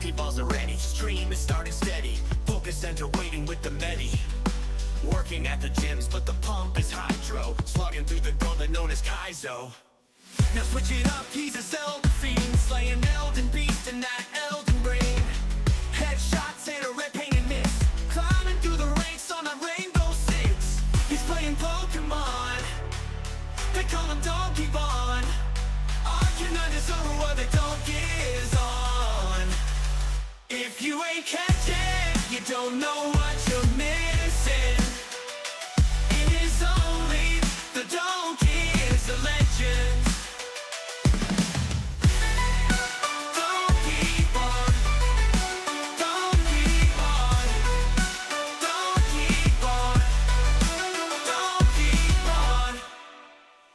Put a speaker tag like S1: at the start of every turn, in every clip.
S1: Pokeballs are ready, stream is starting steady. Focus center waiting with the Medi. Working at the gyms, but the pump is hydro. Slugging through the gauntlet known as Kaizo. Now switch it up, he's a Zelda fiend, slaying Elden Beast in that Elden Ring. Headshots and a red painted mist, climbing through the ranks on a Rainbow Six. He's playing Pokemon, they call him Donkey Kong. Arcanine is over where the donkey is on. If you ain't catching, you don't know what you're missing. It is only the donkey is a legend. Donkey Kong, Donkey Kong, Donkey Kong, Donkey Kong.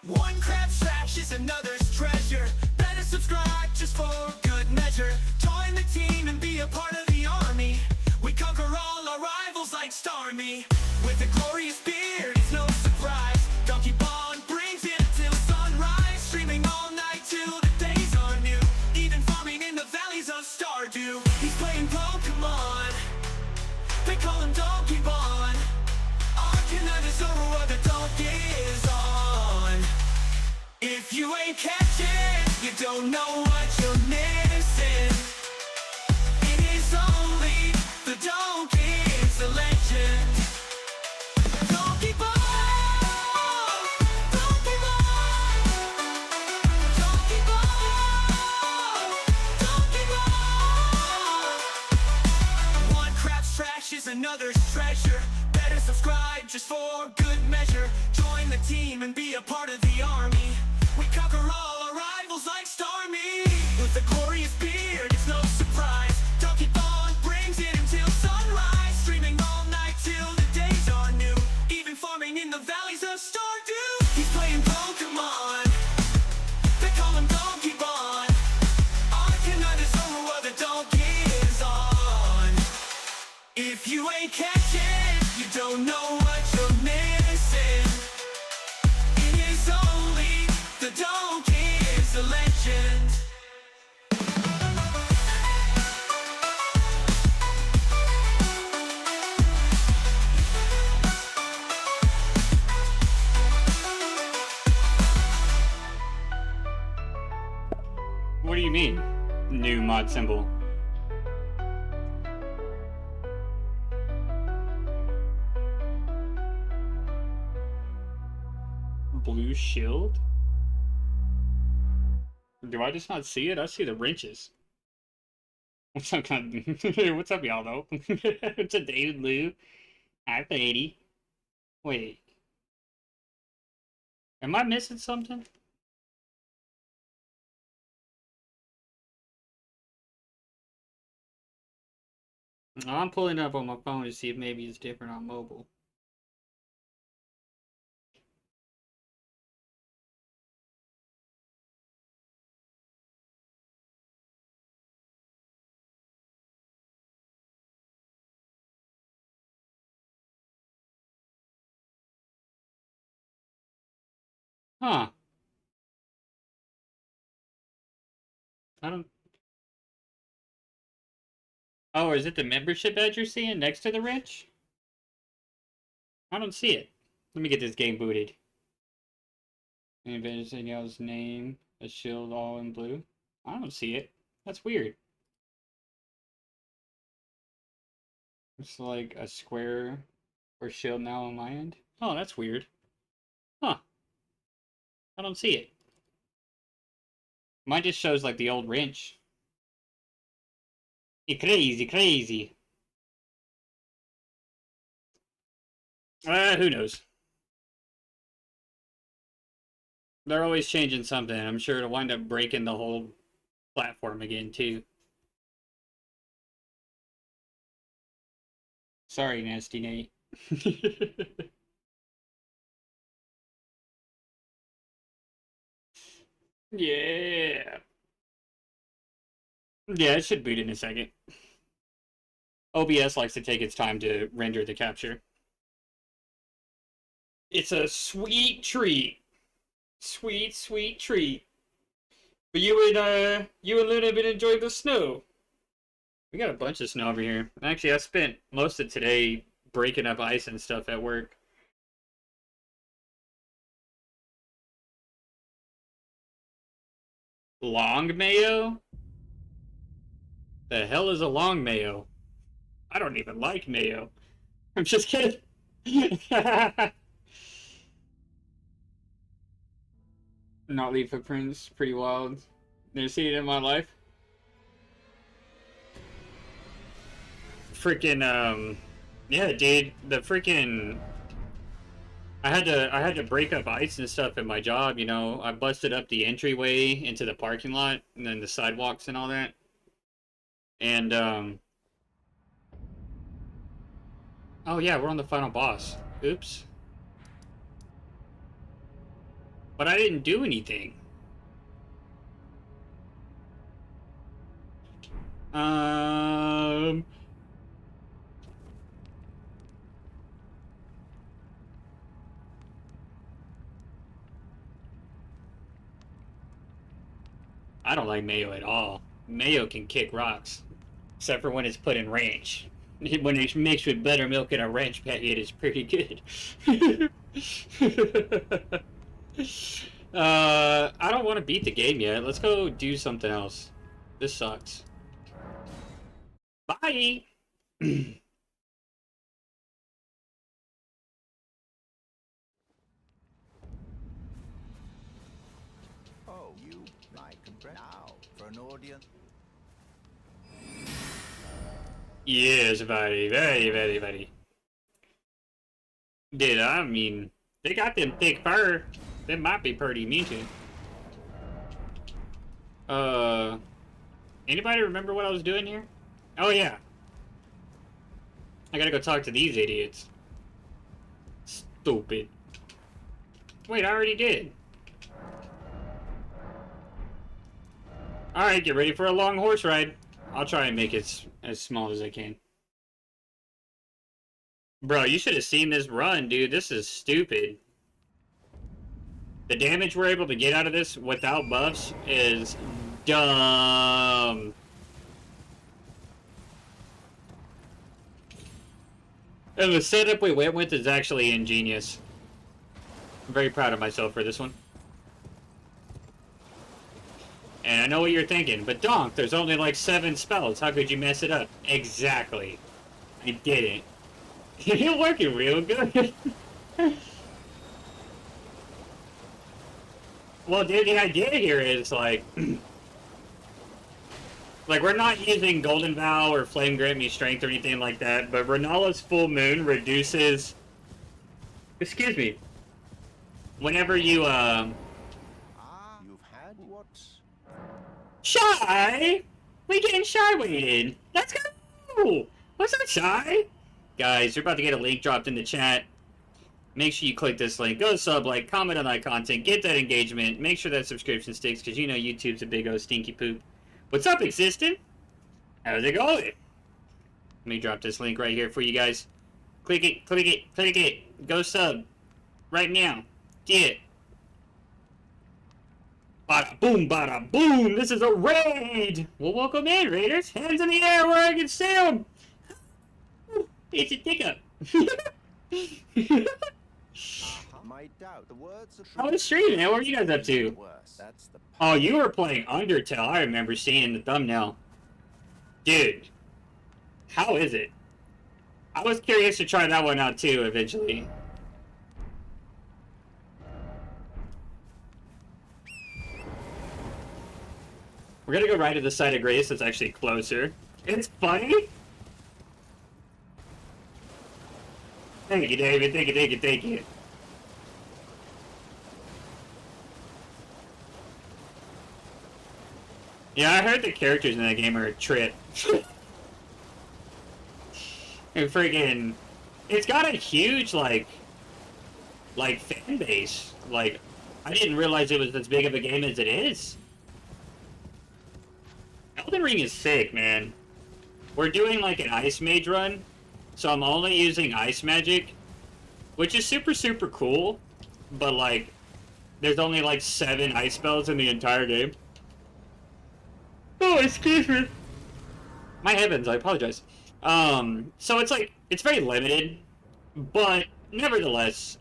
S1: One crab slash is another's treasure. Better subscribe just for good measure. Join the team and be a part of the army. We conquer all our rivals like Starmie. With a glorious beard, it's no surprise. Donkey Kong brings it till sunrise. Streaming all night till the days are new. Even farming in the valleys of Stardew. He's playing Pokemon, they call him Donkey Kong. Arcanine is over where the donkey is on. If you ain't catching, you don't know what you're missing. It is only the donkey is a legend. Donkey Kong, Donkey Kong, Donkey Kong, Donkey Kong. One crap's trash is another's treasure. Better subscribe just for good measure. Join the team and be a part of the army. We conquer all our rivals like Starmie. With a glorious beard, it's no surprise. Donkey Kong brings it until sunrise. Streaming all night till the days are new. Even farming in the valleys of Stardew. He's playing Pokemon, they call him Donkey Kong. Arcanine is over where the donkey is on. If you ain't catching, you don't know what you're missing. It is only the donkey is a legend.
S2: What do you mean, new mod symbol? Blue shield? Do I just not see it? I see the wrenches. What's up, what's up, y'all, though? It's a David Lou. Hi, lady. Wait. Am I missing something? I'm pulling up on my phone to see if maybe it's different on mobile. Huh. I don't... Oh, is it the membership badge you're seeing next to the wrench? I don't see it. Let me get this game booted. Anything else name, a shield all in blue? I don't see it. That's weird. It's like a square or shield now on my end. Oh, that's weird. Huh. I don't see it. Mine just shows like the old wrench. Crazy, crazy. Who knows? They're always changing something. I'm sure it'll wind up breaking the whole platform again, too. Sorry, Nasty Nate. Yeah. Yeah, it should boot in a second. OBS likes to take its time to render the capture. It's a sweet treat. Sweet, sweet treat. But you and Luna have been enjoying the snow. We got a bunch of snow over here. Actually, I spent most of today breaking up ice and stuff at work. Long mayo? The hell is a long mayo? I don't even like mayo. I'm just kidding. Not leave footprints, pretty wild. Never seen it in my life. Freaking, yeah, dude, the freaking, I had to break up ice and stuff at my job, you know. I busted up the entryway into the parking lot and then the sidewalks and all that. And, oh yeah, we're on the final boss. Oops. But I didn't do anything. I don't like mayo at all. Mayo can kick rocks. Except for when it's put in ranch. When it's mixed with buttermilk in a ranch packet, it's pretty good. I don't want to beat the game yet. Let's go do something else. This sucks. Bye!
S3: Oh, you like now for an audience.
S2: Yes, very, very, very, very. Dude, I mean, they got them thick fur. They might be pretty mutant. Anybody remember what I was doing here? Oh, yeah. I gotta go talk to these idiots. Stupid. Wait, I already did. Alright, get ready for a long horse ride. I'll try and make it as small as I can. Bro, you should have seen this run, dude. This is stupid. The damage we're able to get out of this without buffs is dumb. And the setup we went with is actually ingenious. I'm very proud of myself for this one. And I know what you're thinking, but Donk, there's only like 7 spells. How could you mess it up? Exactly. I didn't. You're working real good. Well, dude, the idea here is like... like, we're not using Golden Vow or Flame Grant Me Strength or anything like that, but Renala's Full Moon reduces... Excuse me. Whenever you,
S3: You've had what?
S2: Shy! We getting Shy weighted. Let's go! What's up, Shy? Guys, you're about to get a link dropped in the chat. Make sure you click this link. Go sub, like, comment on that content. Get that engagement. Make sure that subscription sticks, because you know YouTube's a big old stinky poop. What's up, Existent? How's it going? Let me drop this link right here for you guys. Click it, click it, click it. Go sub. Right now. Get it. Bada boom, bada boom. This is a raid. Well, welcome in, raiders. Hands in the air where I can see them. It's a tick-up.
S3: My doubt. The words are
S2: How was streaming, man? What were you guys up to?
S3: worse. That's the
S2: Oh, you were playing Undertale. I remember seeing the thumbnail. Dude, how is it? I was curious to try that one out too, eventually. We're gonna go right to the side of Grace that's actually closer. It's funny. Thank you, David. Thank you, thank you, thank you. Yeah, I heard the characters in that game are a trip. And friggin', it's got a huge, like fan base. Like, I didn't realize it was as big of a game as it is. Elden Ring is sick, man. We're doing, like, an Ice Mage run, so I'm only using Ice Magic, which is super, super cool, but, like, there's only, like, 7 ice spells in the entire game. Oh, excuse me. My heavens, I apologize. So it's like, it's very limited, but nevertheless,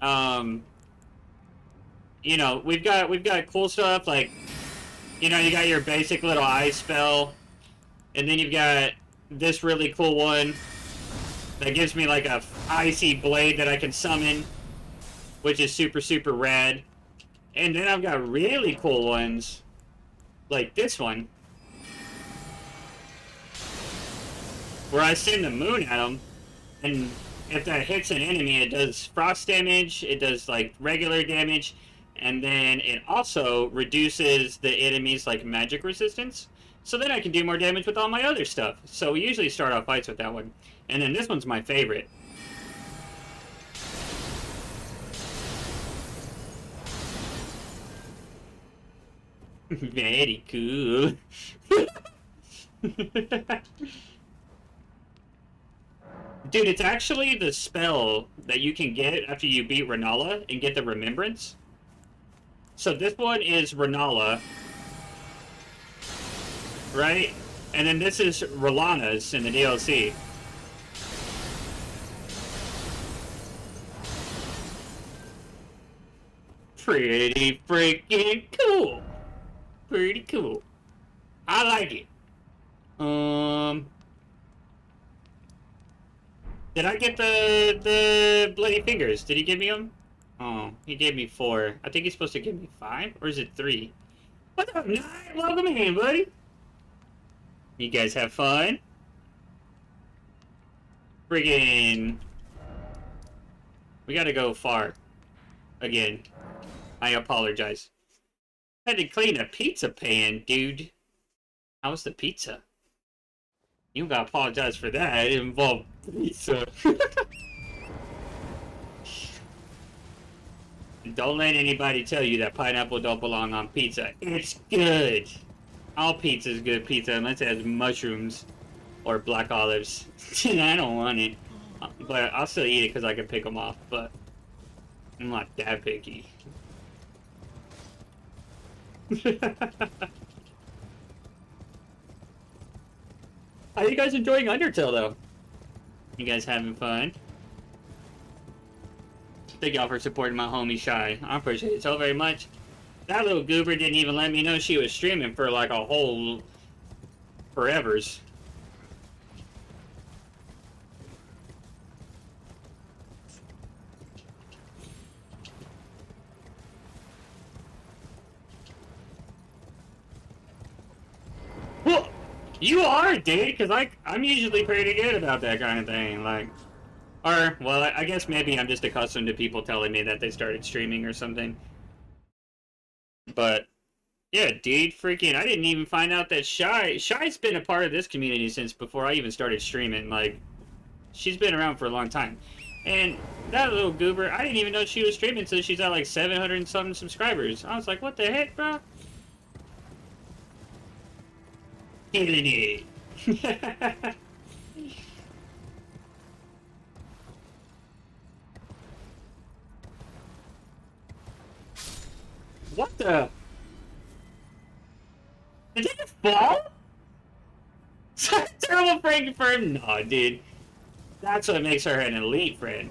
S2: you know, we've got cool stuff, like, you know, you got your basic little ice spell, and then you've got this really cool one that gives me like a icy blade that I can summon, which is super, super rad. And then I've got really cool ones, like this one, where I send the moon at them, and if that hits an enemy, it does frost damage, it does like regular damage, and then it also reduces the enemy's like magic resistance. So then I can do more damage with all my other stuff. So we usually start off fights with that one. And then this one's my favorite. Very cool. Dude, it's actually the spell that you can get after you beat Renala and get the Remembrance. So this one is Renala, right? And then this is Rolana's in the DLC. Pretty freaking cool. Pretty cool. I like it. Did I get the bloody fingers? Did he give me them? Oh, he gave me 4. I think he's supposed to give me 5, or is it 3? What's up, Nye? Welcome in, buddy. You guys have fun? Friggin'. We gotta go far. Again. I apologize. Had to clean a pizza pan, dude. How was the pizza? You gotta apologize for that. It involved pizza. Don't let anybody tell you that pineapple don't belong on pizza. It's good. All pizza is good pizza unless it has mushrooms or black olives. I don't want it. But I'll still eat it because I can pick them off. But I'm not that picky. How you guys enjoying Undertale, though? You guys having fun? Thank y'all for supporting my homie Shy. I appreciate it so very much. That little goober didn't even let me know she was streaming for like a whole forevers. Well, you are, dude, because I'm usually pretty good about that kind of thing. Like, or, well, I guess maybe I'm just accustomed to people telling me that they started streaming or something. But, yeah, dude, freaking, I didn't even find out that Shy's been a part of this community since before I even started streaming. Like, she's been around for a long time. And that little goober, I didn't even know she was streaming until she's at like 700 and something subscribers. I was like, what the heck, bro? Killing it. What the? Did it fall? Terrible prank for him? No, dude. That's what makes her an elite friend.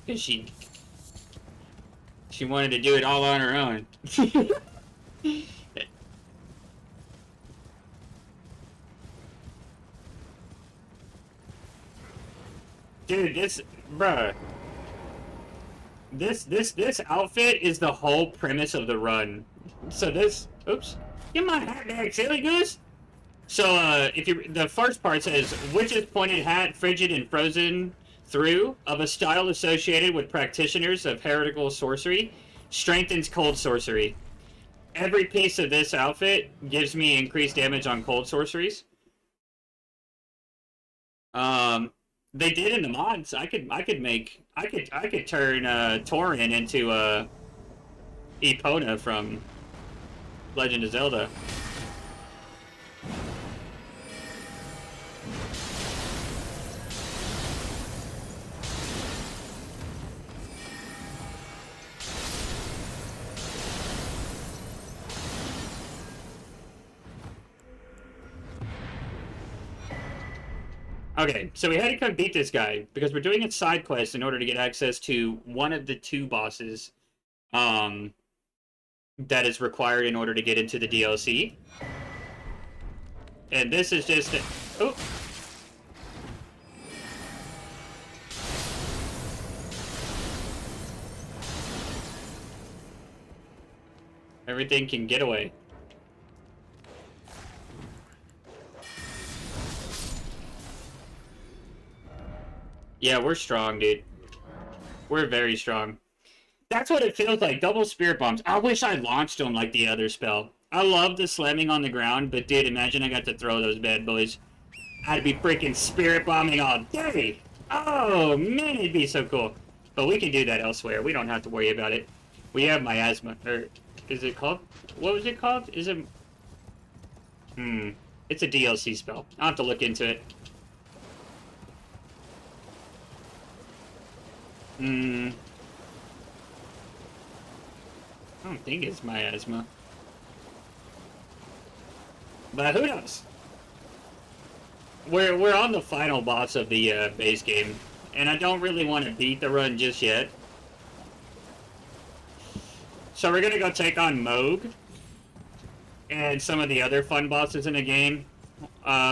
S2: Because she wanted to do it all on her own. Dude, bruh. This outfit is the whole premise of the run. So oops. Get my hat back, silly goose! So, the first part says, witch's pointed hat, frigid and frozen through, of a style associated with practitioners of heretical sorcery, strengthens cold sorcery. Every piece of this outfit gives me increased damage on cold sorceries. They did in the mods. I could turn Torin into Epona from Legend of Zelda. Okay, so we had to come beat this guy because we're doing a side quest in order to get access to one of the 2 bosses that is required in order to get into the DLC. And this is just oh. Everything can get away. Yeah, we're strong, dude. We're very strong. That's what it feels like. Double spirit bombs. I wish I launched them like the other spell. I love the slamming on the ground, but dude, imagine I got to throw those bad boys. I'd be freaking spirit bombing all day. Oh, man, it'd be so cool. But we can do that elsewhere. We don't have to worry about it. We have miasma. Or, is it called? What was it called? Is it... It's a DLC spell. I'll have to look into it. I don't think it's miasma. But who knows? We're on the final boss of the base game, and I don't really want to beat the run just yet. So we're gonna go take on Mage and some of the other fun bosses in the game.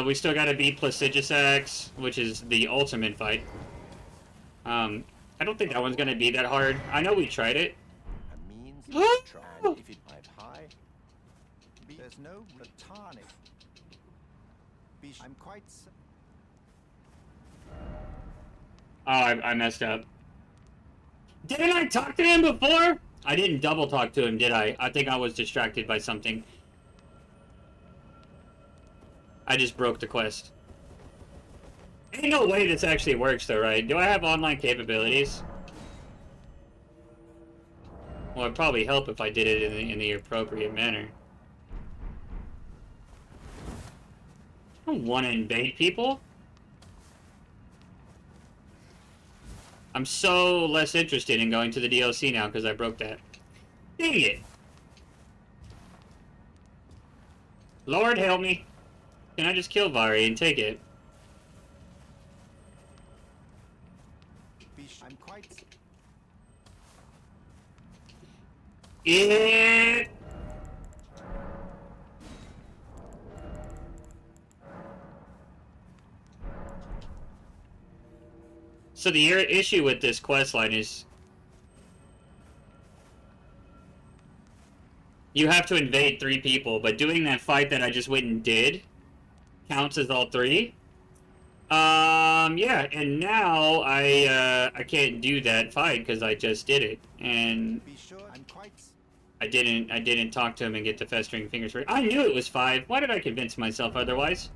S2: We still gotta beat Placidusax, which is the ultimate fight. I don't think that one's gonna be that hard. I know we tried it.
S3: A means to try and if it might high. There's no platonic. I'm quite.
S2: Oh, I messed up. Didn't I talk to him before? I didn't double talk to him, did I? I think I was distracted by something. I just broke the quest. Ain't no way this actually works though, right? Do I have online capabilities? Well, it'd probably help if I did it in the appropriate manner. I don't want to invade people. I'm so less interested in going to the DLC now because I broke that. Dang it! Lord help me! Can I just kill Vari and take it?
S3: I'm quite.
S2: Yeah. So the issue with this questline is you have to invade 3 people, but doing that fight that I just went and did counts as all 3. Yeah, and now I can't do that fight because I just did it, and
S3: Be sure I'm quite.
S2: I didn't talk to him and get the festering fingers for it. I knew it was 5. Why did I convince myself otherwise?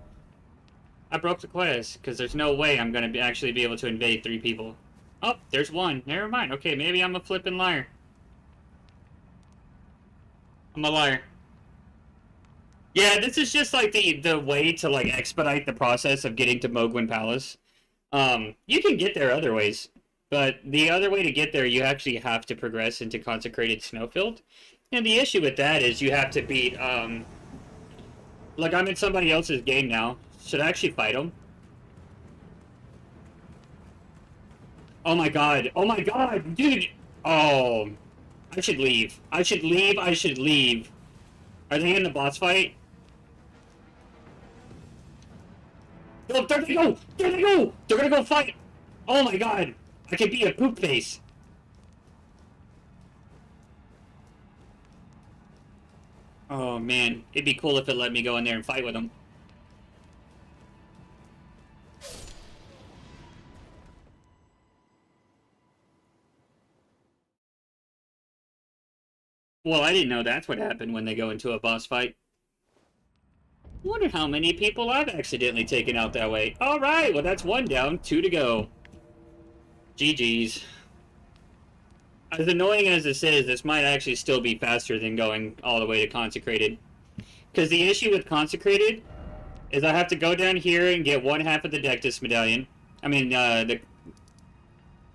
S2: I broke the quest because there's no way I'm gonna actually be able to invade 3 people. Oh, there's 1. Never mind. Okay, maybe I'm a flippin' liar. I'm a liar. Yeah, this is just like the way to like expedite the process of getting to Mogwin Palace. You can get there other ways, but the other way to get there, you actually have to progress into Consecrated Snowfield. And the issue with that is you have to beat, look, I'm in somebody else's game now. Should I actually fight him? Oh my god. Oh my god, dude! Oh, I should leave. I should leave. I should leave. Are they in the boss fight? Oh, there they go! There they go! They're gonna go fight! Oh my god! I could be a poop face. Oh man, it'd be cool if it let me go in there and fight with them. Well, I didn't know that's what happened when they go into a boss fight. Wonder how many people I've accidentally taken out that way. Alright, well that's 1 down, 2 to go. GG's. As annoying as this is, this might actually still be faster than going all the way to Consecrated. Because the issue with Consecrated is I have to go down here and get 1/2 of the Dectus medallion. I mean, the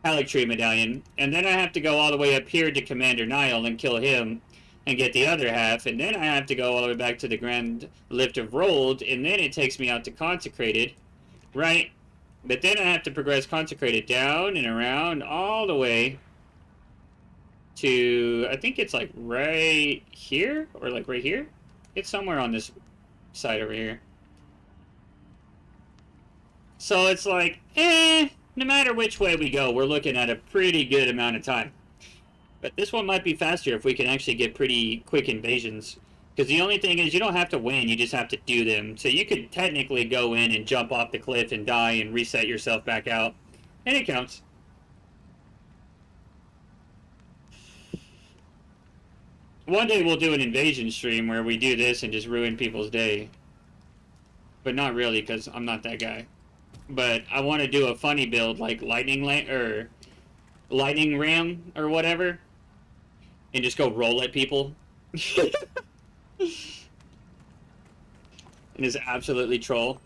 S2: Halictree medallion. And then I have to go all the way up here to Commander Nile and kill him and get the other half. And then I have to go all the way back to the Grand Lift of Rold, and then it takes me out to Consecrated. Right? But then I have to progress consecrated down and around all the way to, I think it's like right here, or like right here. It's somewhere on this side over here. So it's like, no matter which way we go, we're looking at a pretty good amount of time. But this one might be faster if we can actually get pretty quick invasions. Because the only thing is, you don't have to win, you just have to do them. So you could technically go in and jump off the cliff and die and reset yourself back out. And it counts. One day we'll do an invasion stream where we do this and just ruin people's day. But not really, because I'm not that guy. But I want to do a funny build like lightning ram or whatever, and just go roll at people. And just absolutely troll.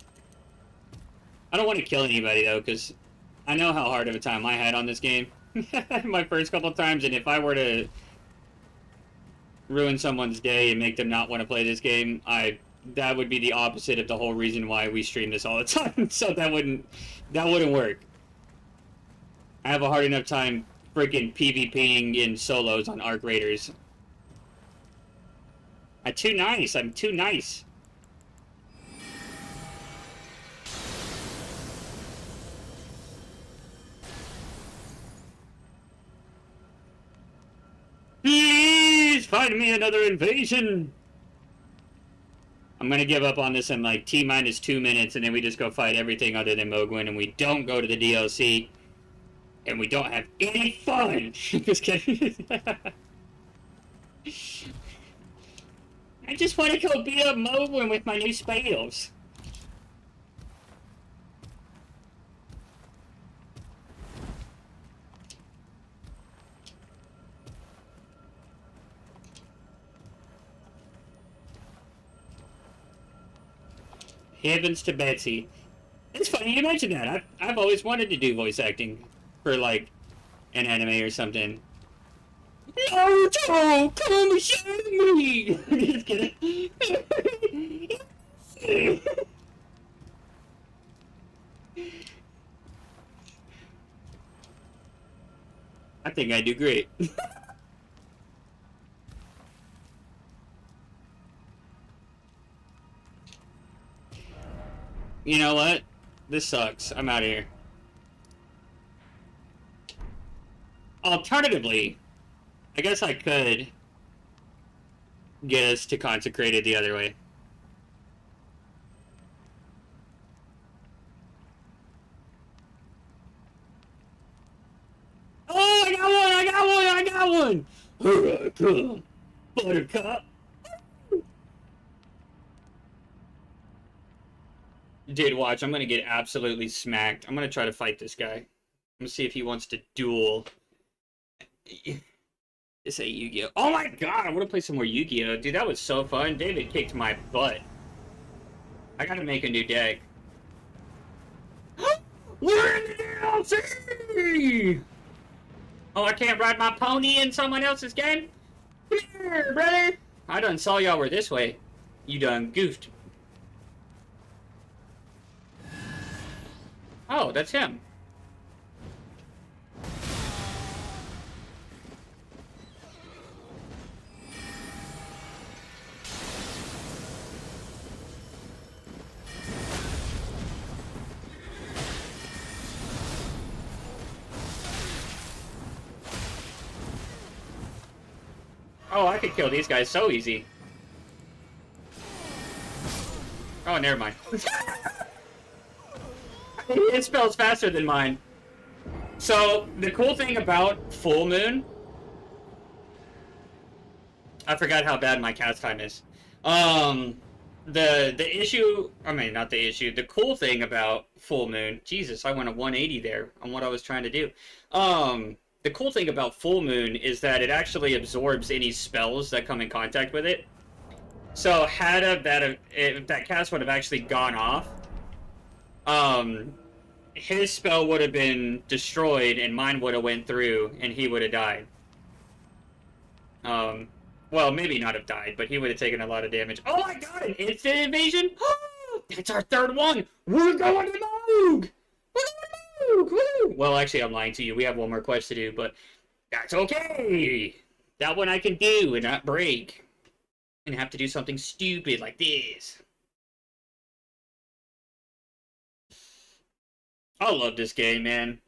S2: I don't want to kill anybody though, because I know how hard of a time I had on this game my first couple of times, and if I were to ruin someone's day and make them not want to play this game, that would be the opposite of the whole reason why we stream this all the time. So that wouldn't work. I have a hard enough time freaking PvPing in solos on Arc Raiders. I'm too nice. Please find me another invasion. I'm gonna give up on this in like T-minus 2 minutes, and then we just go fight everything other than Mogwin, and we don't go to the DLC, and we don't have any fun. Just kidding. I just want to go beat up Mogwin with my new spells. Heavens to Betsy. It's funny you mentioned that. I've always wanted to do voice acting for like an anime or something. Naruto, come show me! Just kidding. I think I do great. You know what? This sucks. I'm out of here. Alternatively, I guess I could get us to consecrate it the other way. Oh, I got one! Alright, come. Buttercup. Dude, watch. I'm gonna get absolutely smacked. I'm gonna try to fight this guy. I'm gonna see if he wants to duel. This ain't Yu-Gi-Oh! Oh my god, I wanna play some more Yu-Gi-Oh! Dude, that was so fun. David kicked my butt. I gotta make a new deck. We're in the DLC! Oh, I can't ride my pony in someone else's game? Come here, brother! I done saw y'all were this way. You done goofed. Oh, that's him. Oh, I could kill these guys so easy. Oh, never mind. It spells faster than mine. So, the cool thing about Full Moon... I forgot how bad my cast time is. The issue... I mean, not the issue. The cool thing about Full Moon... Jesus, I went a 180 there on what I was trying to do. The cool thing about Full Moon is that it actually absorbs any spells that come in contact with it. So, if that cast would have actually gone off... his spell would have been destroyed and mine would have went through and he would have died. Well, maybe not have died, but he would have taken a lot of damage. Oh, I got an instant invasion! That's our third one! We're going to Moog! We're Well, actually, I'm lying to you. We have one more quest to do, but that's okay. That one I can do and not break. And have to do something stupid like this. I love this game, man.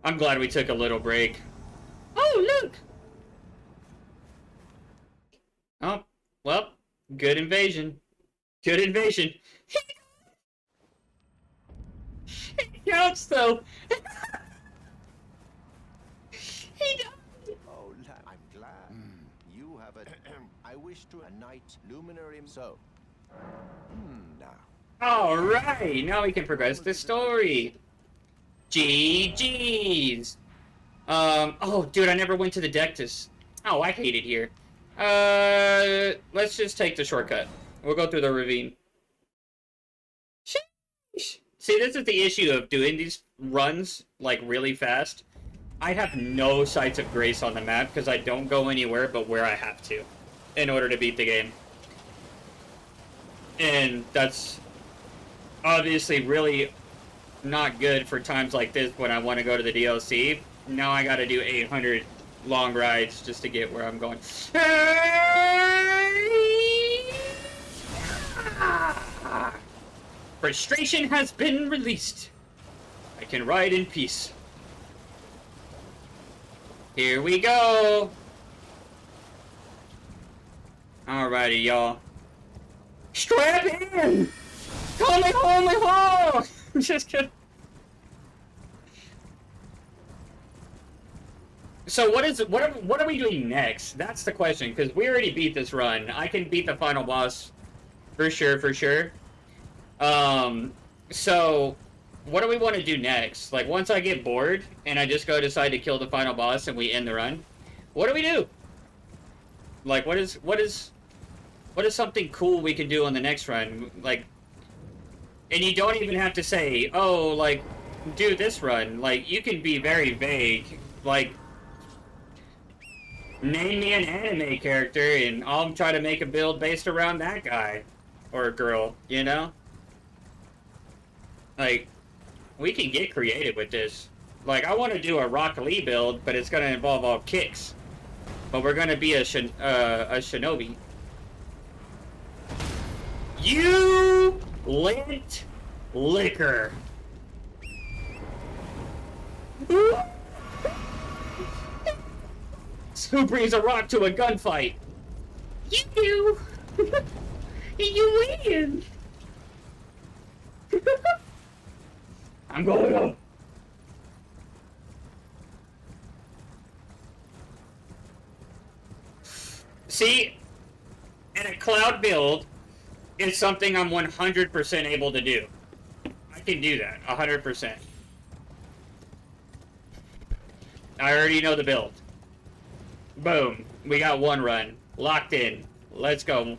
S2: I'm glad we took a little break. Oh, look! Oh, well, good invasion. Good invasion. It counts, though. He died.
S3: Oh, I'm glad. You have a... I wish to... A knight luminary... So... now...
S2: Alright, now we can progress the story. GG's. Oh, dude, I never went to the deck to... Oh, I hate it here. Let's just take the shortcut. We'll go through the ravine. Sheesh. See, this is the issue of doing these runs, like, really fast. I have no sights of grace on the map, because I don't go anywhere but where I have to, in order to beat the game. And that's obviously really not good for times like this when I want to go to the DLC. Now I gotta do 800 long rides just to get where I'm going. Frustration has been released. I can ride in peace. Here we go. Alrighty, y'all. Strap in! Holy, holy, ho! I'm just kidding. So what are we doing next? That's the question, because we already beat this run. I can beat the final boss for sure, for sure. So what do we want to do next? Like, once I get bored and I just go decide to kill the final boss and we end the run, what do we do? Like, what is something cool we can do on the next run? Like, and you don't even have to say, oh, like, do this run. Like, you can be very vague. Like, name me an anime character and I'll try to make a build based around that guy or girl, you know? Like, we can get creative with this. Like, I want to do a Rock Lee build, but it's going to involve all kicks. But we're going to be a shinobi. You lit liquor. Who brings a rock to a gunfight? You do. You win. I'm going up. See, in a cloud build, is something I'm 100% able to do. I can do that, 100%. I already know the build. Boom. We got one run. Locked in. Let's go.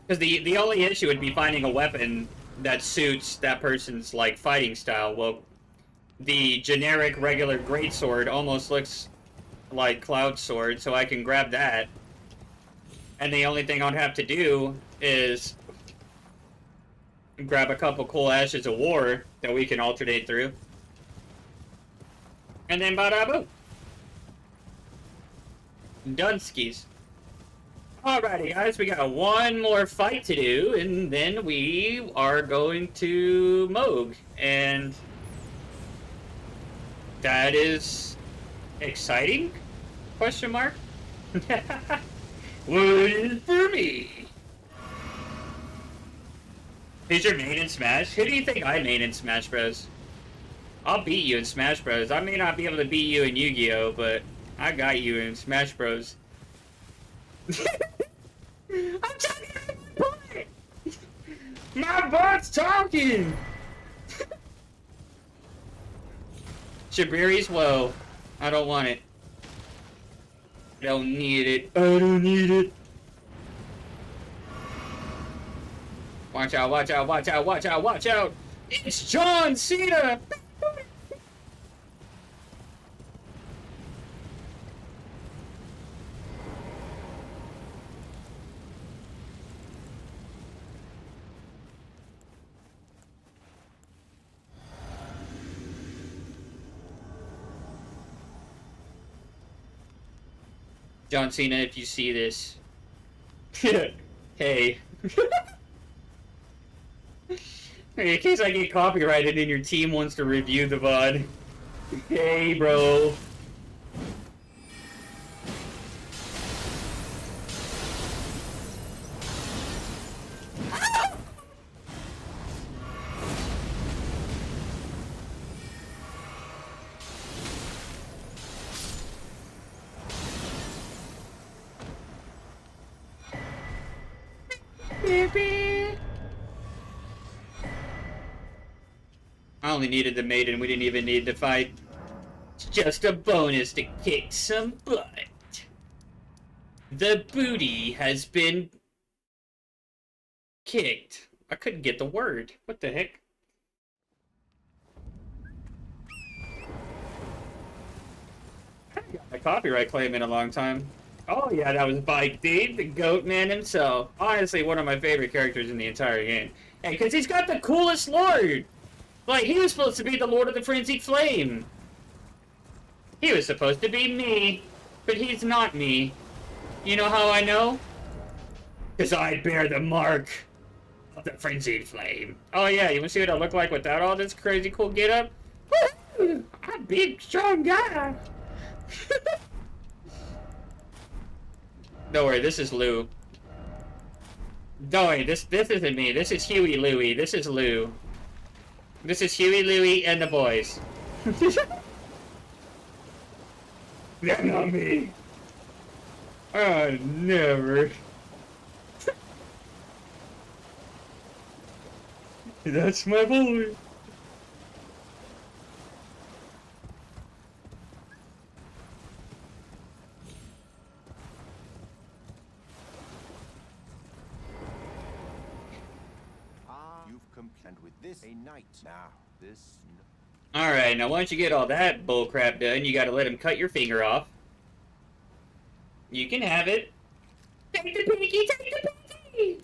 S2: Because the only issue would be finding a weapon that suits that person's, like, fighting style. Well, the generic regular greatsword almost looks like Cloud Sword, so I can grab that. And the only thing I'd have to do is grab a couple cool Ashes of War that we can alternate through. And then bada-boom. Dunskies. Alrighty, guys, we got one more fight to do, and then we are going to Moog. And that is exciting? Question mark? What is for me? Who's your main in Smash? Who do you think I main in Smash Bros? I'll beat you in Smash Bros. I may not be able to beat you in Yu-Gi-Oh, but I got you in Smash Bros. I'm talking to my butt! My butt's talking! Shabiri's woe. I don't want it. I don't need it. I don't need it. Watch out, watch out, watch out, watch out, watch out! It's John Cena! John Cena, if you see this. Hey. In case I get copyrighted and your team wants to review the VOD. Hey, bro. I only needed the maiden, we didn't even need to fight. It's just a bonus to kick some butt. The booty has been kicked. I couldn't get the word. What the heck? I haven't got a copyright claim in a long time. Oh yeah, that was Bike Dave, the goat man himself. Honestly, one of my favorite characters in the entire game. Hey, because he's got the coolest lord! Like, he was supposed to be the Lord of the Frenzied Flame. He was supposed to be me, but he's not me. You know how I know? Because I bear the mark of the Frenzied Flame. Oh yeah, you want to see what I look like without all this crazy cool getup? Woo! I'm a big, strong guy. Don't worry, this is Lou. Don't worry, this isn't me. This is Huey Louie. This is Lou. This is Huey, Louie, and the boys. They're not me. Oh, never. That's my boy.
S3: You've complained with this a night. Now, this...
S2: Alright, now once you get all that bullcrap done, you gotta let him cut your finger off. You can have it. Take the pinky, take the pinky!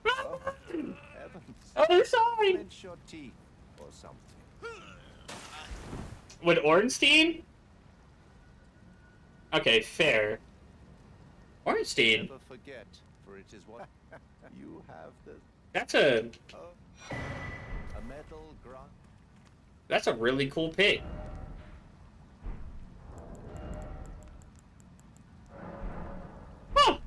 S3: Oh, heavens.
S2: Other side!
S3: Clench your teeth or something.
S2: Would Ornstein? Okay, fair. Ornstein?
S3: Never forget, for it is what you have the...
S2: That's a
S3: metal grunt.
S2: That's a really cool pick. Huh.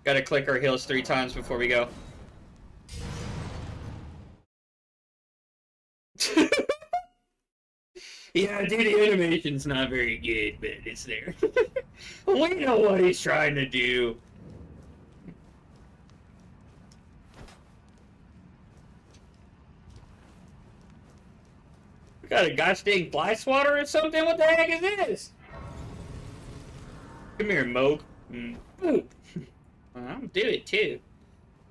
S2: Gotta click our heels 3 times before we go. Yeah, dude, the animation's not very good, but it's there. We know what he's trying to do. We got a gosh dang fly swatter or something? What the heck is this? Come here, Moog. Boop. Well, I'll do it too.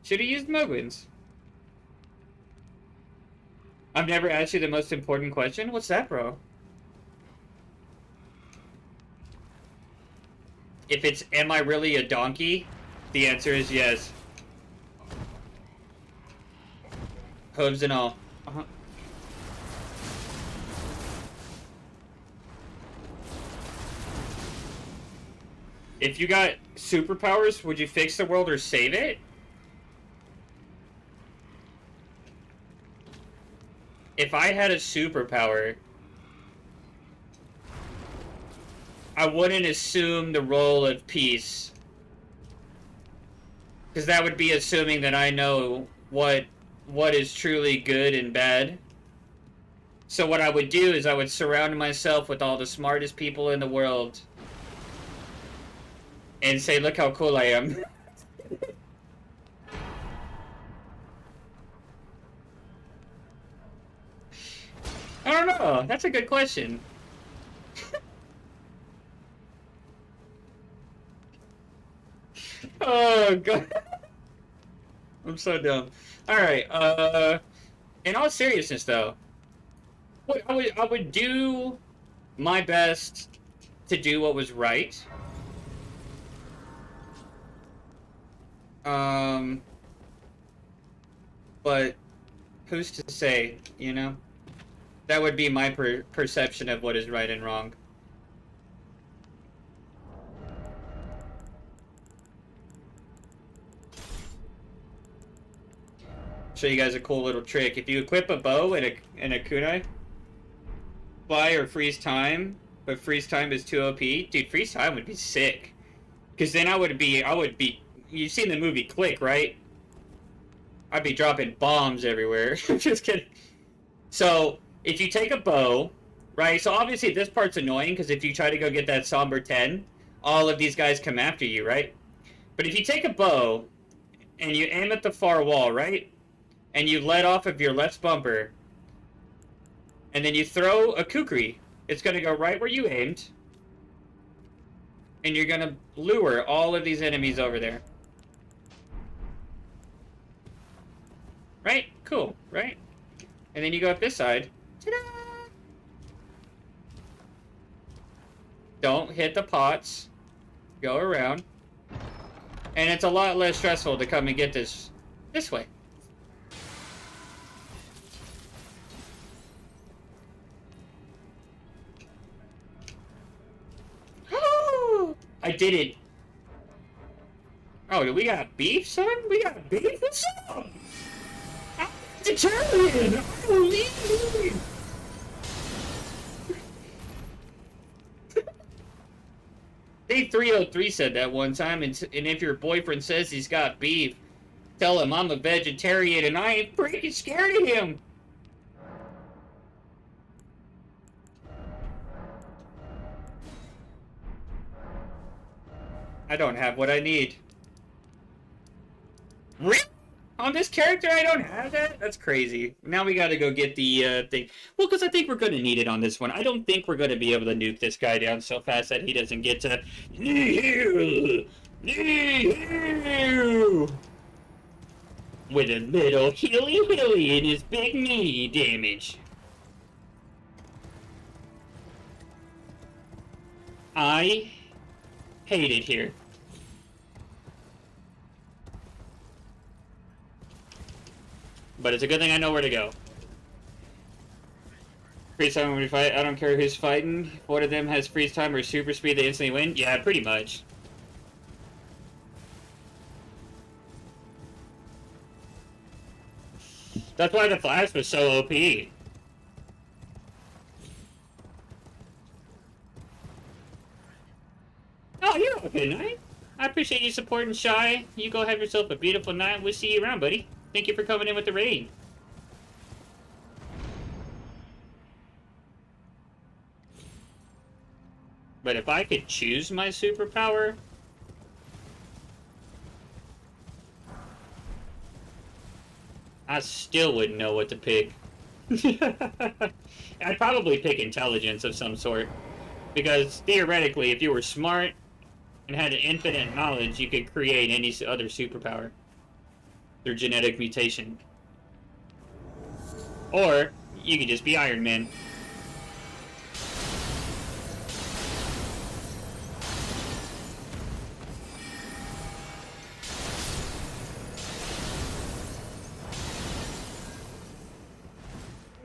S2: Should've used Moogwins. I've never asked you the most important question. What's that, bro? If it's, am I really a donkey? The answer is yes. Hooves and all. Uh-huh. If you got superpowers, would you fix the world or save it? If I had a superpower, I wouldn't assume the role of peace. Because that would be assuming that I know what is truly good and bad. So what I would do is I would surround myself with all the smartest people in the world. And say, look how cool I am. I don't know. That's a good question. Oh, God. I'm so dumb. Alright, in all seriousness, though, I would do my best to do what was right. But who's to say, you know? That would be my perception of what is right and wrong. Show you guys a cool little trick. If you equip a bow and a kunai, fly or freeze time, but freeze time is too OP, dude, freeze time would be sick. Because then I would be, you've seen the movie Click, right? I'd be dropping bombs everywhere. Just kidding. So, if you take a bow, right, so obviously this part's annoying, because if you try to go get that somber 10, all of these guys come after you, right? But if you take a bow, and you aim at the far wall, right? And you let off of your left bumper, and then you throw a kukri. It's going to go right where you aimed, and you're going to lure all of these enemies over there. Right? Cool, right? And then you go up this side. Ta-da! Don't hit the pots. Go around. And it's a lot less stressful to come and get this way. I did it. Oh, we got beef, son? We got beef? What's up? I'm Italian! Holy Dave 303 said that one time, and if your boyfriend says he's got beef, tell him I'm a vegetarian and I ain't freaking scared of him. I don't have what I need. Really? On this character, I don't have that? That's crazy. Now we gotta go get the thing. Well, because I think we're gonna need it on this one. I don't think we're gonna be able to nuke this guy down so fast that he doesn't get to... with a little hilly in his big knee damage. I hate it here. But it's a good thing I know where to go. Freeze time when we fight, I don't care who's fighting. If one of them has freeze time or super speed, they instantly win? Yeah, pretty much. That's why the flash was so OP. Oh, you have a good night. I appreciate you supporting Shy. You go have yourself a beautiful night. We'll see you around, buddy. Thank you for coming in with the raid. But if I could choose my superpower... I still wouldn't know what to pick. I'd probably pick intelligence of some sort. Because, theoretically, if you were smart and had infinite knowledge, you could create any other superpower through genetic mutation. Or, you could just be Iron Man.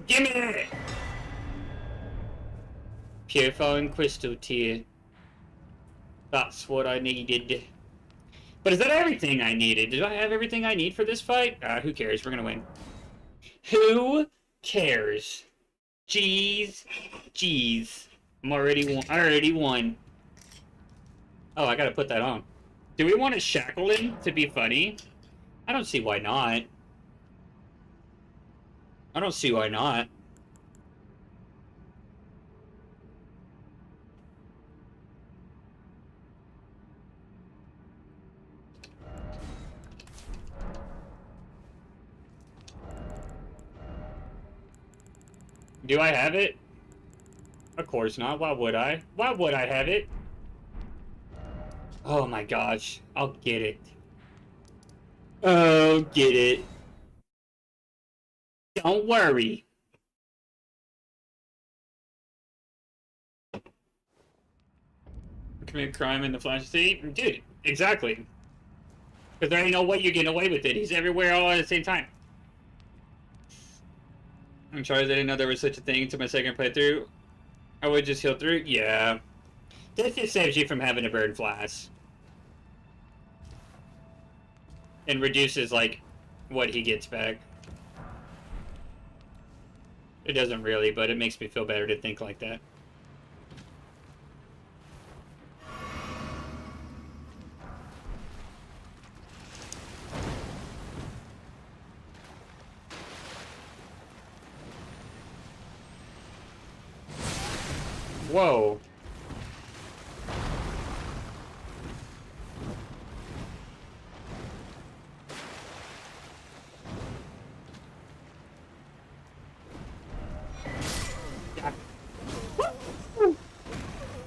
S2: Gimme! Purify and crystal tier. That's what I needed. But is that everything I needed? Do I have everything I need for this fight? Who cares? We're gonna win. Who cares? Jeez. Jeez. I already won. Oh, I gotta put that on. Do we want to shackle him to be funny? I don't see why not. I don't see why not. Do I have it? Of course not. Why would I? Why would I have it? Oh my gosh. I'll get it. Oh, get it. Don't worry. Commit crime in the Flash State? Dude, exactly. Because there ain't no way you're getting away with it. He's everywhere all at the same time. I'm sorry I didn't know there was such a thing until my second playthrough. I would just heal through? Yeah. This just saves you from having to burn flasks. And reduces, like, what he gets back. It doesn't really, but it makes me feel better to think like that. Whoa.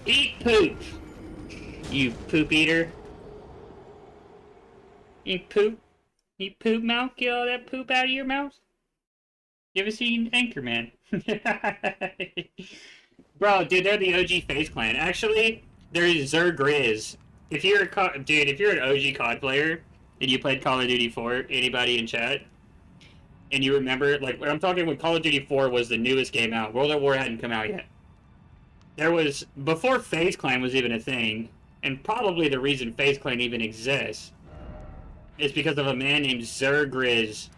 S2: Eat poop! You poop eater. Eat poop? Eat poop mouth? Get all that poop out of your mouth? You ever seen Anchorman? Bro, dude, they're the OG FaZe Clan. Actually, there's Zergriz. If you're if you're an OG COD player and you played Call of Duty 4, anybody in chat, and you remember, like, I'm talking when Call of Duty 4 was the newest game out. World at War hadn't come out yet. There was, before FaZe Clan was even a thing, and probably the reason FaZe Clan even exists, is because of a man named Zergriz.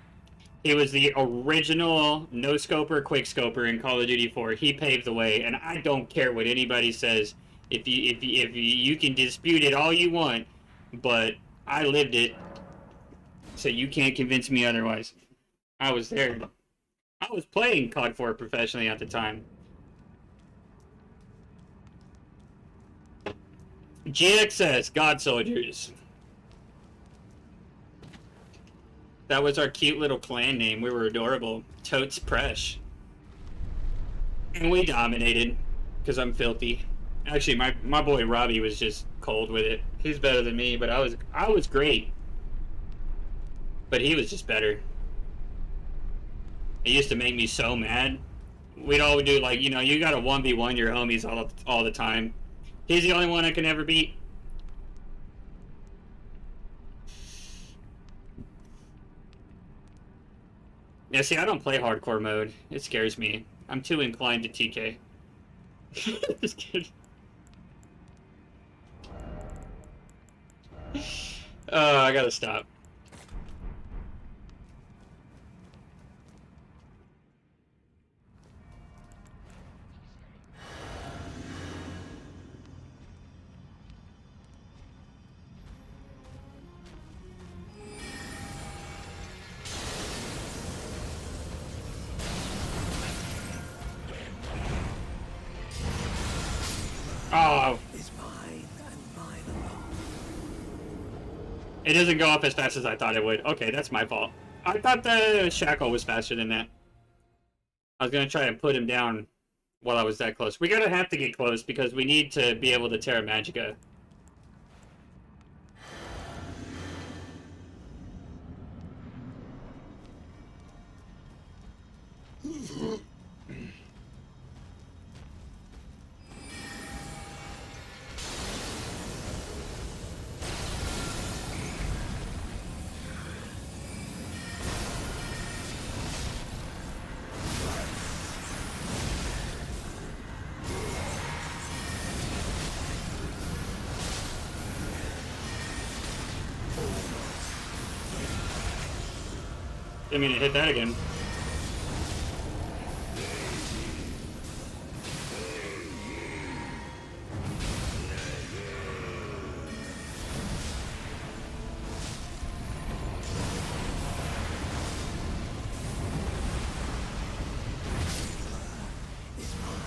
S2: He was the original no-scoper, quick-scoper in Call of Duty 4. He paved the way, and I don't care what anybody says. If you can dispute it all you want, but I lived it, so you can't convince me otherwise. I was there. I was playing COD 4 professionally at the time. GXS, God Soldiers. That was our cute little clan name. We were adorable. Totes Presh. And we dominated. Because I'm filthy. Actually, my boy Robbie was just cold with it. He's better than me, but I was great. But he was just better. It used to make me so mad. We'd all do, like, you know, you gotta 1v1 your homies all the time. He's the only one I can ever beat. Yeah, see, I don't play hardcore mode. It scares me. I'm too inclined to TK. Just kidding. I gotta stop. Oh.
S3: Is mine and mine alone.
S2: It doesn't go up as fast as I thought it would. Okay, that's my fault. I thought the shackle was faster than that. I was gonna try and put him down while I was that close. We're gonna have to get close because we need to be able to Terra Magica. Didn't mean to hit that again.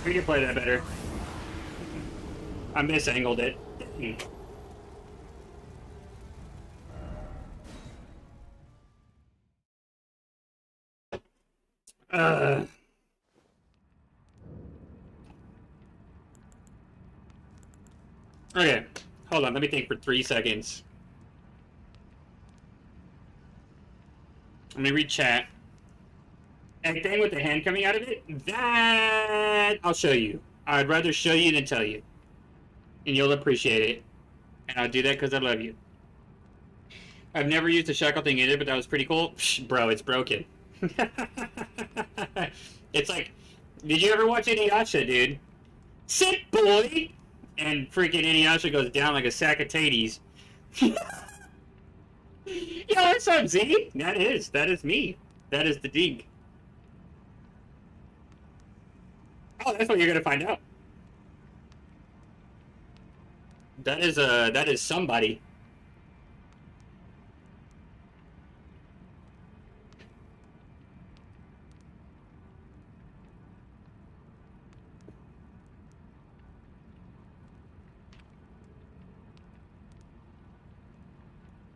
S2: We can play that better. I misangled it. Okay, hold on, let me think for 3 seconds. Let me read chat. Anything with the hand coming out of it? That I'll show you. I'd rather show you than tell you. And you'll appreciate it. And I'll do that because I love you. I've never used a shackle thing either, but that was pretty cool. Psh, bro, it's broken. It's like, did you ever watch Inuyasha, dude? Sit, boy! And freaking Inuyasha goes down like a sack of taties. Yo, what's up, Z? That is me. That is the dig. Oh, that's what you're gonna find out. That is somebody.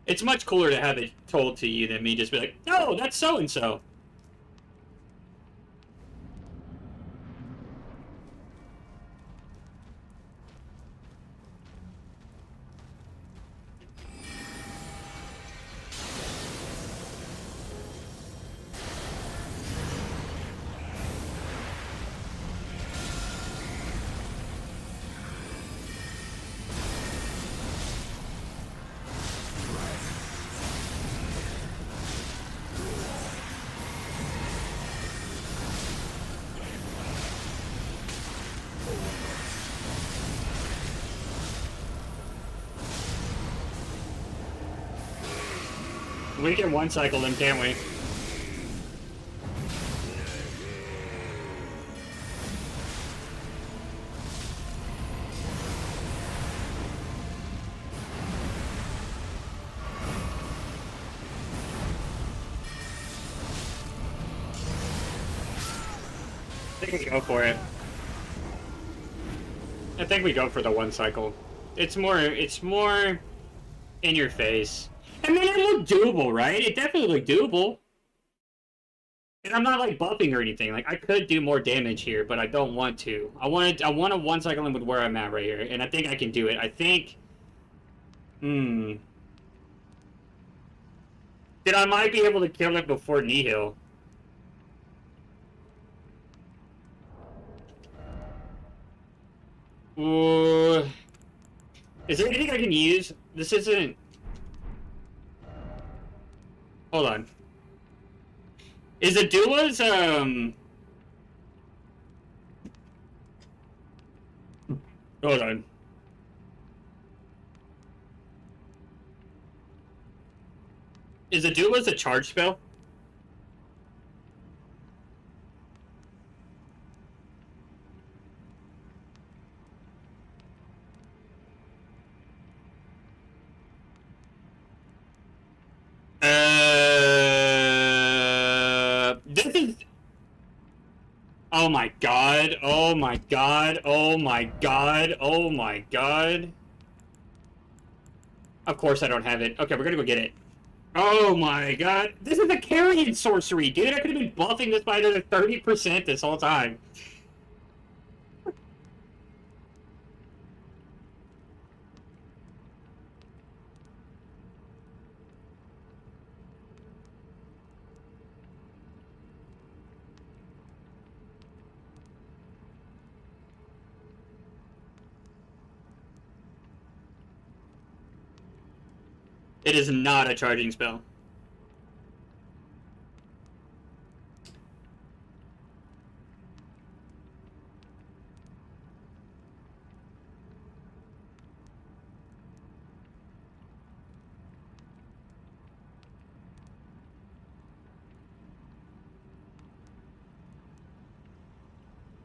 S2: It's much cooler to have it told to you than me just be like, no, that's so-and-so. We can one-cycle them, can't we? I think we go for it. I think we go for the one-cycle. It's more in your face. I mean, it looked doable, right? It definitely looked doable. And I'm not, like, buffing or anything. Like, I could do more damage here, but I don't want to. I want to one-cycle him with where I'm at right here. And I think I can do it. I think... Then I might be able to kill it before Nihil. Ooh... Is there anything I can use? This isn't... Hold on. Is Adula's, Hold on. Is Adula's a charge spell? This is... Oh my god, oh my god, oh my god, oh my god. Of course I don't have it. Okay, we're gonna go get it. Oh my god. This is a carrion sorcery, dude. I could have been buffing this by another 30% this whole time. It is not a charging spell.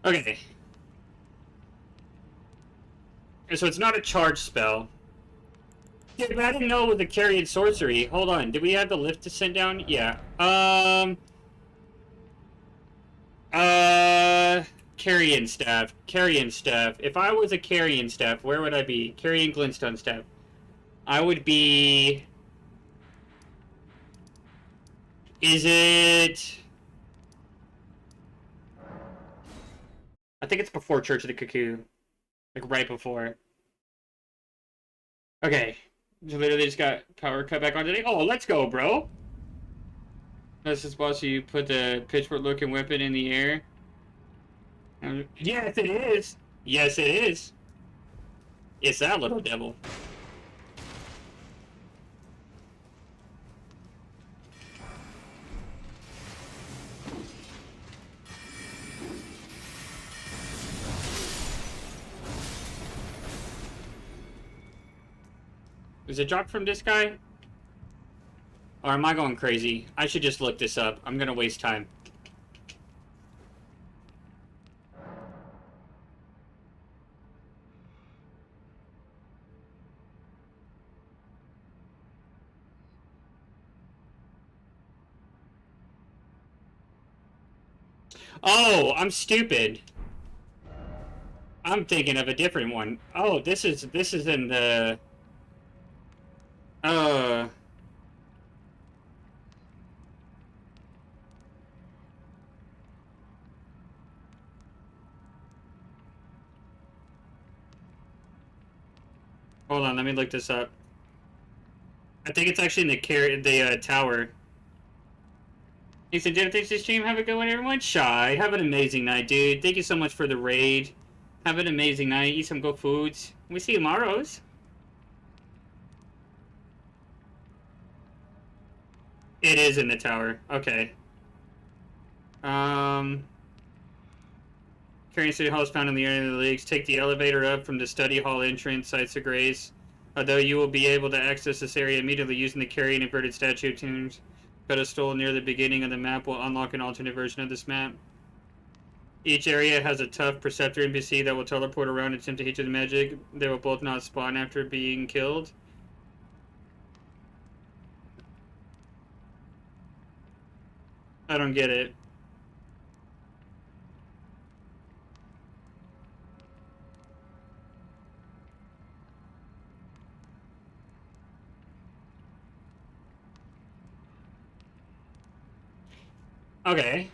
S2: Okay. So it's not a charge spell. Yeah, but I didn't know it was a carrion sorcery. Hold on, did we have the lift to send down? Yeah. Carrion staff. Carrion staff. If I was a carrion staff, where would I be? Carrion glintstone staff. I would be... Is it... I think it's before Church of the Cuckoo. Like, right before. Okay. So literally just got power cut back on today. Oh, let's go, bro. That's just boss. You put the pitchfork-looking weapon in the air. Yes, it is. Yes, it is. It's that little devil. Is it dropped from this guy? Or am I going crazy? I should just look this up. I'm gonna waste time. Oh, I'm stupid. I'm thinking of a different one. Oh, this is in the hold on, let me look this up. I think it's actually in the tower. He said, "Did thanks for the stream. Have a good one, everyone." Shy, have an amazing night, dude. Thank you so much for the raid. Have an amazing night. Eat some good foods. We see you tomorrows. It is in the tower. Okay. Carrying City Hall is found in the area of the leagues. Take the elevator up from the study hall entrance, sites of grace. Although you will be able to access this area immediately using the carrying inverted statue tombs pedestal near the beginning of the map will unlock an alternate version of this map. Each area has a tough Preceptor NPC that will teleport around and attempt to hit you with magic. They will both not spawn after being killed. I don't get it. Okay.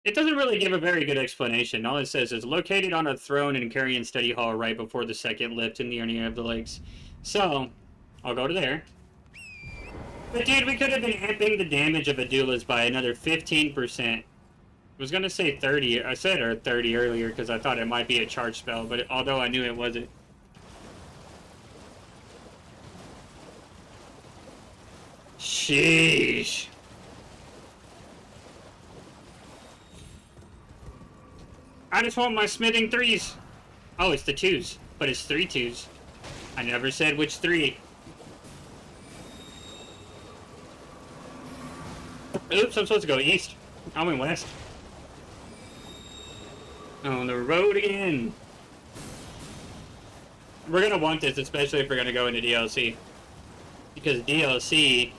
S2: It doesn't really give a very good explanation. All it says is located on a throne in Carrion Study Hall right before the second lift in the area of the lakes. So, I'll go to there. But dude, we could have been amping the damage of a duelist by another 15%. I was gonna say 30. I said 30 earlier because I thought it might be a charge spell, but although I knew it wasn't. Sheesh. I just want my smithing threes. Oh, it's the twos, but it's 3 twos. I never said which 3. Oops, I'm supposed to go east. I went west. On the road again. We're gonna want this, especially if we're gonna go into DLC. Because DLC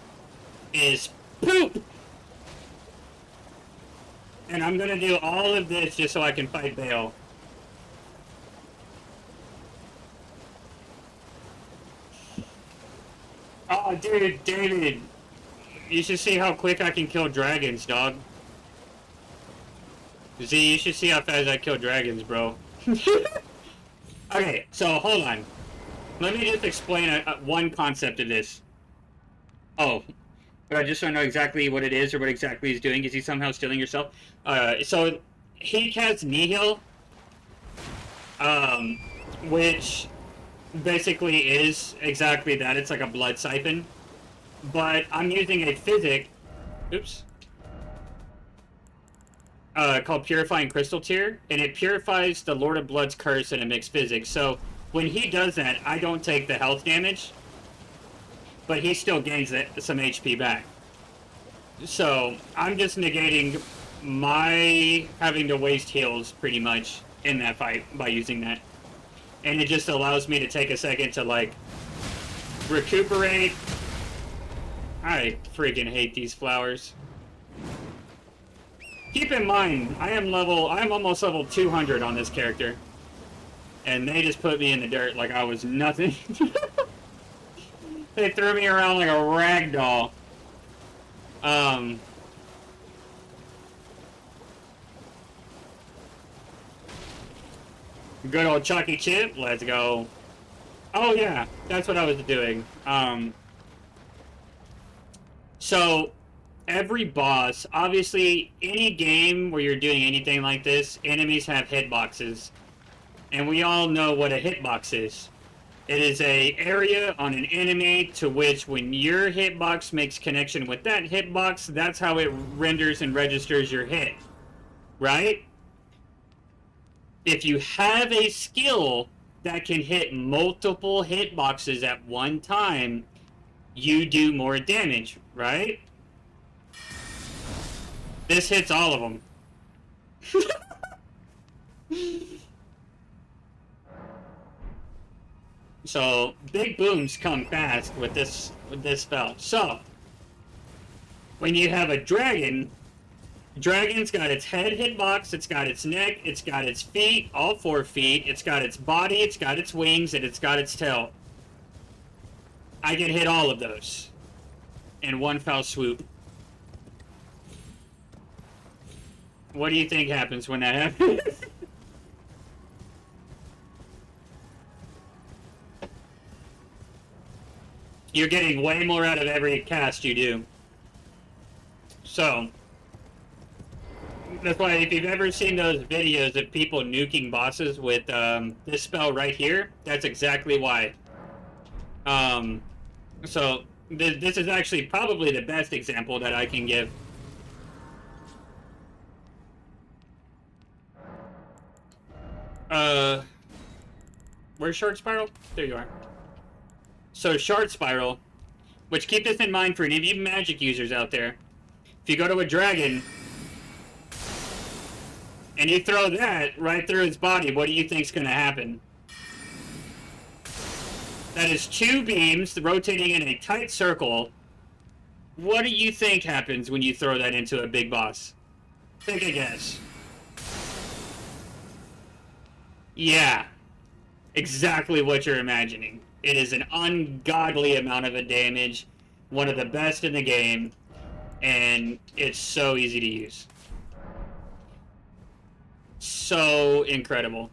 S2: is poop! And I'm gonna do all of this just so I can fight Bale. Oh, dude, David. You should see how quick I can kill dragons, dog. Z, you should see how fast I kill dragons, bro. Okay, so hold on. Let me just explain one concept of this. Oh, but I just don't know exactly what it is or what exactly he's doing. Is he somehow stealing yourself? So he casts Nihil, which basically is exactly that. It's like a blood siphon. But I'm using a physic, oops, called Purifying Crystal Tier, and it purifies the Lord of Blood's curse in a mixed physics. So when he does that, I don't take the health damage, but he still gains some HP back. So I'm just negating my having to waste heals pretty much in that fight by using that. And it just allows me to take a second to like recuperate. I freaking hate these flowers. Keep in mind, I'm almost level 200 on this character. And they just put me in the dirt like I was nothing. They threw me around like a rag doll. Good old Chucky Chip, let's go. Oh yeah, that's what I was doing. So, every boss, obviously, any game where you're doing anything like this, enemies have hitboxes. And we all know what a hitbox is. It is an area on an enemy to which when your hitbox makes connection with that hitbox, that's how it renders and registers your hit. Right? If you have a skill that can hit multiple hitboxes at one time, you do more damage, right? This hits all of them. So big booms come fast with this spell. So when you have a dragon, dragon's got its head hitbox, it's got its neck, it's got its feet, all 4 feet, it's got its body, it's got its wings, and it's got its tail. I can hit all of those in one foul swoop. What do you think happens when that happens? You're getting way more out of every cast you do. So, that's why if you've ever seen those videos of people nuking bosses with this spell right here, that's exactly why. So, this is actually probably the best example that I can give. Where's Shard Spiral? There you are. So Shard Spiral, which keep this in mind for any of you magic users out there. If you go to a dragon, and you throw that right through its body, what do you think's gonna happen? That is 2 beams rotating in a tight circle. What do you think happens when you throw that into a big boss? Take a guess. Yeah. Exactly what you're imagining. It is an ungodly amount of a damage, one of the best in the game, and it's so easy to use. So incredible.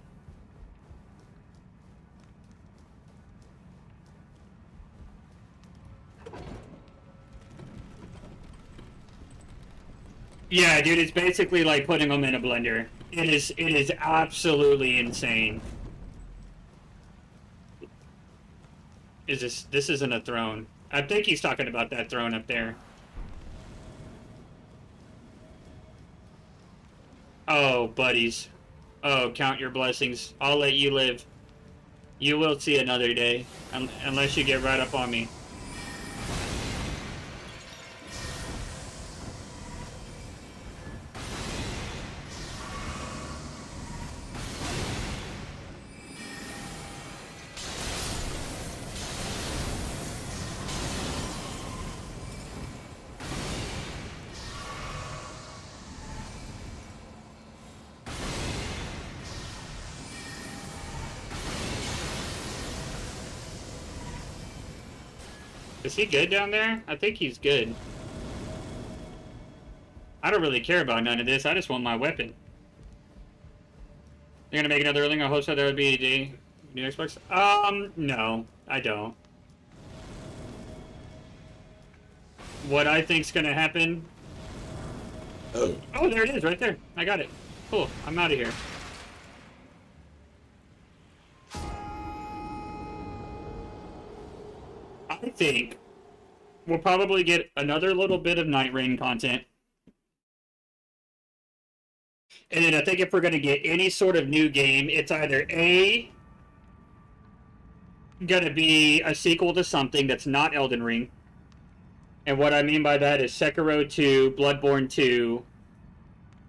S2: Yeah, dude, it's basically like putting them in a blender. It is absolutely insane. This isn't a throne. I think he's talking about that throne up there. Oh, buddies. Oh, count your blessings. I'll let you live. You will see another day, unless you get right up on me. Is he good down there? I think he's good. I don't really care about none of this. I just want my weapon. You're gonna make another link? I hope so. There would be a new Xbox. No, I don't. What I think's gonna happen? Oh, there it is, right there. I got it. Cool. I'm out of here. I think we'll probably get another little bit of Night Rain content. And then I think if we're going to get any sort of new game, it's either A, going to be a sequel to something that's not Elden Ring. And what I mean by that is Sekiro 2, Bloodborne 2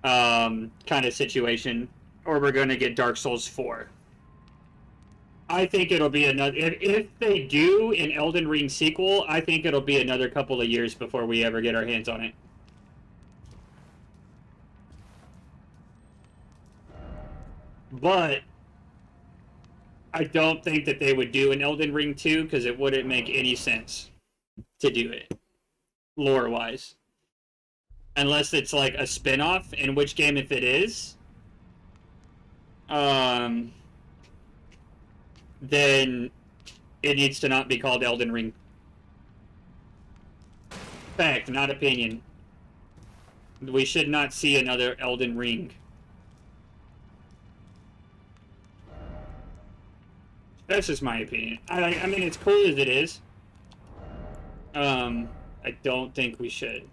S2: kind of situation. Or we're going to get Dark Souls 4. I think it'll be another... If they do an Elden Ring sequel, I think it'll be another couple of years before we ever get our hands on it. But I don't think that they would do an Elden Ring 2 because it wouldn't make any sense to do it, lore-wise. Unless it's like a spin-off, in which game if it is... then it needs to not be called Elden Ring. Fact, not opinion. We should not see another Elden Ring. That's just my opinion. I mean, it's cool as it is. I don't think we should.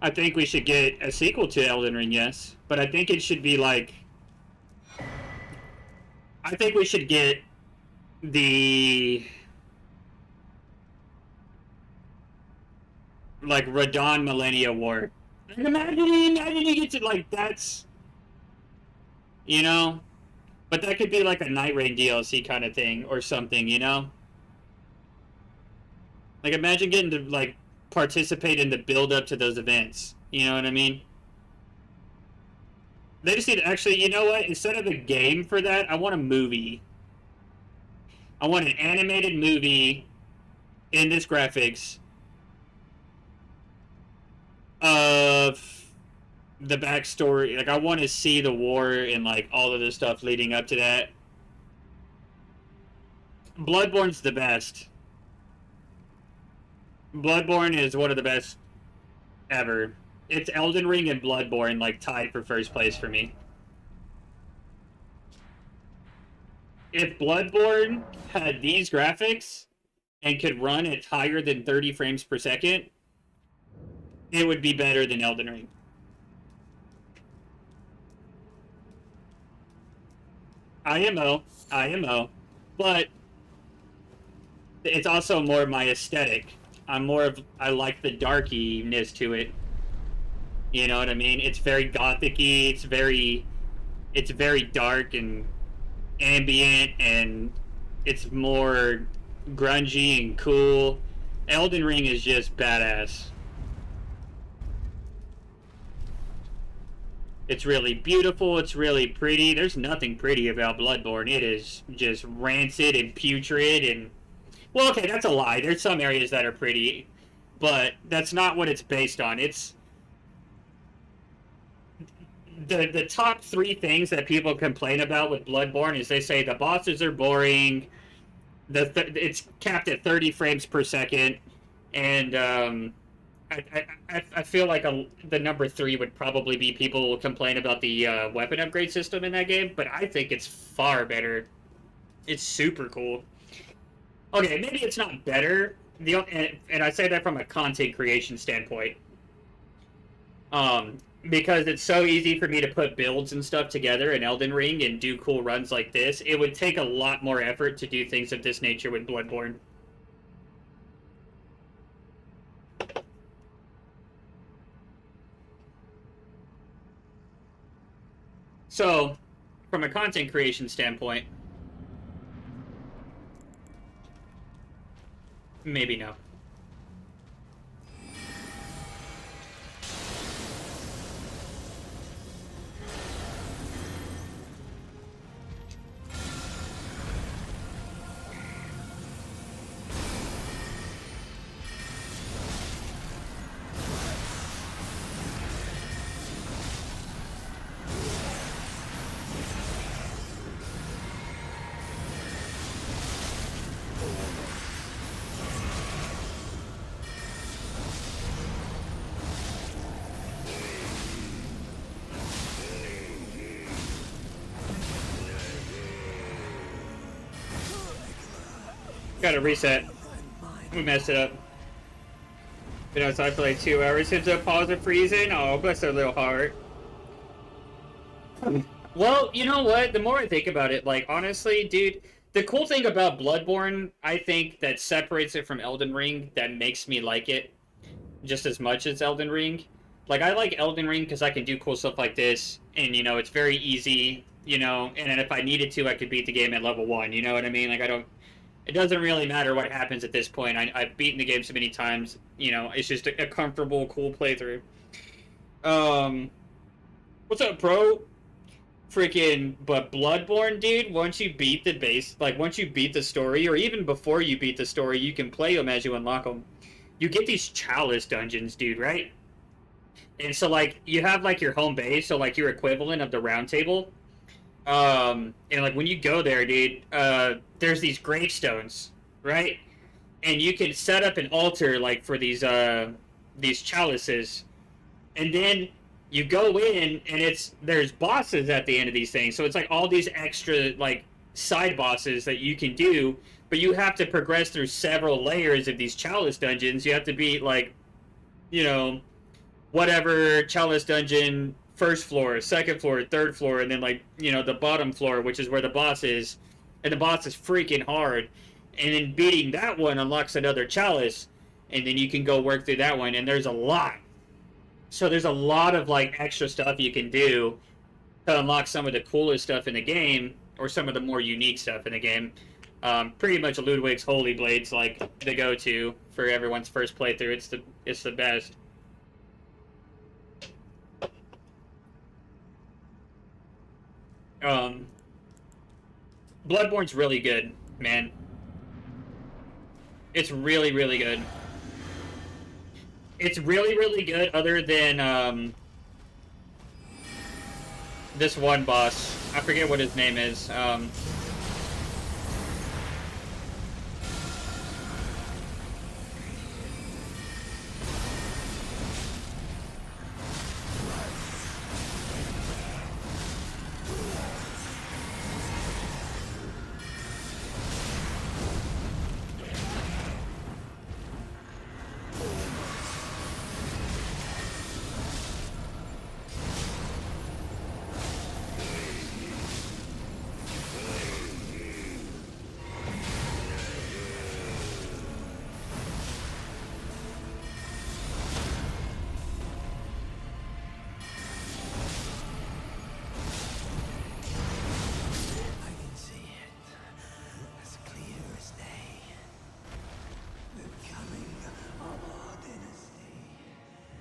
S2: I think we should get a sequel to Elden Ring, yes. But I think it should be like... I think we should get the... like, Radon Millennia War. Like, imagine you get to, like, that's... You know? But that could be like a Night Rain DLC kind of thing or something, you know? Like, imagine getting to, like, participate in the build-up to those events. You know what I mean? They just need to, actually, you know what? Instead of a game for that, I want a movie. I want an animated movie in this graphics of the backstory. Like, I want to see the war and, like, all of the stuff leading up to that. Bloodborne's the best. Bloodborne is one of the best ever. It's Elden Ring and Bloodborne, like, tied for first place for me. If Bloodborne had these graphics and could run at higher than 30 frames per second, it would be better than Elden Ring. IMO, but it's also more my aesthetic. I like the darkiness to it. You know what I mean? It's very gothic-y, it's very dark and ambient, and it's more grungy and cool. Elden Ring is just badass. It's really beautiful, it's really pretty. There's nothing pretty about Bloodborne. It is just rancid and putrid and... Well, okay, that's a lie. There's some areas that are pretty, but that's not what it's based on. It's... The top 3 things that people complain about with Bloodborne is they say the bosses are boring, it's capped at 30 frames per second, and I feel like the number 3 would probably be people will complain about the weapon upgrade system in that game, but I think it's far better. It's super cool. Okay, maybe it's not better, and I say that from a content creation standpoint. Because it's so easy for me to put builds and stuff together in Elden Ring and do cool runs like this, it would take a lot more effort to do things of this nature with Bloodborne. So, from a content creation standpoint, maybe no. Gotta reset. We messed it up. Been outside for like 2 hours since the pause of freezing. Oh, bless their little heart. Well, you know what? The more I think about it, like, honestly, dude, the cool thing about Bloodborne, I think, that separates it from Elden Ring, that makes me like it just as much as Elden Ring. Like, I like Elden Ring because I can do cool stuff like this, and, you know, it's very easy, you know, and then if I needed to, I could beat the game at level 1, you know what I mean? Like, it doesn't really matter what happens at this point. I've beaten the game so many times, you know, it's just a comfortable, cool playthrough. What's up, bro? Freaking, but Bloodborne, dude, once you beat the base, like, once you beat the story, or even before you beat the story, you can play them as you unlock them. You get these chalice dungeons, dude, right? And so, like, you have, like, your home base, so, like, your equivalent of the round table. And, like, when you go there, dude, there's these gravestones, right? And you can set up an altar, like, for these chalices. And then you go in, and there's bosses at the end of these things. So it's, like, all these extra, like, side bosses that you can do. But you have to progress through several layers of these chalice dungeons. You have to beat, like, you know, whatever chalice dungeon, first floor, second floor, third floor, and then like, you know, the bottom floor, which is where the boss is, and the boss is freaking hard, and then beating that one unlocks another chalice, and then you can go work through that one, and there's a lot. So there's a lot of like extra stuff you can do to unlock some of the coolest stuff in the game, or some of the more unique stuff in the game. Pretty much Ludwig's Holy Blade's like the go-to for everyone's first playthrough. It's the best. Bloodborne's really good, man. It's really, really good. It's really, really good, other than this one boss. I forget what his name is.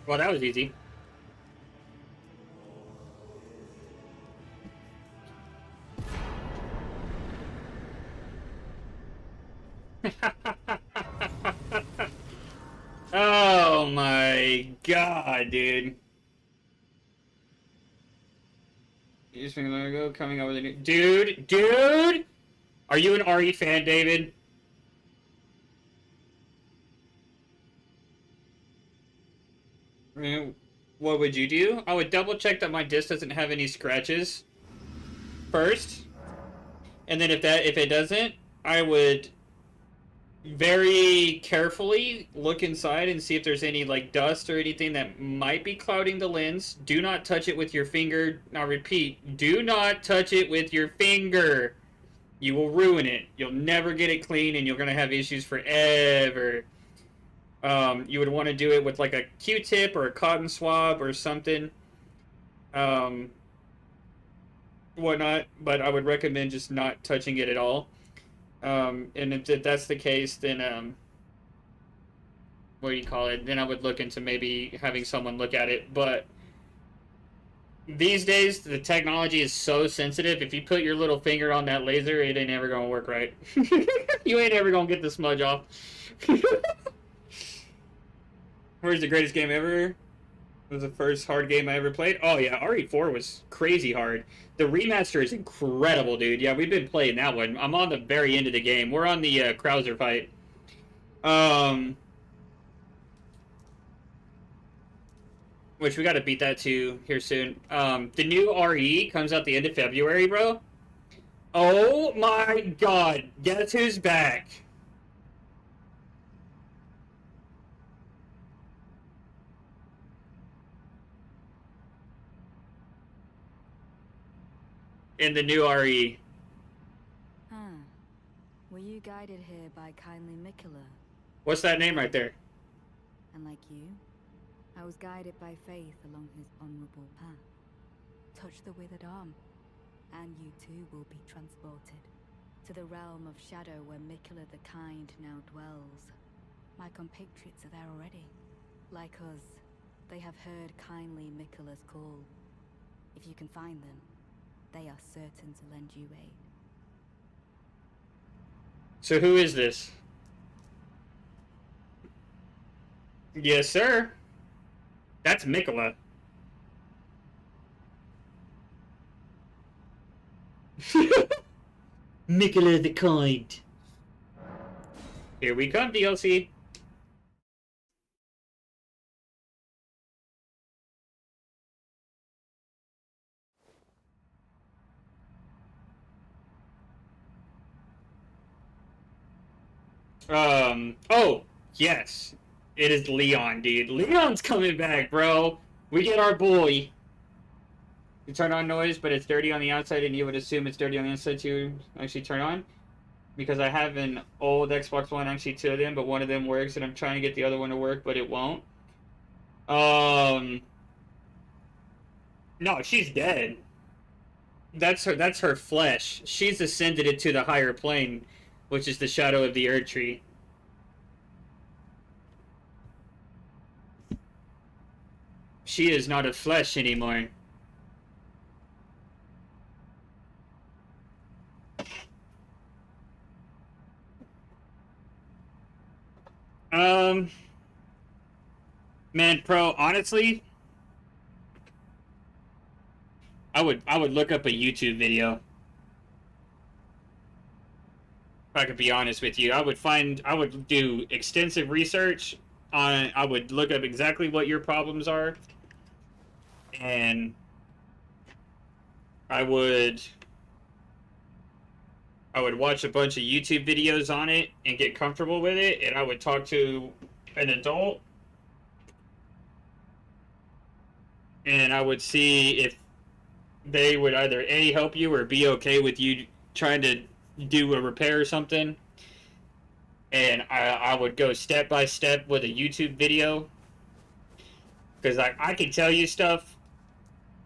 S2: Well, that was easy. Oh my god, dude. You just think go coming up with a new dude? Are you an RE fan, David? What would you do? I would double check that my disc doesn't have any scratches first, and then if it doesn't, I would very carefully look inside and see if there's any like dust or anything that might be clouding the lens. Do not touch it with your finger. Now repeat, do not touch it with your finger. You will ruin it. You'll never get it clean, and you're gonna have issues forever. You would want to do it with like a Q-tip or a cotton swab or something, whatnot. But I would recommend just not touching it at all. And if that's the case, then what do you call it? Then I would look into maybe having someone look at it. But these days, the technology is so sensitive. If you put your little finger on that laser, it ain't ever gonna work right. You ain't ever gonna get the smudge off. Where's the greatest game ever? It was the first hard game I ever played. Oh yeah, RE4 was crazy hard. The remaster is incredible, dude. Yeah, we've been playing that one. I'm on the very end of the game. We're on the Krauser fight. Which we gotta beat that too here soon. The new RE comes out the end of February, bro. Oh my god, guess who's back? In the new RE.
S4: Were you guided here by kindly Mikola?
S2: What's that name right there?
S4: And like you, I was guided by faith along his honorable path. Touch the withered arm, and you too will be transported to the realm of shadow where Mikola the Kind now dwells. My compatriots are there already. Like us, they have heard kindly Mikola's call. If you can find them, they are certain to lend you aid.
S2: So who is this? Yes, sir. That's Mikola. Mikola the Kind. Here we come, DLC. Oh, yes. It is Leon, dude. Leon's coming back, bro. We get our boy. You turn on noise, but it's dirty on the outside, and you would assume it's dirty on the inside to actually turn on. Because I have an old Xbox One, actually two of them, but one of them works, and I'm trying to get the other one to work, but it won't. No, she's dead. That's her flesh. She's ascended into the higher plane, which is the shadow of the Erd Tree. She is not a flesh anymore. Man, Pro, honestly, I would look up a YouTube video. If I could be honest with you, I would do extensive research on, I would look up exactly what your problems are, and I would watch a bunch of YouTube videos on it and get comfortable with it, and I would talk to an adult, and I would see if they would either A, help you, or be okay with you trying to do a repair or something. And I would go step by step with a YouTube video, because I could tell you stuff,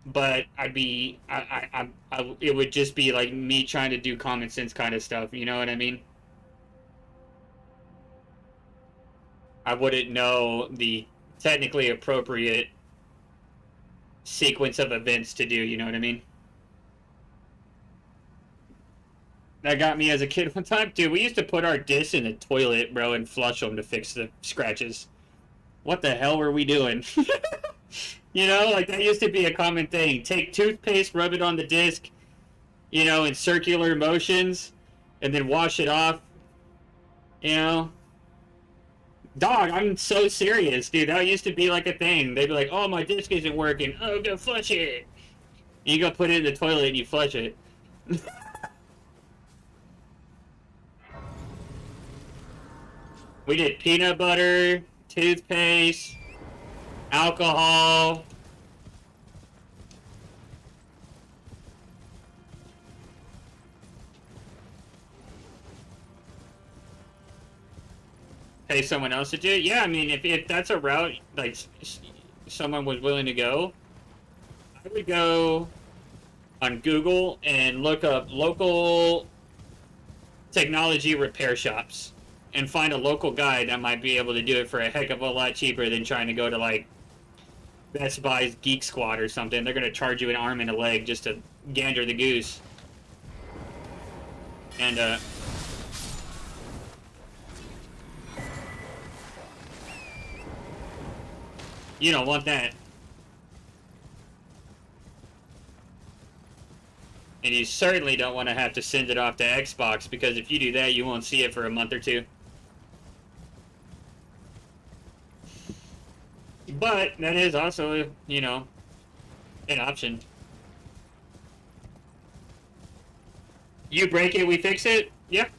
S2: but it would just be like me trying to do common sense kind of stuff, you know what I mean? I wouldn't know the technically appropriate sequence of events to do, you know what I mean? That got me as a kid one time. Dude, we used to put our discs in the toilet, bro, and flush them to fix the scratches. What the hell were we doing? You know, like, that used to be a common thing. Take toothpaste, rub it on the disc, you know, in circular motions, and then wash it off. You know? Dog, I'm so serious, dude. That used to be like a thing. They'd be like, oh, my disc isn't working. Oh, go flush it. You go put it in the toilet and you flush it. We did peanut butter, toothpaste, alcohol. Pay someone else to do it? Yeah, I mean, if that's a route, like, someone was willing to go, I would go on Google and look up local technology repair shops and find a local guy that might be able to do it for a heck of a lot cheaper than trying to go to, like, Best Buy's Geek Squad or something. They're going to charge you an arm and a leg just to gander the goose. And, you don't want that. And you certainly don't want to have to send it off to Xbox, because if you do that, you won't see it for a month or two. But that is also, you know, an option. You break it, we fix it? Yep.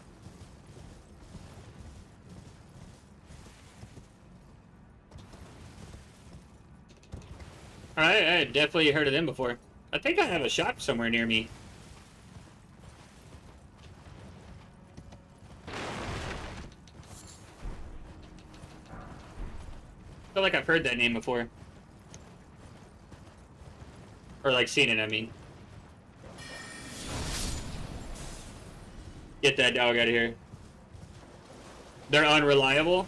S2: Alright, I definitely heard of them before. I think I have a shop somewhere near me. I feel like I've heard that name before. Or, like, seen it, I mean. Get that dog out of here. They're unreliable?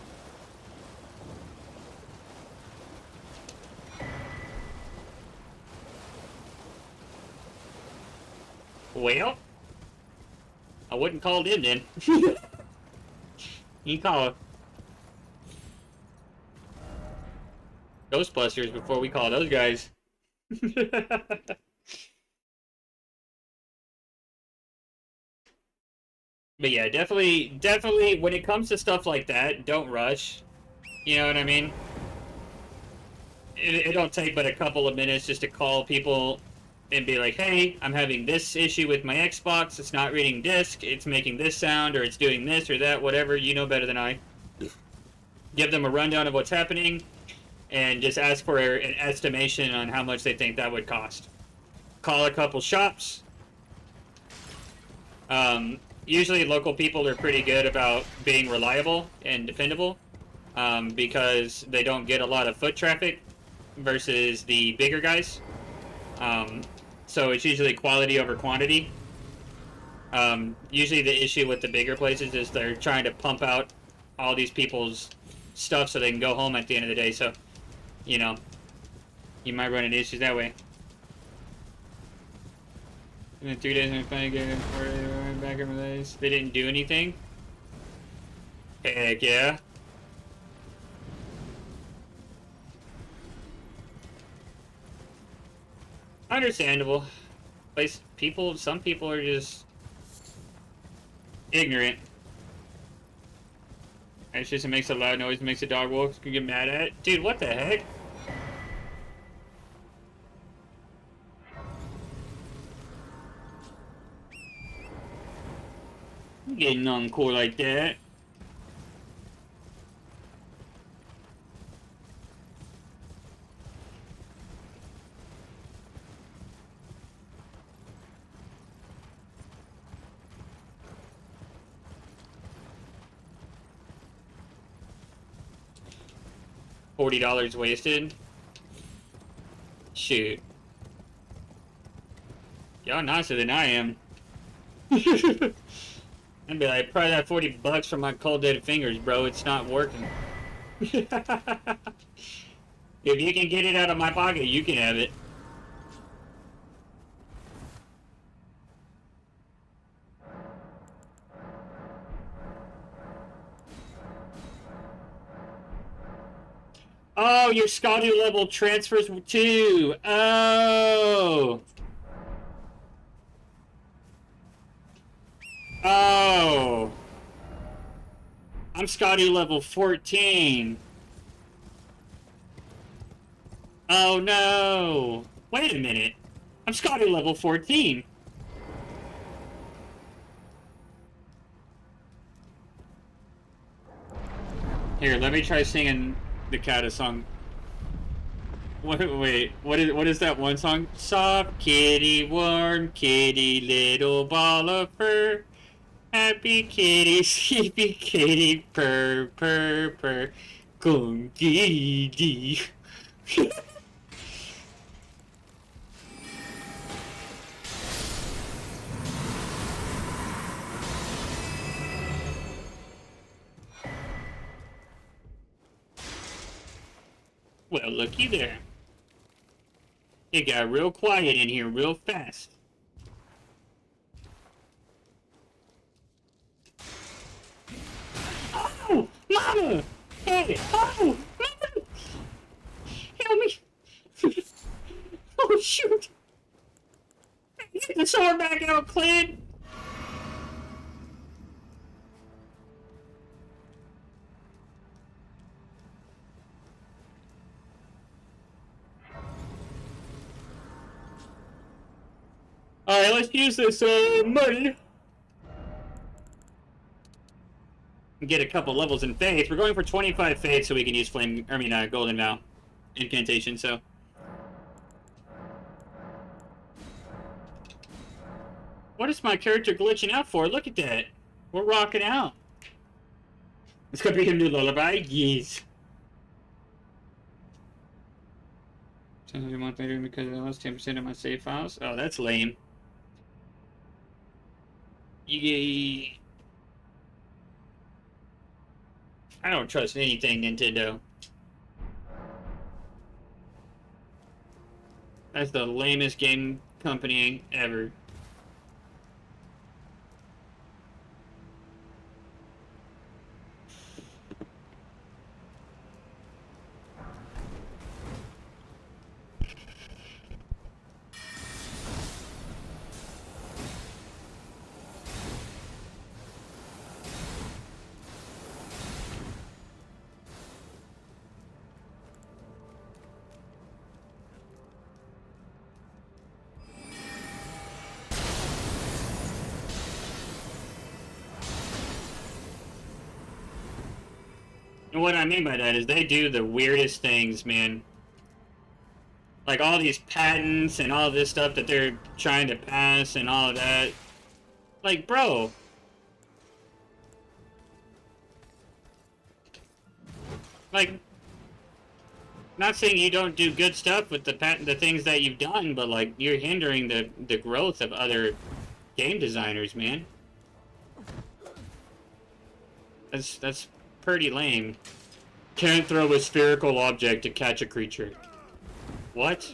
S2: Well, I wouldn't call them then. You call Ghostbusters before we call those guys. But yeah, definitely, when it comes to stuff like that, don't rush. You know what I mean? It don't take but a couple of minutes just to call people and be like, hey, I'm having this issue with my Xbox, it's not reading disk, it's making this sound, or it's doing this or that, whatever, you know better than I. Give them a rundown of what's happening, and just ask for an estimation on how much they think that would cost. Call a couple shops. Usually local people are pretty good about being reliable and dependable because they don't get a lot of foot traffic versus the bigger guys. So it's usually quality over quantity. Usually the issue with the bigger places is they're trying to pump out all these people's stuff so they can go home at the end of the day. So, you know, you might run into issues that way. And then 3 days and finally get back in place. They didn't do anything? Heck yeah. Understandable. Some people are just ignorant. It's just, it makes a loud noise, makes a dog walk, can get mad at it. Dude, what the heck? I'm getting uncool like that. $40 wasted. Shoot. Y'all nicer than I am. I'd be like, probably that $40 from my cold dead fingers, bro. It's not working. If you can get it out of my pocket, you can have it. Oh, your Scotty level transfers too. Oh. Oh. I'm Scotty level 14. Oh no. Wait a minute. I'm Scotty level 14. Here, let me try singing the cat a song. Wait, what is that one song? Soft kitty, warm kitty, little ball of fur. Happy kitty, sleepy kitty, purr, purr, purr. Gong dee dee. Well, looky there. It got real quiet in here real fast. Oh, Mama! Hey! Oh, Mama! Help me! Oh, shoot! Get the sword back out, Clint! Alright, let's use this money. Get a couple levels in faith. We're going for 25 faith so we can use golden vow incantation, so. What is my character glitching out for? Look at that. We're rocking out. It's gonna be a new lullaby? Yes. A month later because I lost 10% of my save files. Oh, that's lame. Yay. I don't trust anything Nintendo. That's the lamest game company ever. And what I mean by that is they do the weirdest things, man. Like all these patents and all this stuff that they're trying to pass and all of that. Like, bro. Like, not saying you don't do good stuff with the things that you've done, but like you're hindering the growth of other game designers, man. That's pretty lame. Can't throw a spherical object to catch a creature. What?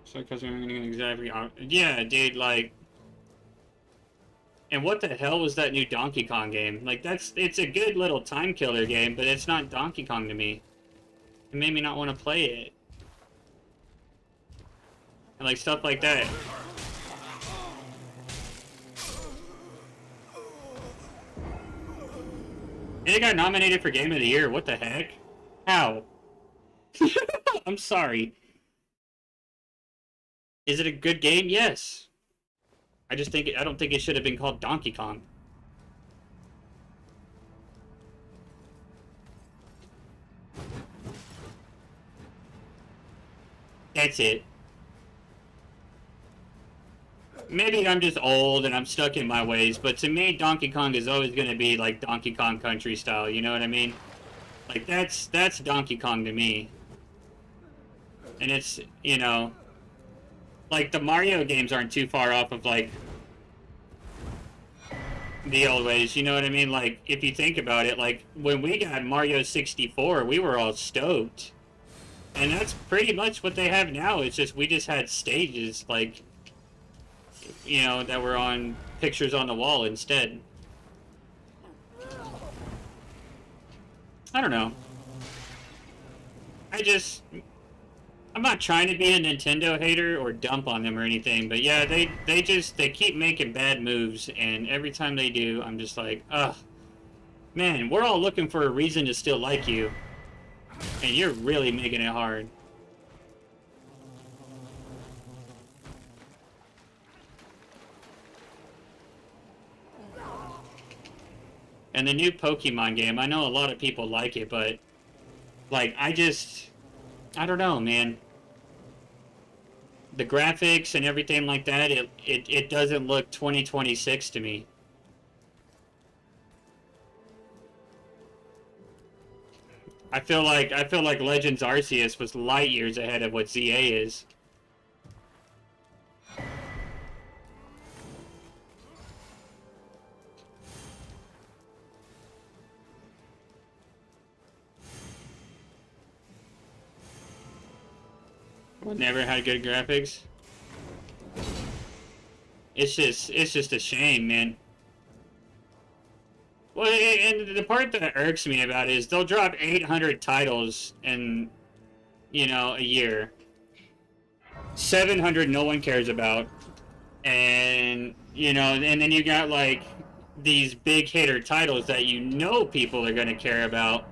S2: So because I'm gonna exactly yeah, dude, like. And what the hell was that new Donkey Kong game? Like, it's a good little time killer game, but it's not Donkey Kong to me. It made me not want to play it. And like, stuff like that. And it got nominated for Game of the Year, what the heck? How? I'm sorry. Is it a good game? Yes. I don't think it should have been called Donkey Kong. That's it. Maybe I'm just old and I'm stuck in my ways, but to me, Donkey Kong is always going to be like Donkey Kong Country style, you know what I mean? Like, that's Donkey Kong to me. And it's, you know... Like, the Mario games aren't too far off of, like, the old ways, you know what I mean? Like, if you think about it, like, when we got Mario 64, we were all stoked. And that's pretty much what they have now. It's just, we just had stages, like, you know, that were on pictures on the wall instead. I don't know. I'm not trying to be a Nintendo hater or dump on them or anything, but yeah, they keep making bad moves, and every time they do, I'm just like, ugh. Man, we're all looking for a reason to still like you, and you're really making it hard. And the new Pokemon game, I know a lot of people like it, but, like, I don't know, man. The graphics and everything like that, it doesn't look 2026 to me. I feel like Legends Arceus was light years ahead of what ZA is. Never had good graphics. It's just a shame, man. Well, and the part that irks me about it is they'll drop 800 titles in, you know, a year. 700 no one cares about. And, you know, and then you got, like, these big hitter titles that you know people are going to care about,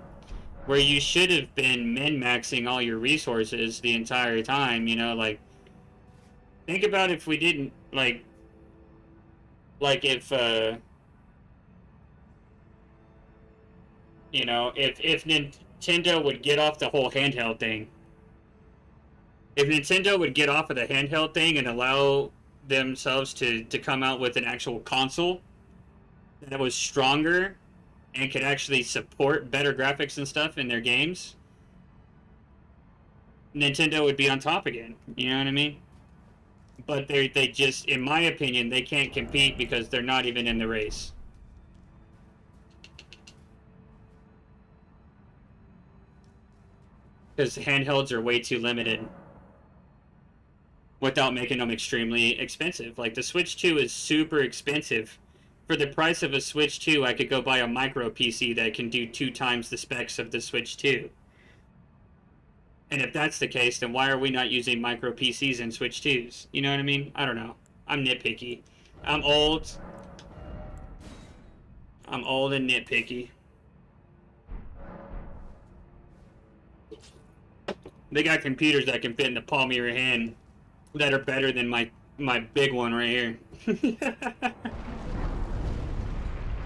S2: where you should have been min-maxing all your resources the entire time, you know, like, think about if we didn't, like if, you know, if Nintendo would get off the whole handheld thing. If Nintendo would get off of the handheld thing and allow themselves to come out with an actual console that was stronger and could actually support better graphics and stuff in their games, Nintendo would be on top again. You know what I mean? But they just, in my opinion, they can't compete because they're not even in the race. Because handhelds are way too limited without making them extremely expensive. Like, the Switch 2 is super expensive. For the price of a Switch 2, I could go buy a micro PC that can do 2 times the specs of the Switch 2. And if that's the case, then why are we not using micro PCs in Switch 2s? You know what I mean? I don't know. I'm nitpicky. I'm old. I'm old and nitpicky. They got computers that can fit in the palm of your hand that are better than my big one right here.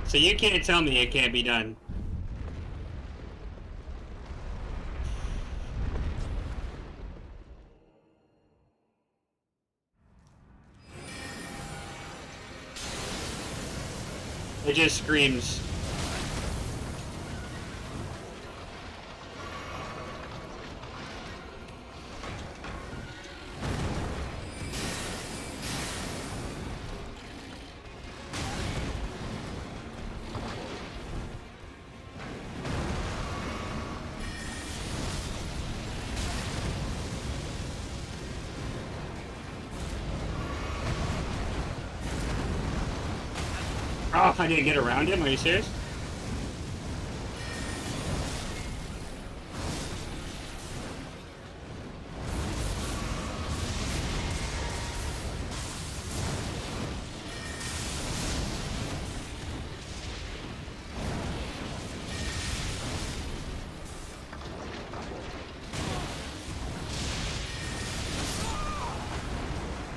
S2: So you can't tell me it can't be done. It just screams. Oh, I didn't get around him? Are you serious?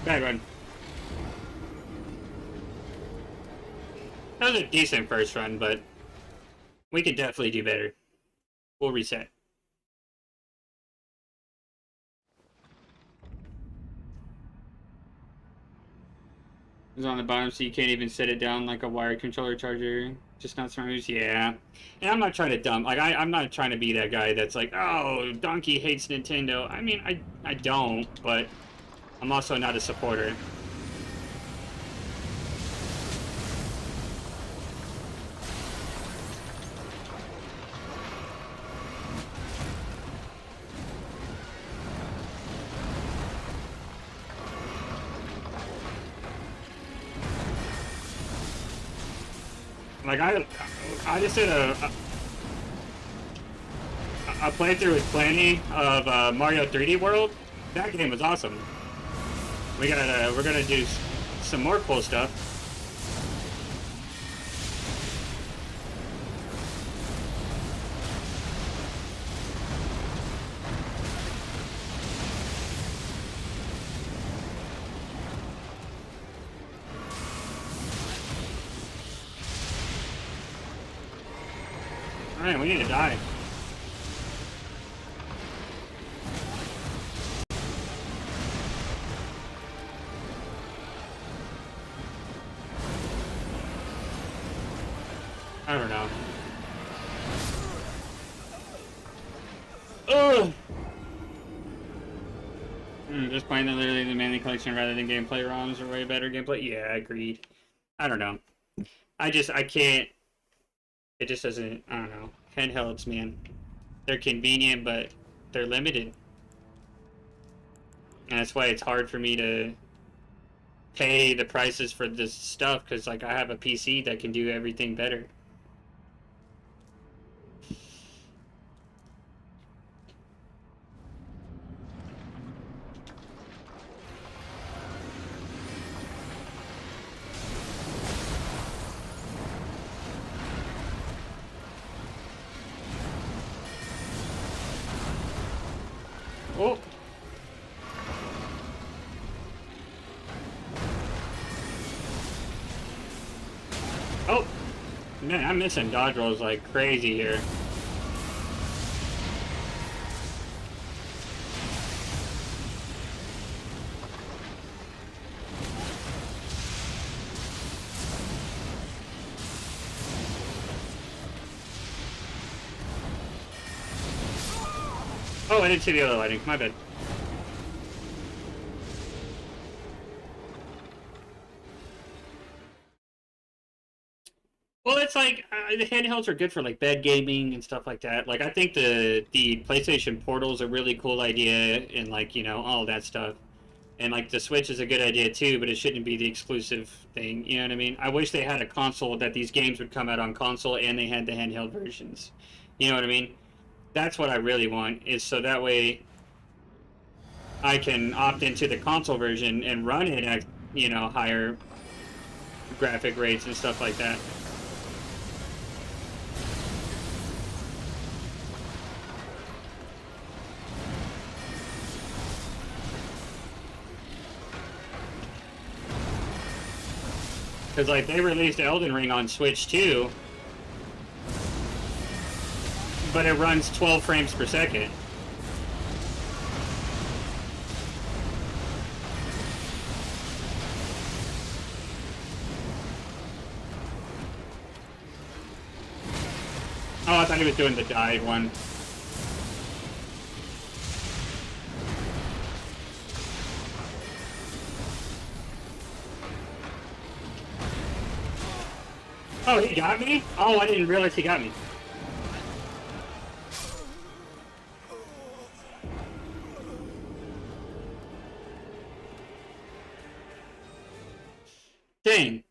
S2: Bad run. That was a decent first run, but we could definitely do better. We'll reset. It's on the bottom, so you can't even set it down like a wired controller charger. Just not smart moves. Yeah. And I'm not trying to dump. Like, I'm not trying to be that guy that's like, oh, Donkey hates Nintendo. I mean, I don't, but I'm also not a supporter. Like, I just did a playthrough with Planny of Mario 3D World. That game was awesome. We're gonna do some more cool stuff. Alright, we need to die. I don't know. Ugh! Just playing literally the mainly collection rather than gameplay ROMs are way better gameplay. Yeah, agreed. I don't know. I can't. It just doesn't, I don't know. Handhelds, man. They're convenient, but they're limited. And that's why it's hard for me to pay the prices for this stuff, because, like, I have a PC that can do everything better. Oh! Oh! Man, I'm missing dodge rolls like crazy here. Oh, I didn't see the other lighting. My bad. Well, it's like the handhelds are good for like bed gaming and stuff like that. Like, I think the PlayStation Portal is a really cool idea, and like, you know, all that stuff. And like the Switch is a good idea too, but it shouldn't be the exclusive thing. You know what I mean? I wish they had a console that these games would come out on console and they had the handheld versions. You know what I mean? That's what I really want, is so that way I can opt into the console version and run it at, you know, higher graphic rates and stuff like that. Because, like, they released Elden Ring on Switch too, but it runs 12 frames per second. Oh, I thought he was doing the dive one. Oh, he got me? Oh, I didn't realize he got me. Dang.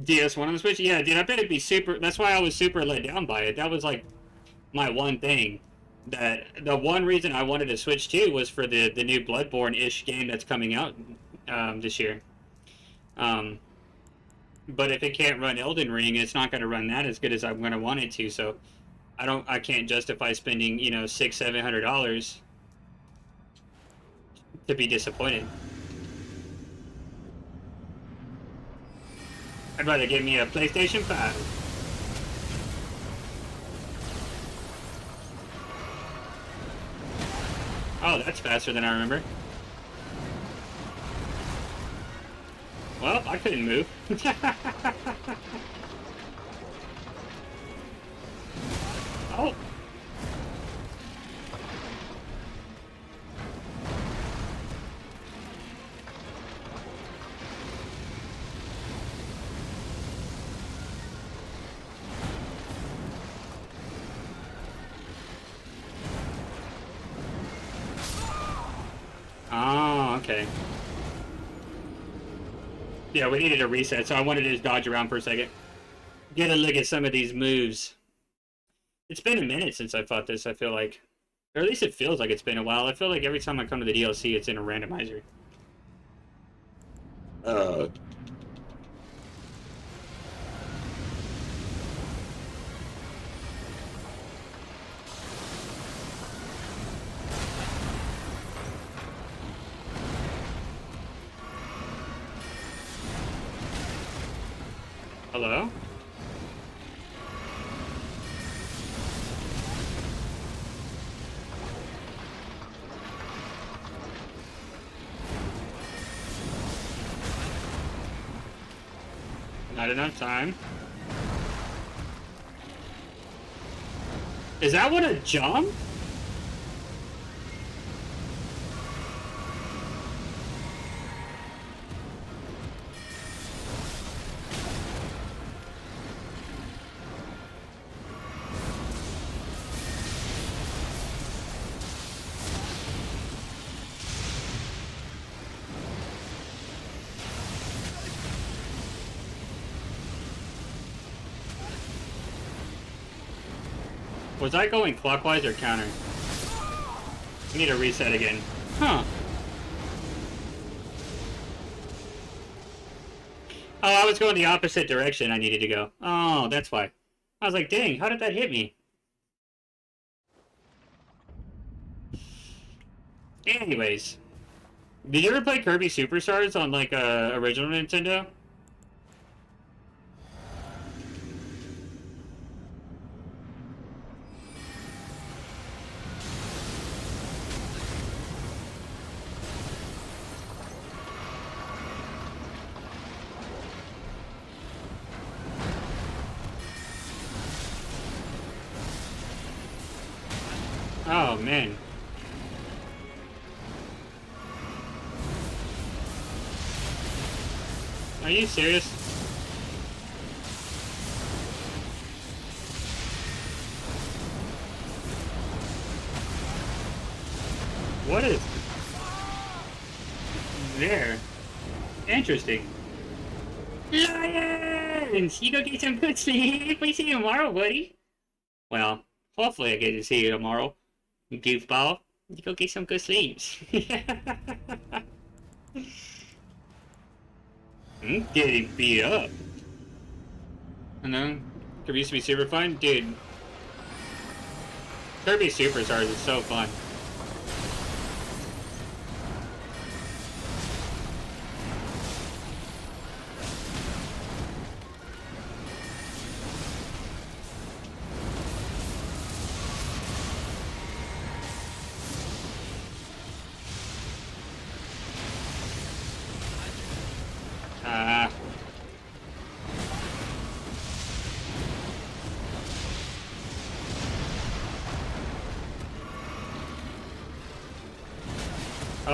S2: DS1 on the Switch? Yeah, dude, I bet it'd be super... That's why I was super let down by it. That was, like, my one thing. That the one reason I wanted to switch to was for the new Bloodborne-ish game that's coming out this year. But if it can't run Elden Ring, it's not going to run that as good as I'm going to want it to, so I can't justify spending, you know, $600-700 to be disappointed. I'd rather give me a PlayStation 5. Oh, that's faster than I remember. Well, I couldn't move. Oh. Oh, okay. Yeah, we needed a reset, so I wanted to just dodge around for a second. Get a look at some of these moves. It's been a minute since I fought this, I feel like. Or at least it feels like it's been a while. I feel like every time I come to the DLC, it's in a randomizer. Hello? Not enough time. Is that what a jump? Was I going clockwise or counter? I need a reset again. Huh. Oh, I was going the opposite direction I needed to go. Oh, that's why. I was like, dang, how did that hit me? Anyways. Did you ever play Kirby Superstars on, like, original Nintendo? Oh, man. Are you serious? What is there? Interesting. Lions! You go get some good sleep. We see you tomorrow, buddy. Well, hopefully I get to see you tomorrow. You goofball. You go get some good sleeps. I'm getting beat up. I know. Kirby used to be super fun? Dude. Kirby Superstars is so fun.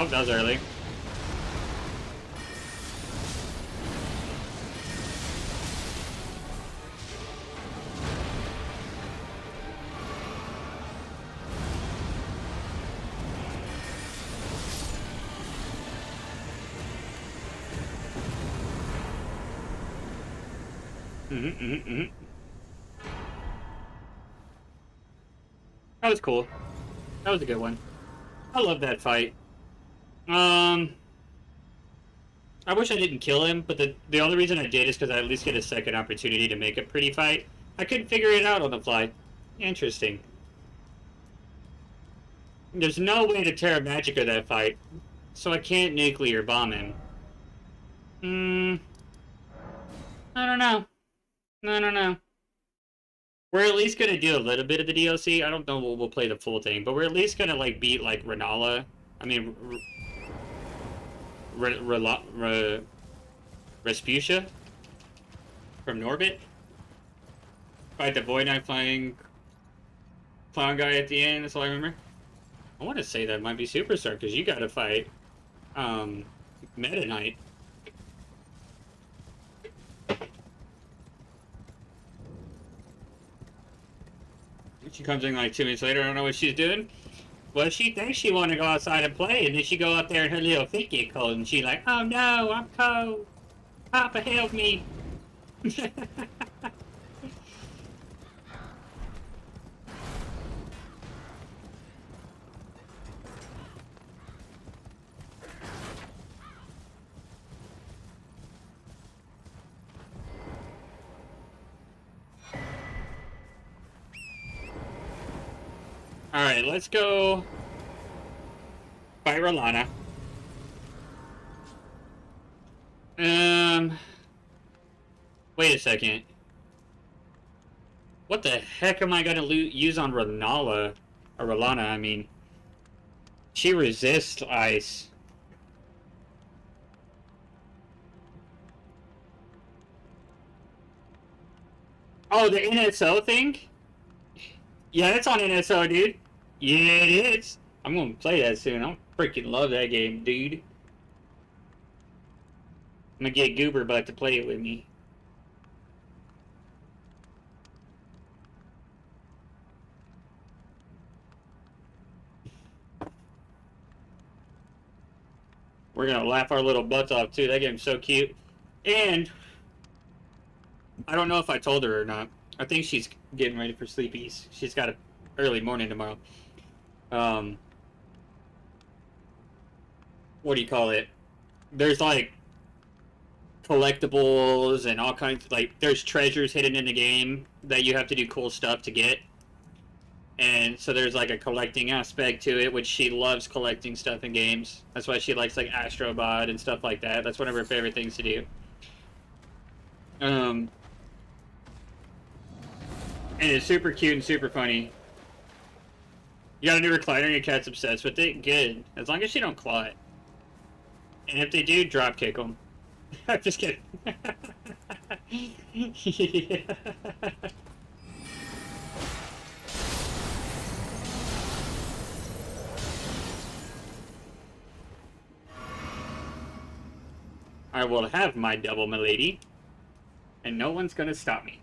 S2: Oh, that was early. That was cool. That was a good one. I love that fight. I wish I didn't kill him, but the only reason I did is because I at least get a second opportunity to make a pretty fight. I couldn't figure it out on the fly. Interesting. There's no way to Terra Magica that fight, so I can't nuclear bomb him. I don't know. I don't know. We're at least gonna do a little bit of the DLC. I don't know we'll play the full thing, but we're at least gonna like beat like Renala. I mean, Respucia from Norbit. Fight the Void Knight flying clown guy at the end. That's all I remember. I want to say that might be Superstar because you got to fight Meta Knight. She comes in like 2 minutes later. I don't know what she's doing. Well, she thinks she want to go outside and play, and then she go up there and her little feet get cold, and she like, oh no, I'm cold. Papa, help me. Alright, let's go fight Rolana. Wait a second. What the heck am I gonna use on Renala? Or Rolana, I mean. She resists ice. Oh, the NSO thing? Yeah, it's on NSO, dude. Yeah, it is. I'm gonna play that soon. I freaking love that game, dude. I'm gonna get Gooberbutt to play it with me. We're gonna laugh our little butts off, too. That game's so cute. And I don't know if I told her or not. I think she's getting ready for sleepies. She's got an early morning tomorrow. What do you call it? There's like collectibles and all kinds of, like, there's treasures hidden in the game that you have to do cool stuff to get. And so there's like a collecting aspect to it, which she loves collecting stuff in games. That's why she likes like Astrobot and stuff like that. That's one of her favorite things to do. And it's super cute and super funny. You got a new recliner and your cat's obsessed with it? Good. As long as you don't claw it. And if they do, drop kick them. I'm just kidding. Yeah. I will have my double, milady. And no one's gonna stop me.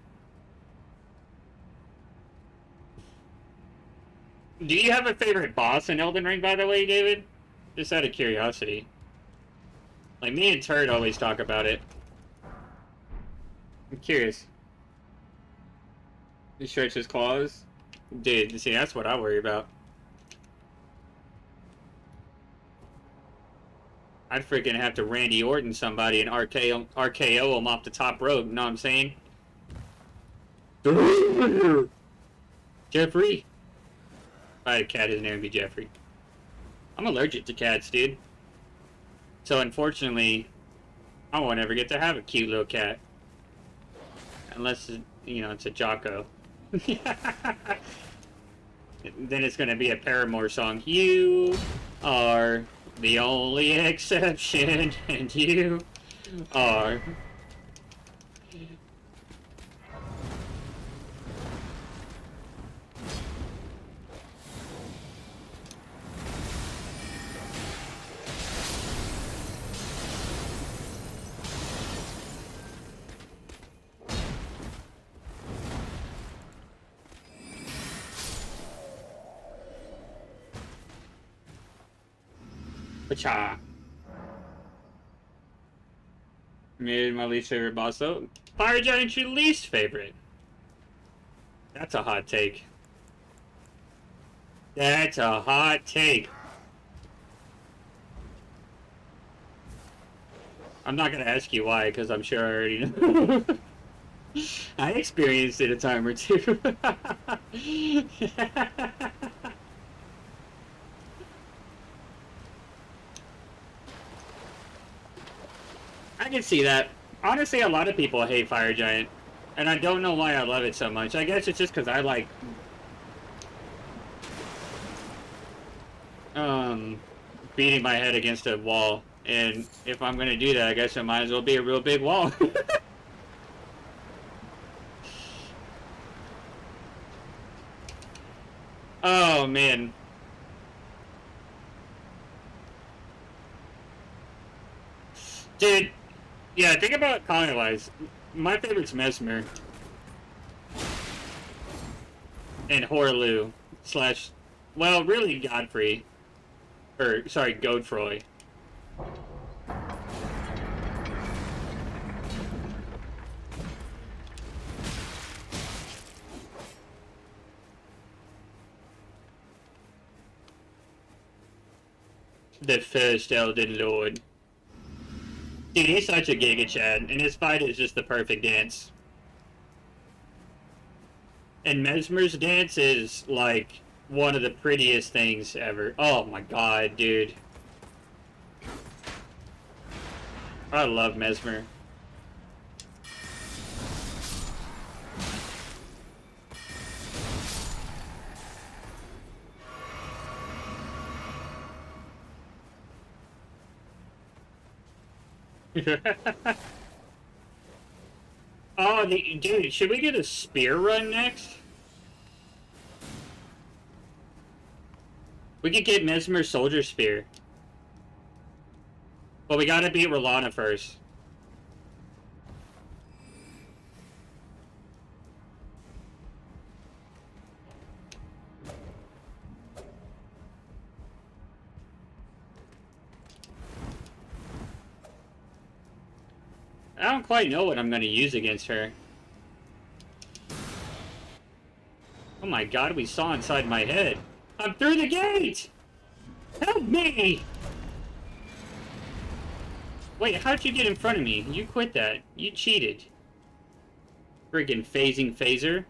S2: Do you have a favorite boss in Elden Ring, by the way, David? Just out of curiosity. Like, me and Turd always talk about it. I'm curious. He stretches his claws? Dude, see, that's what I worry about. I'd freaking have to Randy Orton somebody and RKO him off the top rope, you know what I'm saying? Jeffrey! If I had a cat, his name would be Jeffrey. I'm allergic to cats, dude. So unfortunately, I won't ever get to have a cute little cat. Unless, you know, it's a Jocko. Then it's gonna be a Paramore song. You are the only exception, and you are... Pacha. Made my least favorite boss though. Fire Giant's your least favorite. That's a hot take. That's a hot take. I'm not gonna ask you why, because I'm sure I already know. I experienced it a time or two. I can see that. Honestly, a lot of people hate Fire Giant, and I don't know why I love it so much. I guess it's just because I like beating my head against a wall, and if I'm gonna do that, I guess it might as well be a real big wall. Oh man. Dude, yeah, think about comment-wise. My favorite's Mesmer. And Horlu. Slash, well, really Godfrey. Or, sorry, Godfroy. The first Elden Lord. Dude, he's such a Giga Chad, and his fight is just the perfect dance. And Mesmer's dance is, like, one of the prettiest things ever. Oh my god, dude. I love Mesmer. Oh, dude, should we get a spear run next? We could get Mesmer Soldier Spear. But we gotta beat Rolana first. I don't quite know what I'm gonna use against her. Oh my god, we saw inside my head. I'm through the gate! Help me! Wait, how'd you get in front of me? You quit that. You cheated. Friggin' phasing phaser.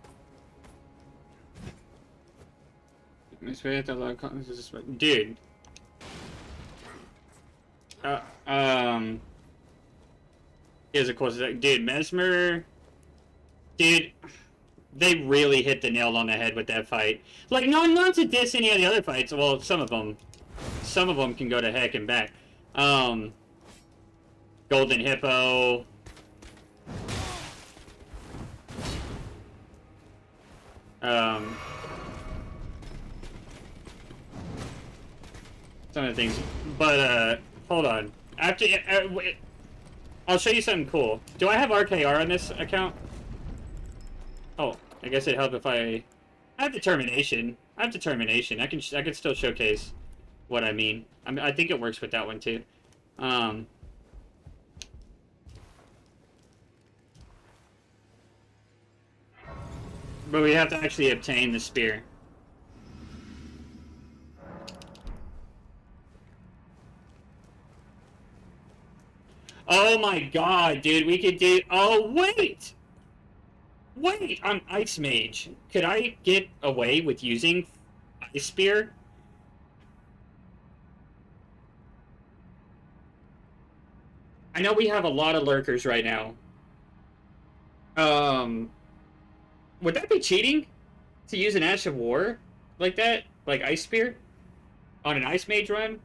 S2: Dude. Here's a close. Dude, Mesmer. Dude, they really hit the nail on the head with that fight. Like, not to diss any of the other fights. Well, some of them. Some of them can go to heck and back. Golden Hippo. Some of the things. But, hold on. After, I'll show you something cool. Do I have RKR on this account? Oh, I guess it'd help if I have determination. I have determination. I can still showcase what I mean. I think it works with that one too. But we have to actually obtain the spear. Oh my god, dude, we could do... Oh, wait! Wait, I'm Ice Mage. Could I get away with using Ice Spear? I know we have a lot of lurkers right now. Would that be cheating? To use an Ash of War? Like that? Like Ice Spear? On an Ice Mage run?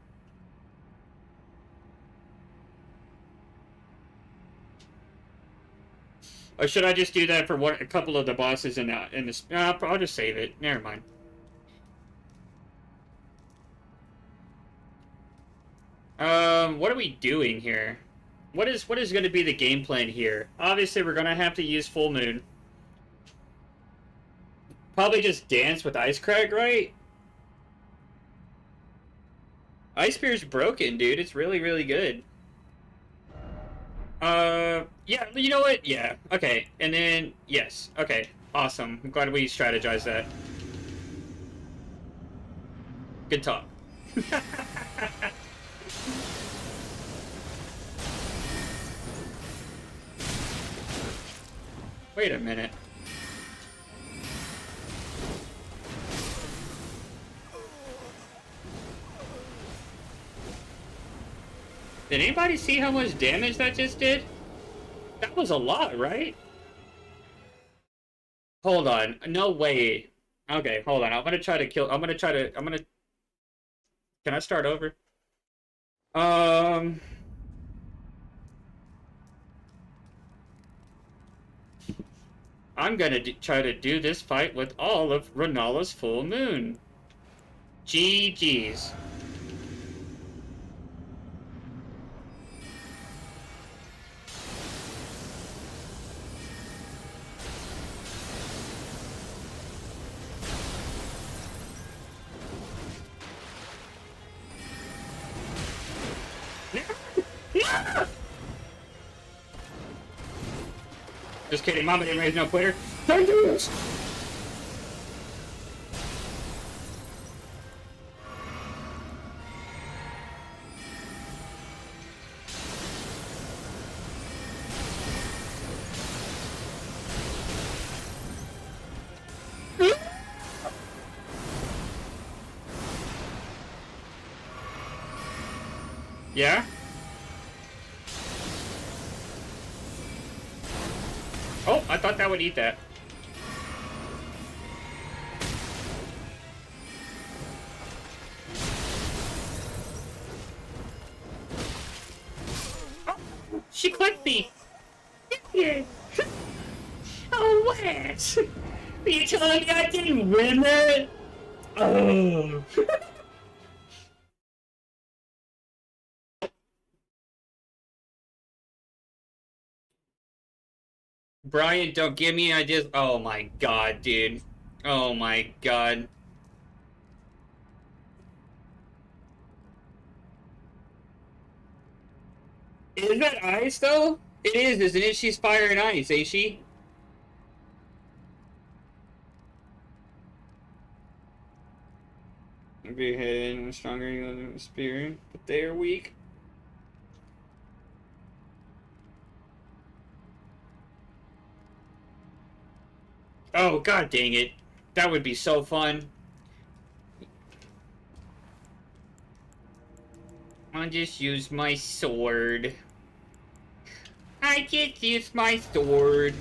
S2: Or should I just do that for a couple of the bosses in this? I'll just save it. Never mind. What are we doing here? What is going to be the game plan here? Obviously, we're going to have to use Full Moon. Probably just dance with Ice Crack, right? Ice Spear's broken, dude. It's really, really good. Yeah, you know what? Yeah, okay. And then, yes. Okay, awesome. I'm glad we strategized that. Good talk. Wait a minute. Did anybody see how much damage that just did? That was a lot, right? Hold on. No way. Okay, hold on. I'm gonna try to kill... Can I start over? Um... I'm gonna try to do this fight with all of Renala's full moon. GG's. Just kidding, Mama didn't raise no quitter. Don't do this! Yeah? Oh, I thought that would eat that. Oh, she clipped me! Oh, what? Are you telling me I didn't win that? Oh. Brian, don't give me ideas. Oh my god, dude. Oh my god. Is that ice, though? It is, isn't it? She's fire and ice, ain't she? Be hidden stronger than the spear, but they are weak. Oh, god dang it. That would be so fun. I'll just use my sword. I just used my sword.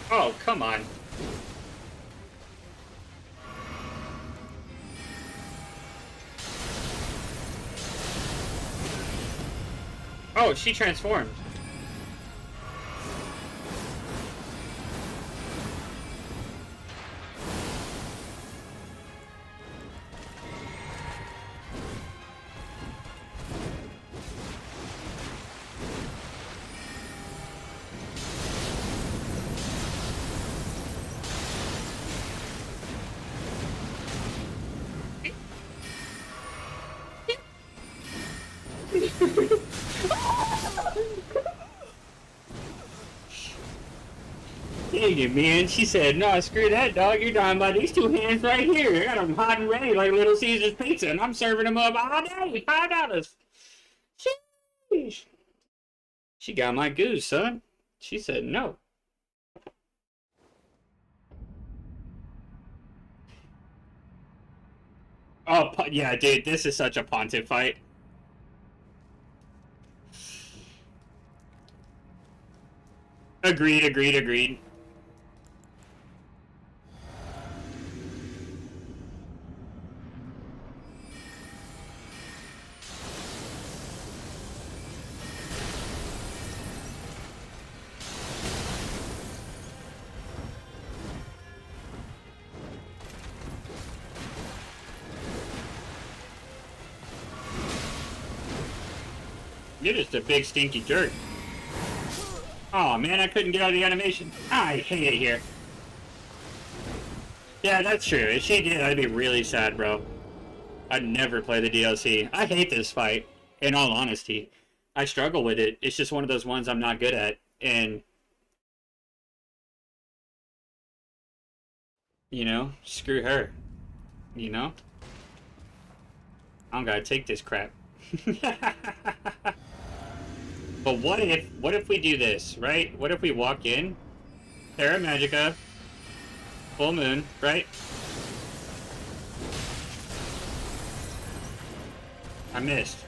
S2: Oh, come on. Oh, she transformed. Dang it, man. She said, no, screw that, dog. You're talking about these two hands right here. I got them hot and ready like Little Caesar's pizza, and I'm serving them up all day. $5. Sheesh. She got my goose, son. She said no. Oh, yeah, dude, this is such a Pontiff fight. Agreed, agreed, agreed. You're just a big stinky jerk. Oh man, I couldn't get out of the animation. I hate it here. Yeah, that's true. If she did, I'd be really sad, bro. I'd never play the DLC. I hate this fight, in all honesty. I struggle with it. It's just one of those ones I'm not good at. And, you know, screw her. You know? I don't gotta take this crap. But what if we do this, right? What if we walk in, Terra Magica, full moon, right? I missed.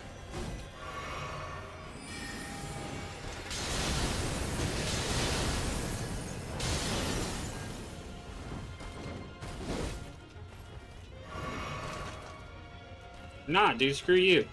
S2: Nah, dude, screw you.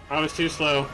S2: I was too slow.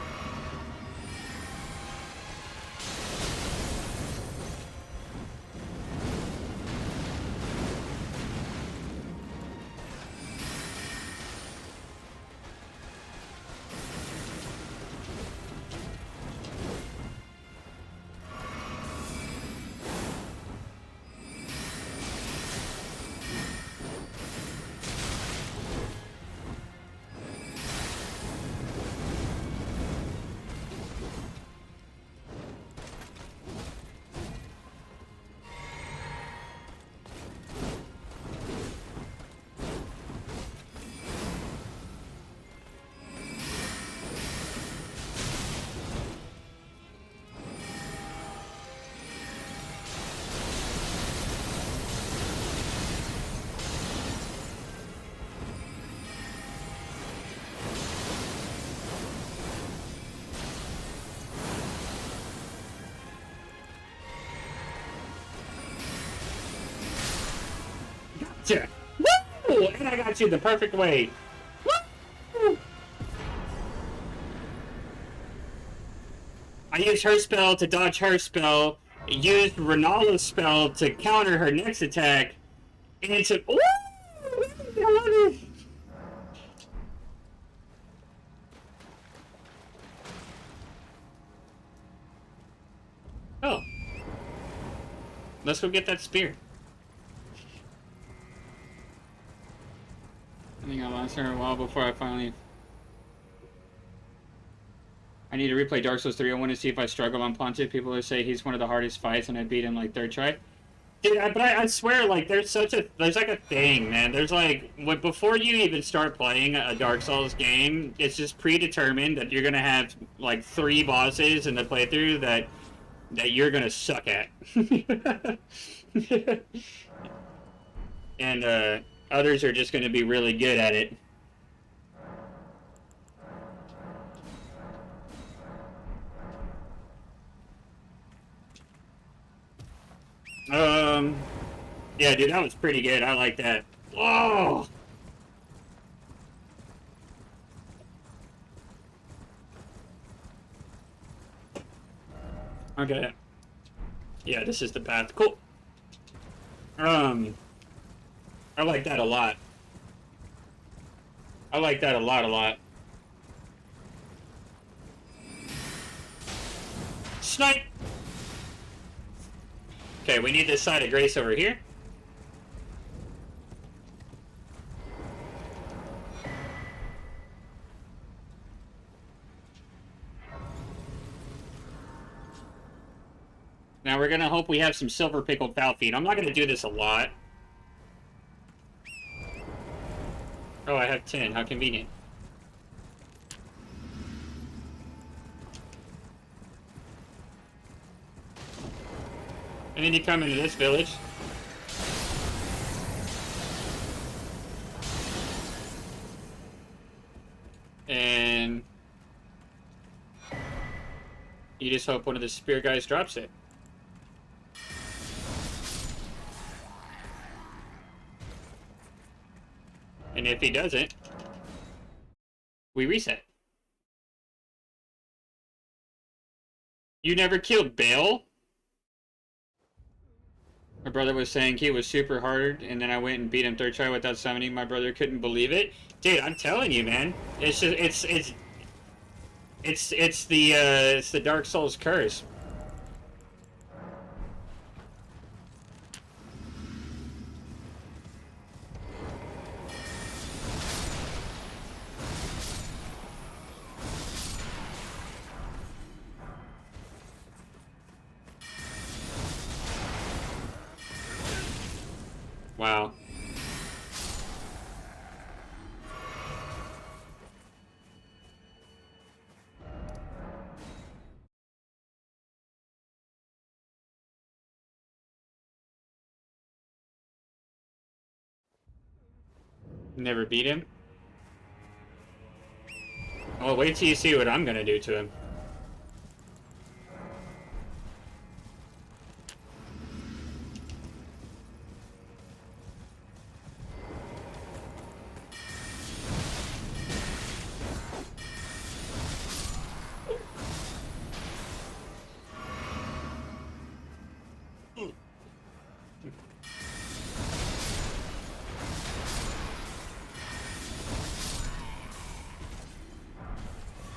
S2: Gotcha. Woo! And I got you the perfect way. Woo! I used her spell to dodge her spell, used Ronaldo's spell to counter her next attack, and it's a... Woo! I love it! Oh. Let's go get that spear. I think I lost her a while before I finally... I need to replay Dark Souls 3. I want to see if I struggle on Pontiff. People say he's one of the hardest fights, and I beat him like third try. Dude, but I swear, like, there's like a thing, man. There's like, before you even start playing a Dark Souls game, it's just predetermined that you're gonna have like 3 bosses in the playthrough that you're gonna suck at. And others are just gonna be really good at it. Yeah, dude, that was pretty good. I like that. Oh! Okay. Yeah, this is the path. Cool. I like that a lot. I like that a lot. Snipe! Okay, we need this side of grace over here. Now we're gonna hope we have some silver pickled foul feet. I'm not gonna do this a lot. Oh, I have 10. How convenient. And then you come into this village. And you just hope one of the spear guys drops it. And if he doesn't, we reset. You never killed Bale? My brother was saying he was super hard, and then I went and beat him third try without summoning. My brother couldn't believe it. Dude, I'm telling you, man. It's just it's the Dark Souls curse. Wow. Never beat him? Well, wait till you see what I'm gonna do to him.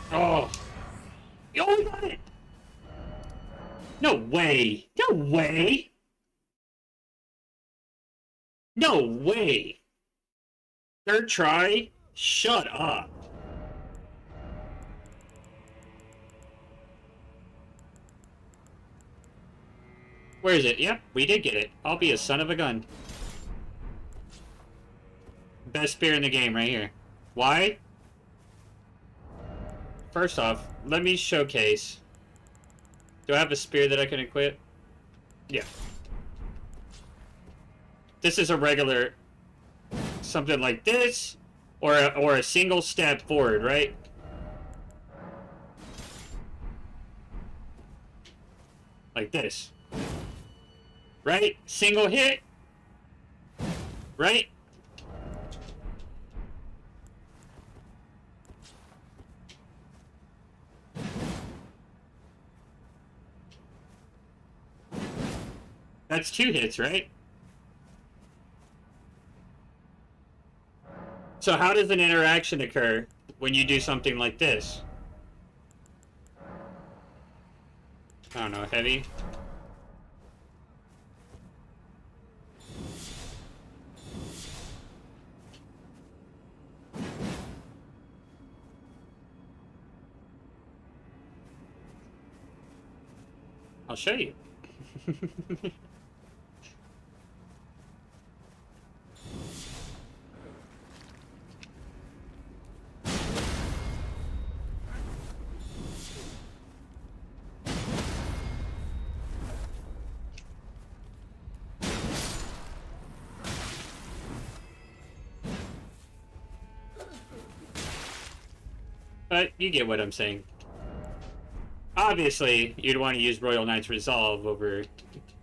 S2: Oh! Oh, we got it! No way! No way! No way! Third try? Shut up. Where is it? Yep, we did get it. I'll be a son of a gun. Best spear in the game right here. Why? First off, let me showcase. Do I have a spear that I can equip? Yeah. This is a regular... something like this, or a single step forward, right? Like this. Right? Single hit. Right? That's 2 hits, right? So how does an interaction occur when you do something like this? I don't know, heavy? I'll show you. But you get what I'm saying. Obviously, you'd want to use Royal Knight's Resolve over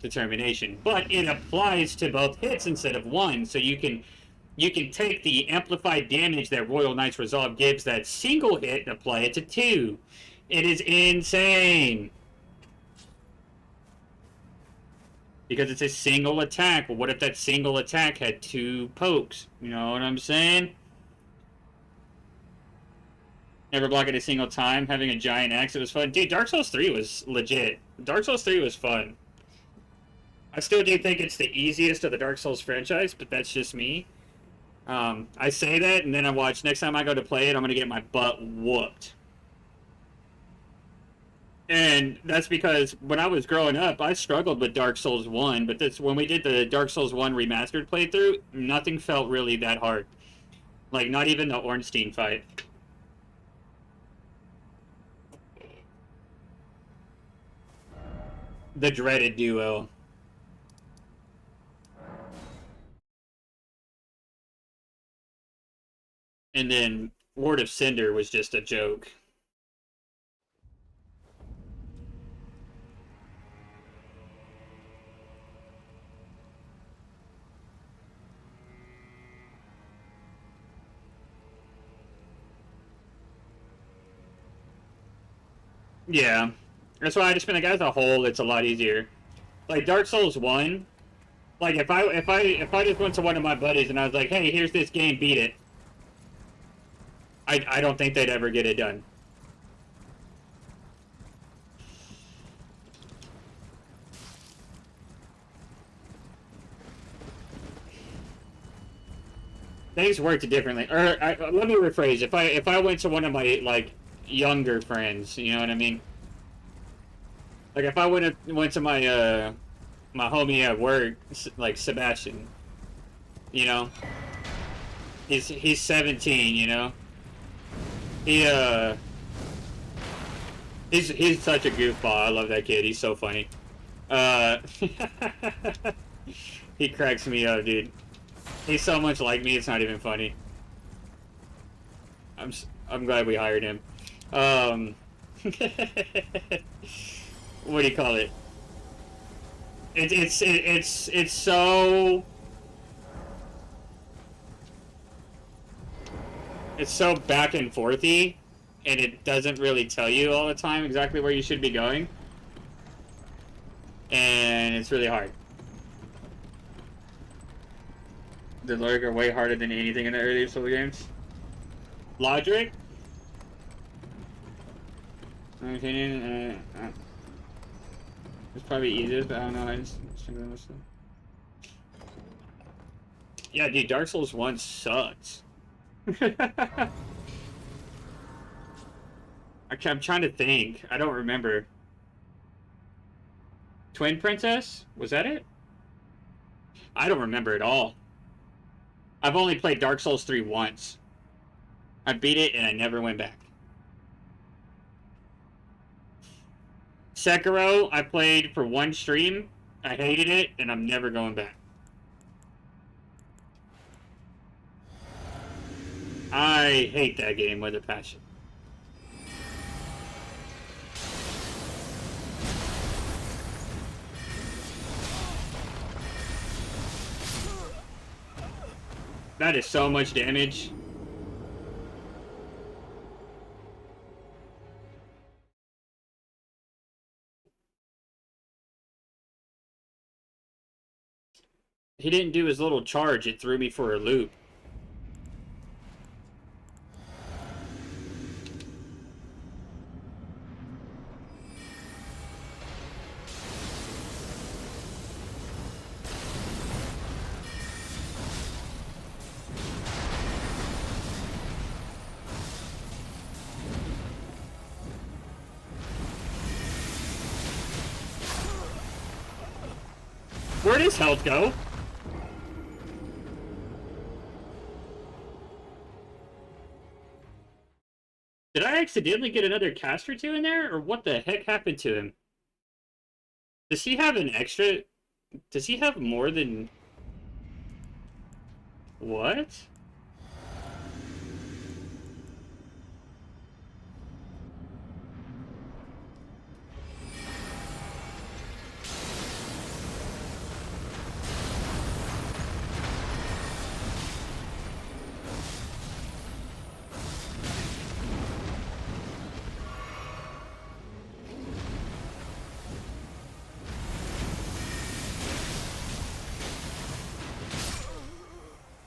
S2: Determination, but it applies to both hits instead of one, so you can take the amplified damage that Royal Knight's Resolve gives that single hit and apply it to 2. It is insane. Because it's a single attack. Well, what if that single attack had 2 pokes? You know what I'm saying? Never block it a single time. Having a giant axe, it was fun. Dude, Dark Souls 3 was legit. Dark Souls 3 was fun. I still do think it's the easiest of the Dark Souls franchise, but that's just me. I say that, and then I watch. Next time I go to play it, I'm gonna get my butt whooped. And that's because when I was growing up, I struggled with Dark Souls 1, but that's when we did the Dark Souls 1 remastered playthrough, nothing felt really that hard. Like, not even the Ornstein fight. The dreaded duo. And then Ward of Cinder was just a joke. Yeah. That's why I just been like, as a whole, it's a lot easier. Like Dark Souls 1, like if I just went to one of my buddies and I was like, hey, here's this game, beat it. I don't think they'd ever get it done. Things worked differently. Or let me rephrase. If I went to one of my like younger friends, you know what I mean? Like if I went to my my homie at work, like Sebastian, you know, he's 17, you know. He's such a goofball. I love that kid. He's so funny. He cracks me up, dude. He's so much like me, it's not even funny. I'm glad we hired him. What do you call it? It's so... It's so back and forthy, and it doesn't really tell you all the time exactly where you should be going. And it's really hard. The Lurk are way harder than anything in the earlier Soul games. Logic? In my opinion, it's probably easiest, but I don't know. I just yeah, dude, Dark Souls 1 sucks. I'm trying to think. I don't remember. Twin Princess? Was that it? I don't remember at all. I've only played Dark Souls 3 once. I beat it and I never went back. Sekiro, I played for one stream. I hated it and I'm never going back. I hate that game with a passion. That is so much damage. He didn't do his little charge, it threw me for a loop. Where'd his health go? Did I accidentally get another cast or two in there? Or what the heck happened to him? Does he have an extra... Does he have more than... What?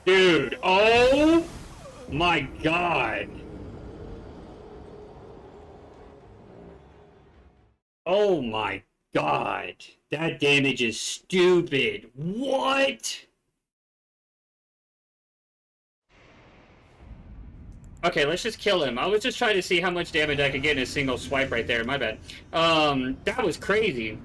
S2: Dude, oh my god. Oh my god. That damage is stupid. What? Okay, let's just kill him. I was just trying to see how much damage I could get in a single swipe right there. My bad. That was crazy.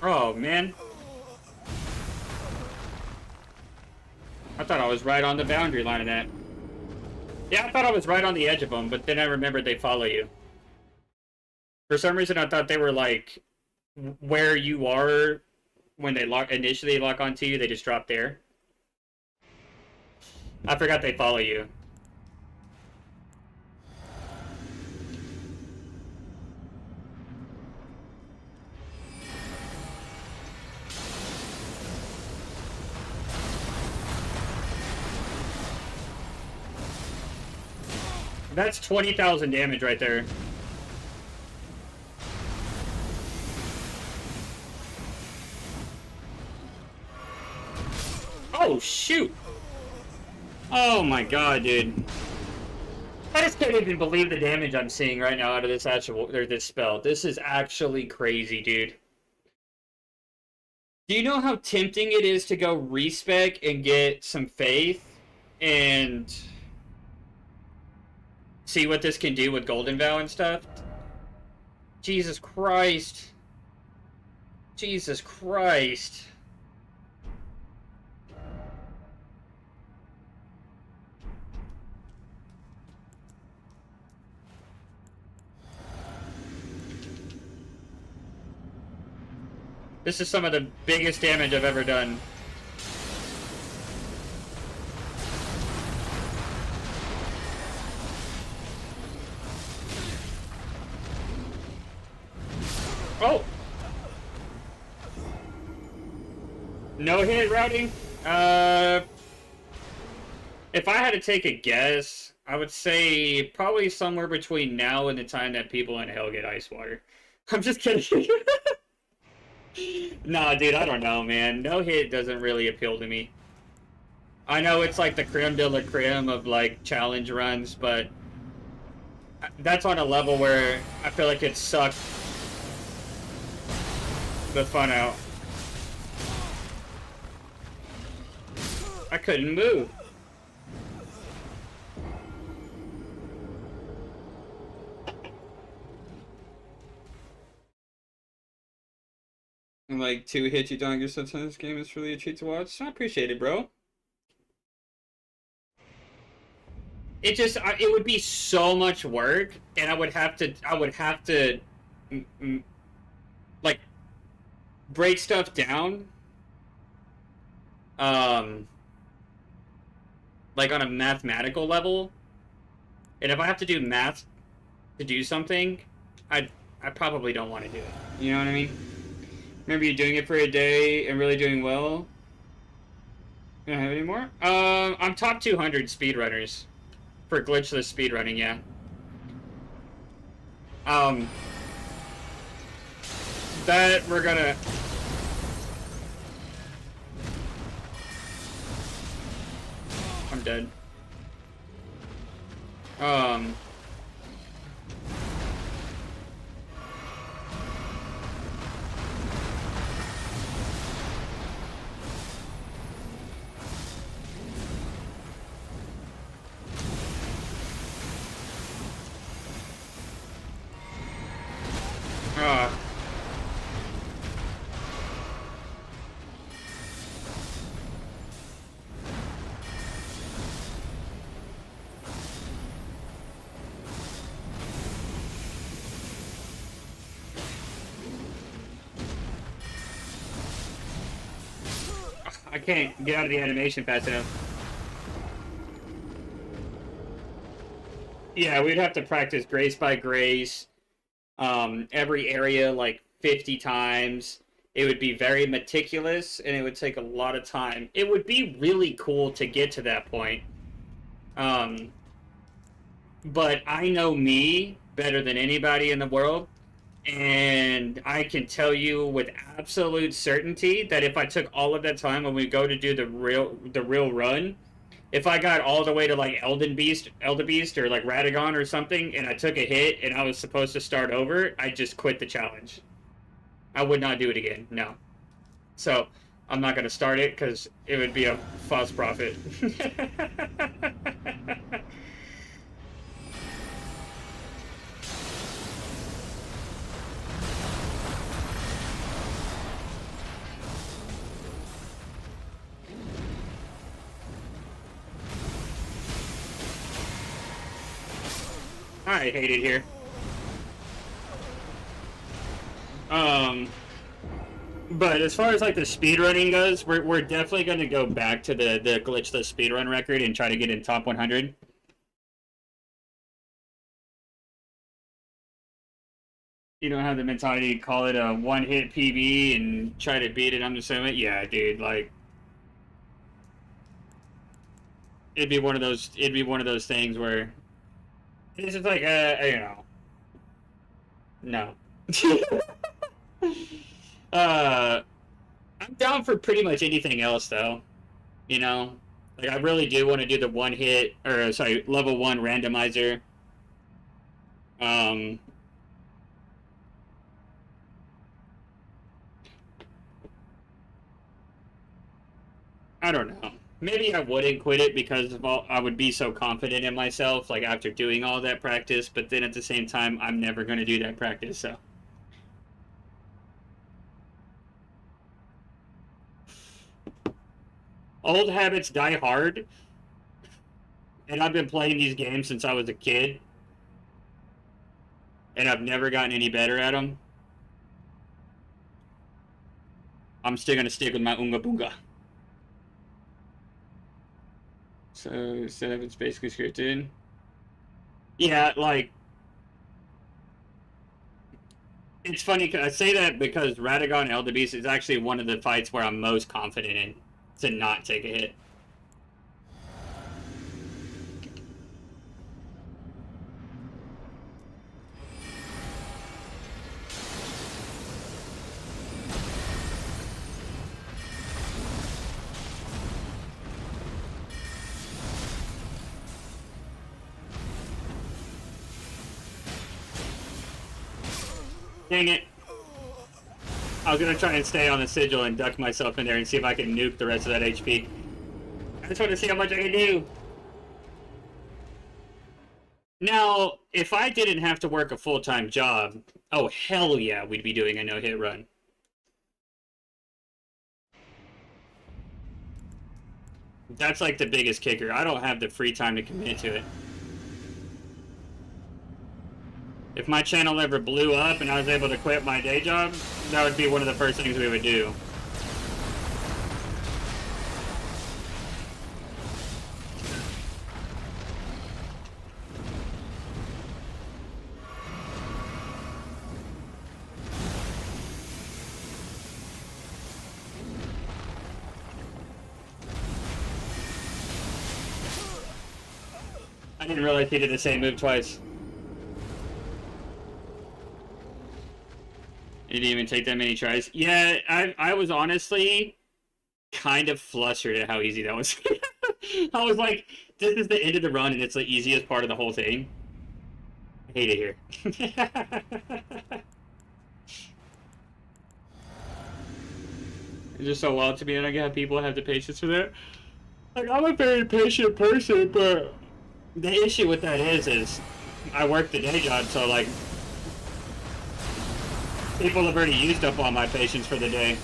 S2: Oh, man. I thought I was right on the boundary line of that. Yeah, I thought I was right on the edge of them, but then I remembered they follow you. For some reason, I thought they were, like, where you are when they initially lock onto you, they just drop there. I forgot they follow you. That's 20,000 damage right there. Oh, shoot! Oh my god, dude. I just can't even believe the damage I'm seeing right now out of this this spell. This is actually crazy, dude. Do you know how tempting it is to go respec and get some faith and see what this can do with Golden Vow and stuff? Jesus Christ. Jesus Christ. This is some of the biggest damage I've ever done. Oh! No hit routing? If I had to take a guess, I would say probably somewhere between now and the time that people in hell get ice water. I'm just kidding. Nah, dude, I don't know, man. No hit doesn't really appeal to me. I know it's like the creme de la creme of like challenge runs, but that's on a level where I feel like it sucked the fun out. I couldn't move. And like 2 hits you don't get sometimes in this game is really a treat to watch. I appreciate it, bro. It just it would be so much work, and I would have to like break stuff down like on a mathematical level. And if I have to do math to do something, I probably don't want to do it. You know what I mean? Remember you doing it for a day and really doing well? You don't have any more? I'm top 200 speedrunners for glitchless speedrunning, yeah. That we're gonna... I'm dead. I can't get out of the animation fast enough. Yeah, we'd have to practice grace by grace, every area like 50 times. It would be very meticulous, and it would take a lot of time. It would be really cool to get to that point. But I know me, better than anybody in the world. And I can tell you with absolute certainty that if I took all of that time when we go to do the real run, if I got all the way to like Elden Beast or like Radagon or something, and I took a hit and I was supposed to start over, I just quit the challenge. I would not do it again. No. So I'm not going to start it because it would be a false profit. I hate it here. But as far as like the speedrunning goes, we're definitely going to go back to the glitchless speedrun record and try to get in top 100. You don't have the mentality to call it a one-hit PB and try to beat it on the summit? Yeah, dude, like it'd be one of those things where it's just like you know. No. I'm down for pretty much anything else, though. You know, like I really do want to do the level 1 randomizer. I don't know. Maybe I wouldn't quit it because I would be so confident in myself, like after doing all that practice. But then at the same time, I'm never going to do that practice, so. Old habits die hard, and I've been playing these games since I was a kid, and I've never gotten any better at them. I'm still going to stick with my Unga Boonga. So, setup is basically scripted. Yeah, like, it's funny, I say that because Radagon Elder Beast is actually one of the fights where I'm most confident in to not take a hit. Dang it. I was gonna try and stay on the sigil and duck myself in there and see if I can nuke the rest of that HP. I just want to see how much I can do. Now, if I didn't have to work a full-time job, oh hell yeah, we'd be doing a no-hit run. That's like the biggest kicker. I don't have the free time to commit to it. If my channel ever blew up and I was able to quit my day job, that would be one of the first things we would do. I didn't realize he did the same move twice. It didn't even take that many tries. Yeah, I was honestly kind of flustered at how easy that was. I was like, this is the end of the run and it's the easiest part of the whole thing. I hate it here. It's just so wild to me and I get how people have the patience for that. Like, I'm a very patient person, but the issue with that is I work the day job, so like, people have already used up all my patience for the day.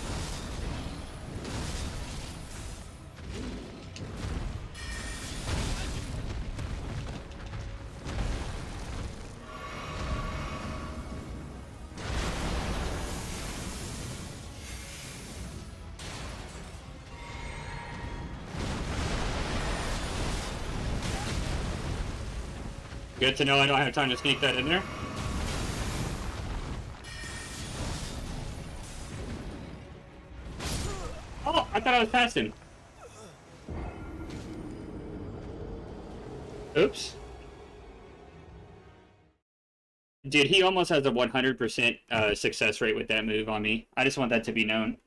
S2: Good to know I don't have time to sneak that in there. Oh, I thought I was past him. Oops. Dude, he almost has a 100% success rate with that move on me. I just want that to be known.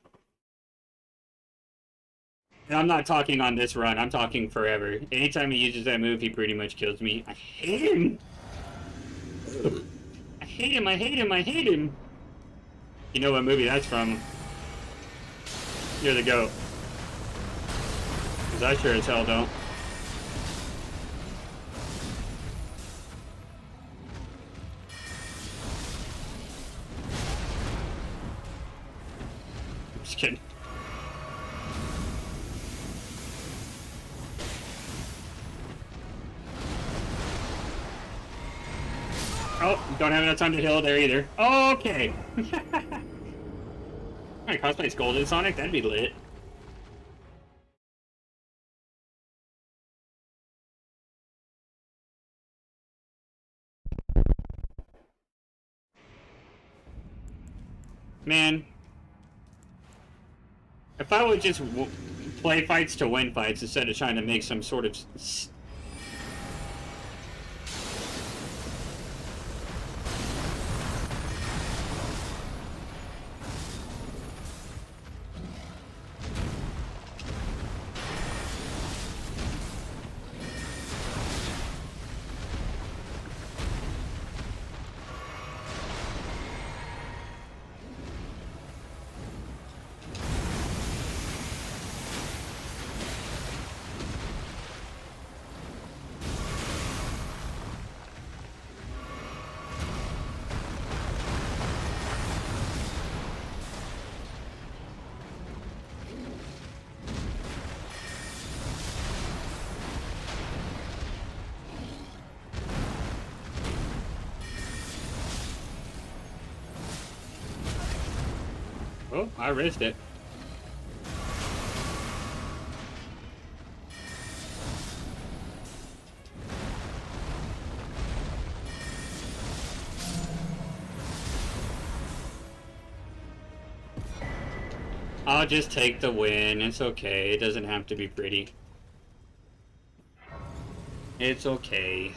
S2: And I'm not talking on this run, I'm talking forever. Anytime he uses that move, he pretty much kills me. I hate him! I hate him, I hate him, I hate him! You know what movie that's from? You're the GOAT. Because I sure as hell don't. I'm just kidding. Oh, don't have enough time to heal there either. Okay. Alright, cosplays Golden Sonic, that'd be lit. Man. If I would just play fights to win fights instead of trying to make some sort of... Oh, I risked it. I'll just take the win. It's okay. It doesn't have to be pretty. It's okay.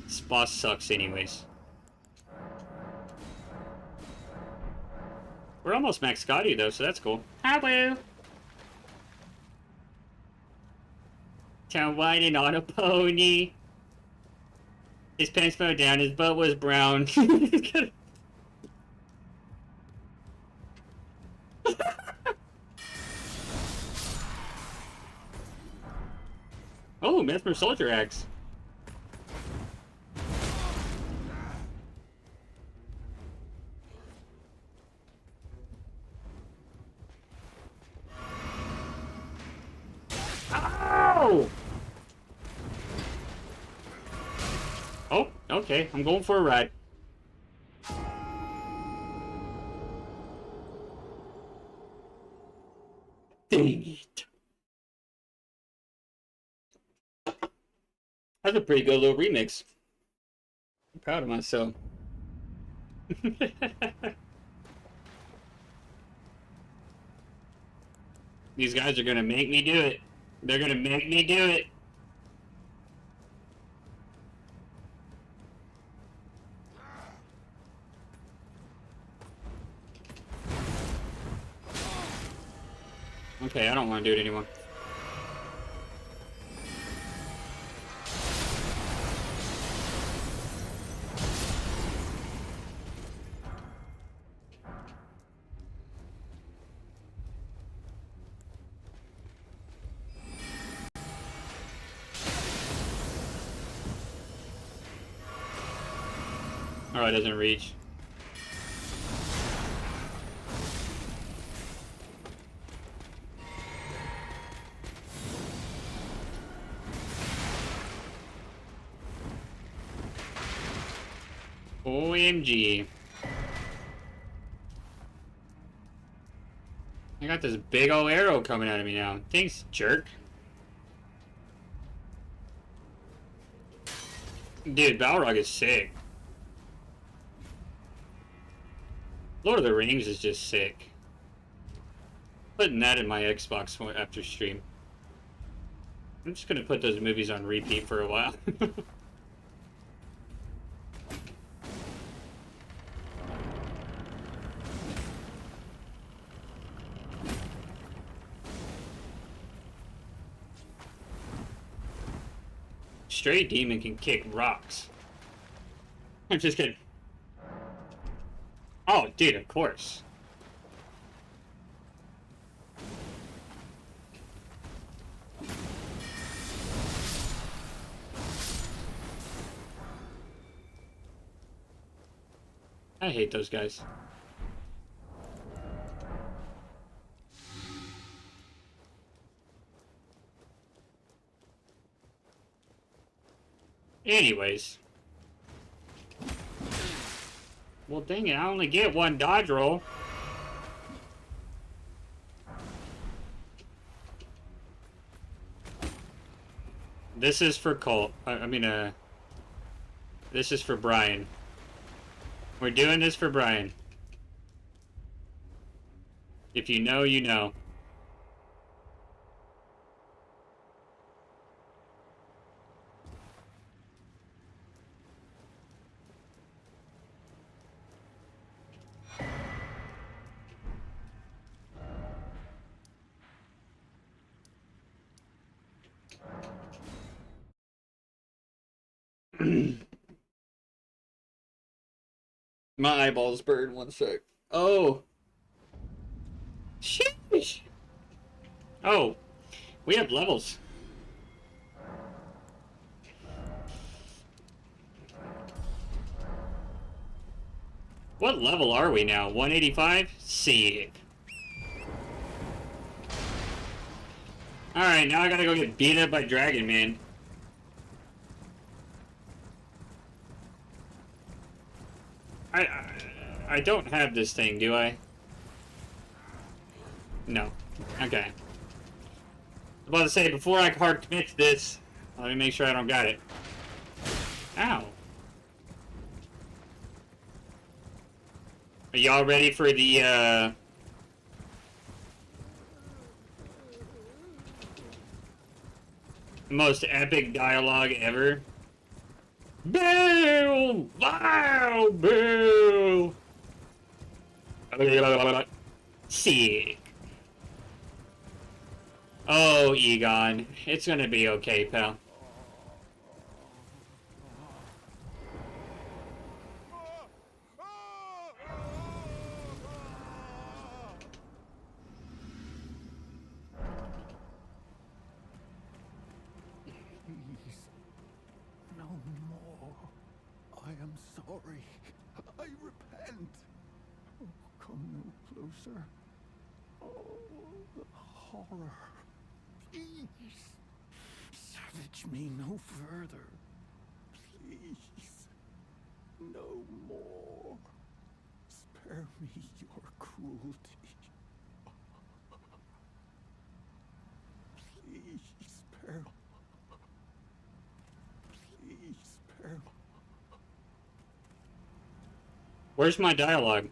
S2: This boss sucks anyways. We're almost max Scotty though, so that's cool. Hello! Town whining on a pony. His pants fell down, his butt was brown. Oh, Mesmer Soldier Axe. Ow! Oh, okay, I'm going for a ride. Dang it. That's a pretty good little remix. I'm proud of myself. These guys are gonna make me do it. They're gonna make me do it. Okay, I don't want to do it anymore. Oh, it doesn't reach. OMG. I got this big ol' arrow coming out of me now. Thanks, jerk. Dude, Balrog is sick. Lord of the Rings is just sick. Putting that in my Xbox after stream. I'm just gonna put those movies on repeat for a while. Stray demon can kick rocks. I'm just kidding. Oh, dude, of course. I hate those guys. Anyways. Well, dang it, I only get one dodge roll. This is for Colt. This is for Brian. We're doing this for Brian. If you know, you know. My eyeballs burned 1 sec. Oh. Sheesh. Oh. We have levels. What level are we now? 185? Sick. Alright, now I gotta go get beat up by Dragon Man. I don't have this thing, do I? No. Okay. I was about to say, before I hard commit to this, let me make sure I don't got it. Ow. Are y'all ready for the, most epic dialogue ever? Boo! Wow! Boo! Sick. Oh, Egon. It's gonna be okay, pal.
S3: Please, no more. I am sorry. I repent. Oh, come no closer. Oh, the horror. Please, savage me no further. Please, no more. Spare me your cruelty. Please, spare. Please, spare.
S2: Where's my dialogue?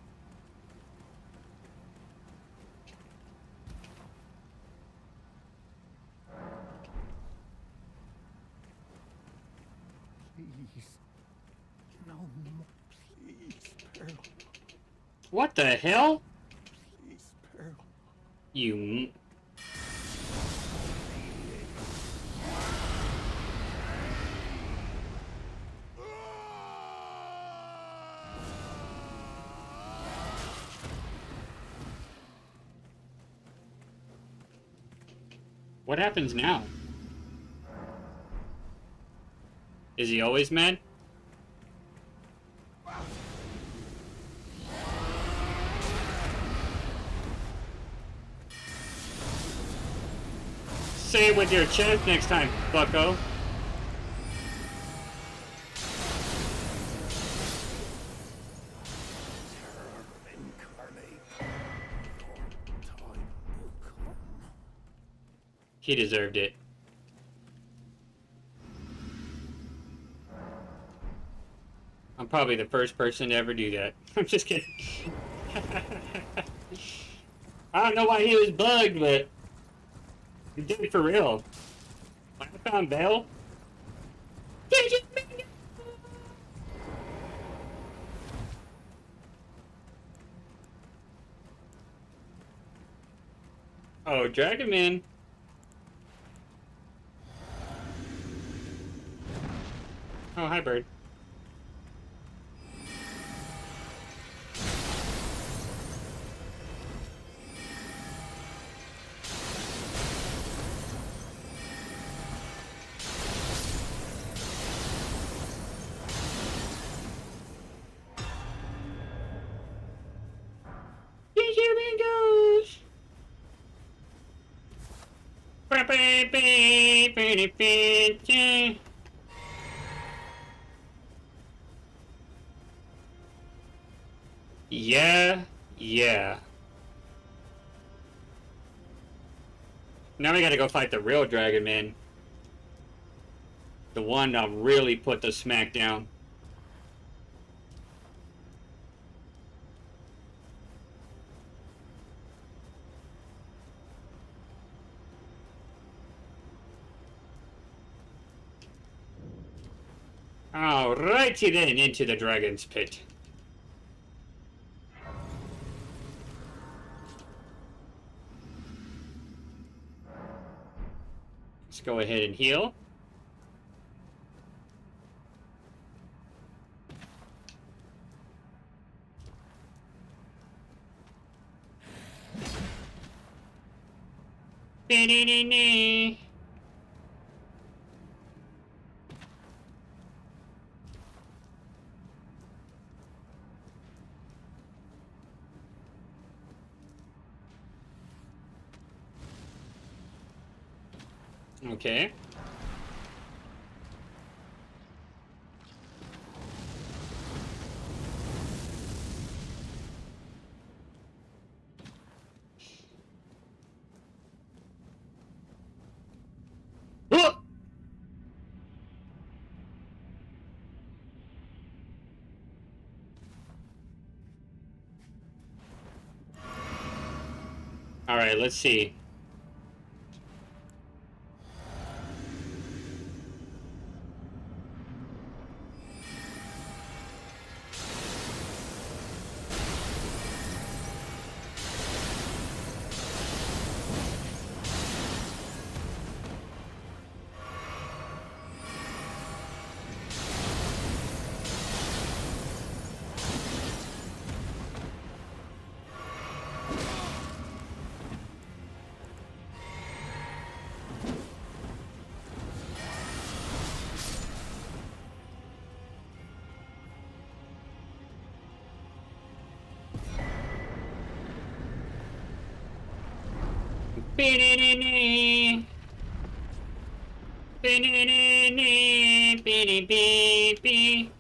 S3: Please, no more. Please, spare.
S2: What the hell?
S3: Please, spare.
S2: You... What happens now? Is he always mad? Say it with your chest next time, bucko.
S3: Terror incarnate. Your time will come.
S2: He deserved it. I'm probably the first person to ever do that. I'm just kidding. I don't know why he was bugged, but he did it for real. When I found Belle, did you mean it? Oh, Dragon Man. Oh, hi, bird. Bingos! Yeah, yeah. Now we gotta go fight the real dragon, man. The one that really put the smack down. Alrighty then, into the dragon's pit. Let's go ahead and heal. Be-de-de-de. Okay. Oh! All right, let's see. Be-de-de-de. Be-de-de-de. Be-de-be-be.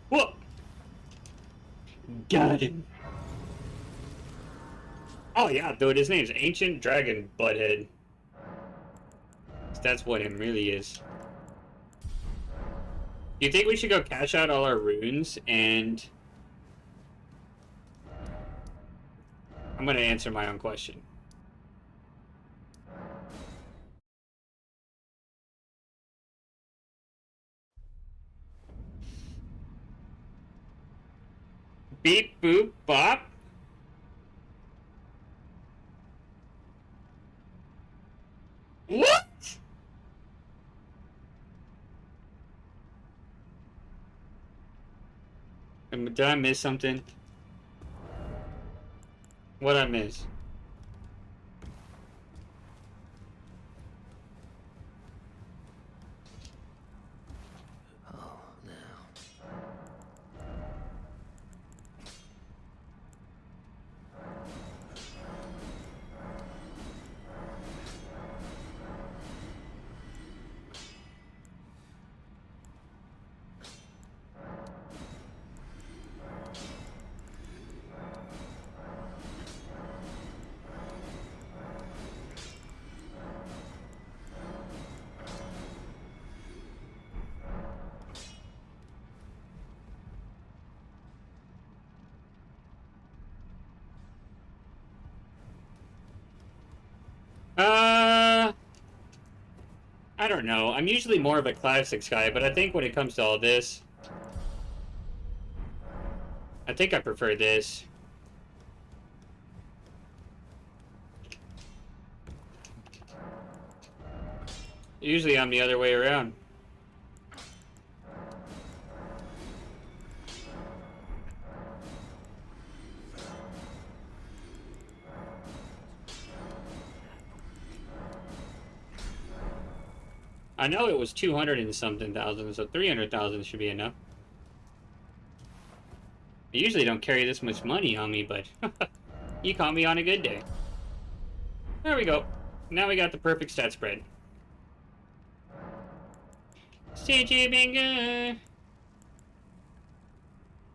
S2: Whoa! Got him. Oh yeah, dude, his name's Ancient Dragon Butthead. That's what him really is. You think we should go cash out all our runes and... I'm gonna answer my own question. Beep, boop, bop. What? Did I miss something? What'd I miss?
S3: Oh, now.
S2: I don't know. I'm usually more of a classics guy, but I think when it comes to all this, I think I prefer this. Usually I'm the other way around. I know it was 200 and something thousand, so 300,000 should be enough. I usually don't carry this much money on me, but you caught me on a good day. There we go. Now we got the perfect stat spread. CJ Bingo!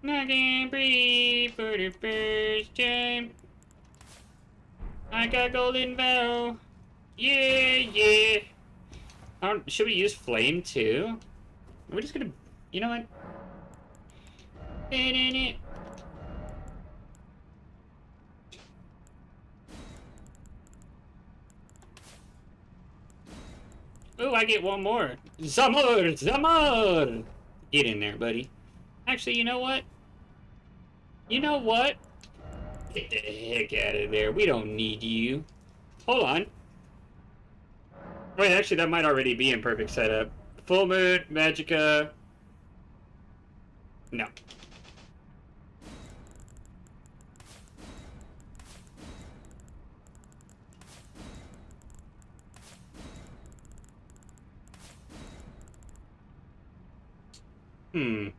S2: I can breathe for the first time. I got golden bow. Yeah, yeah. Should we use flame too? We're just gonna, you know what? Oh, I get one more. Zamor! Zamor! Get in there, buddy. Actually, you know what? You know what? Get the heck out of there. We don't need you. Hold on. Wait, actually, that might already be in perfect setup. Full moon, Magica. No.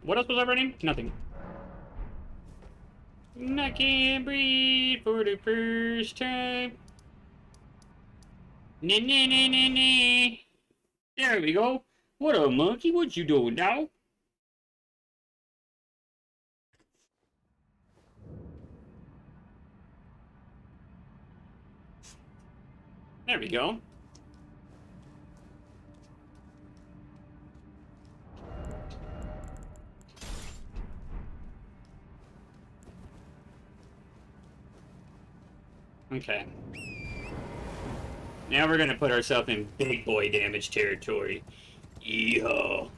S2: What else was I running? Nothing. I can't breathe for the first time. Nah, nah, nah, nah, nah. There we go. What up, monkey? What you doing now? There we go. Okay. Now we're gonna put ourselves in big boy damage territory. Yeehaw.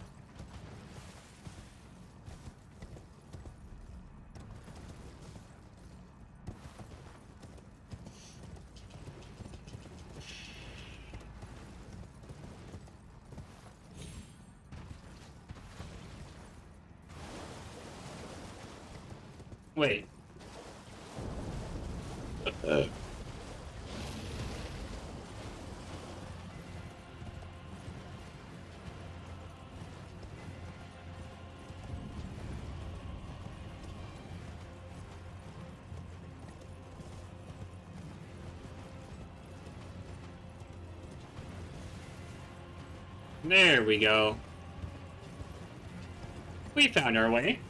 S2: Wait. There we go. We found our way.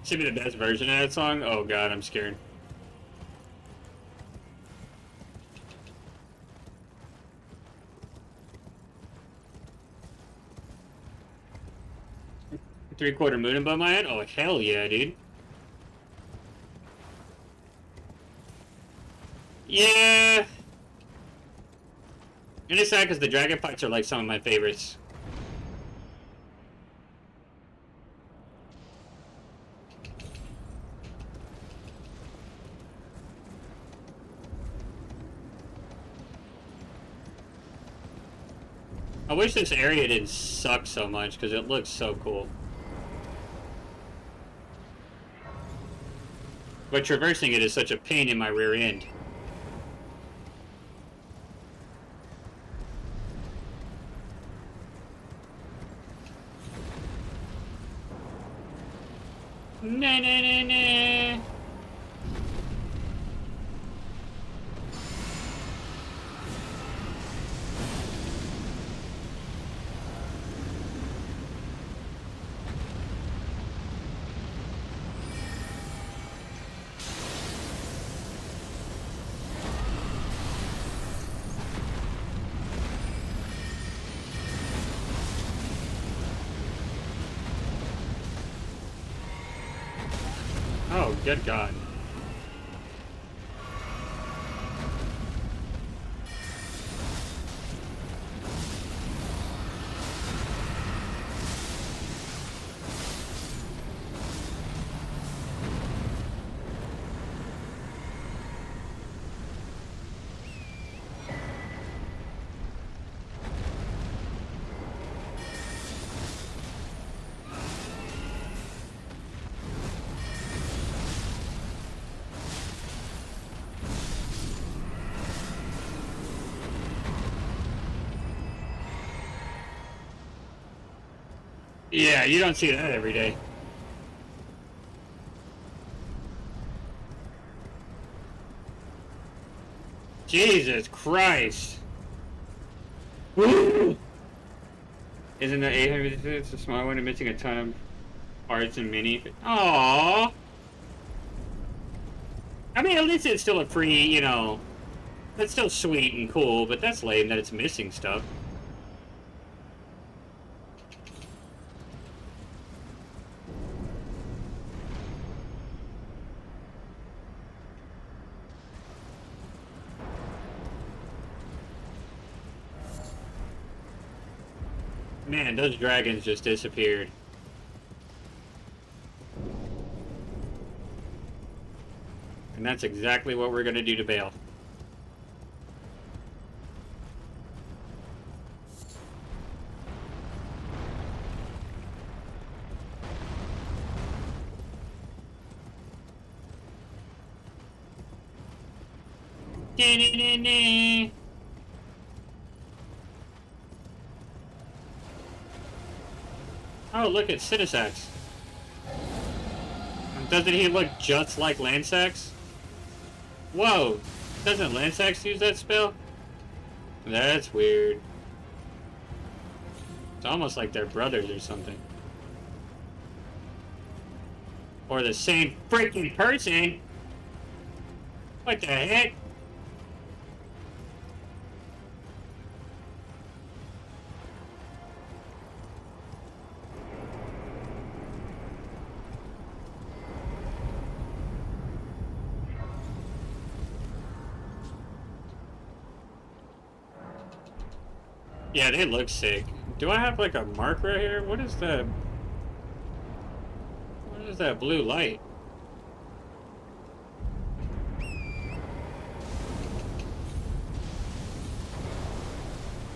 S2: Should be the best version of that song. Oh god, I'm scared. Three-quarter moon above my head? Oh, hell yeah, dude. Yeah. And it's sad because the dragon fights are like some of my favorites. I wish this area didn't suck so much because it looks so cool. But traversing it is such a pain in my rear end. Nah, nah, nah, nah. Oh, good God. Yeah, you don't see that every day. Jesus Christ. Woo! Isn't the 800? It's a small one and missing a ton of parts and mini. Aww. I mean, at least it's still a free, you know. That's still sweet and cool, but that's lame that it's missing stuff. Man, those dragons just disappeared. And that's exactly what we're gonna do to Bale. Oh, look at Citisax. Doesn't he look just like Lansax? Whoa! Doesn't Lansax use that spell? That's weird. It's almost like they're brothers or something. Or the same freaking person! What the heck? Yeah, they look sick. Do I have like a mark right here? What is that? What is that blue light?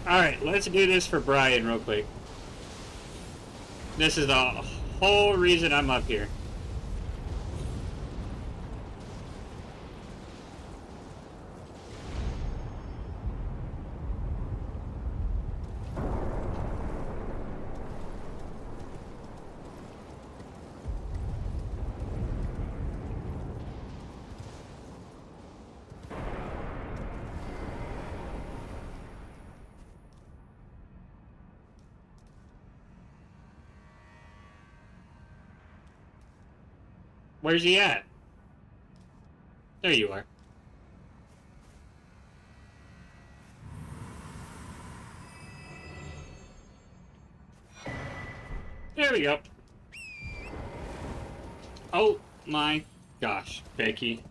S2: Alright, let's do this for Brian real quick. This is the whole reason I'm up here. Where's he at? There you are. There we go. Oh my gosh, Becky.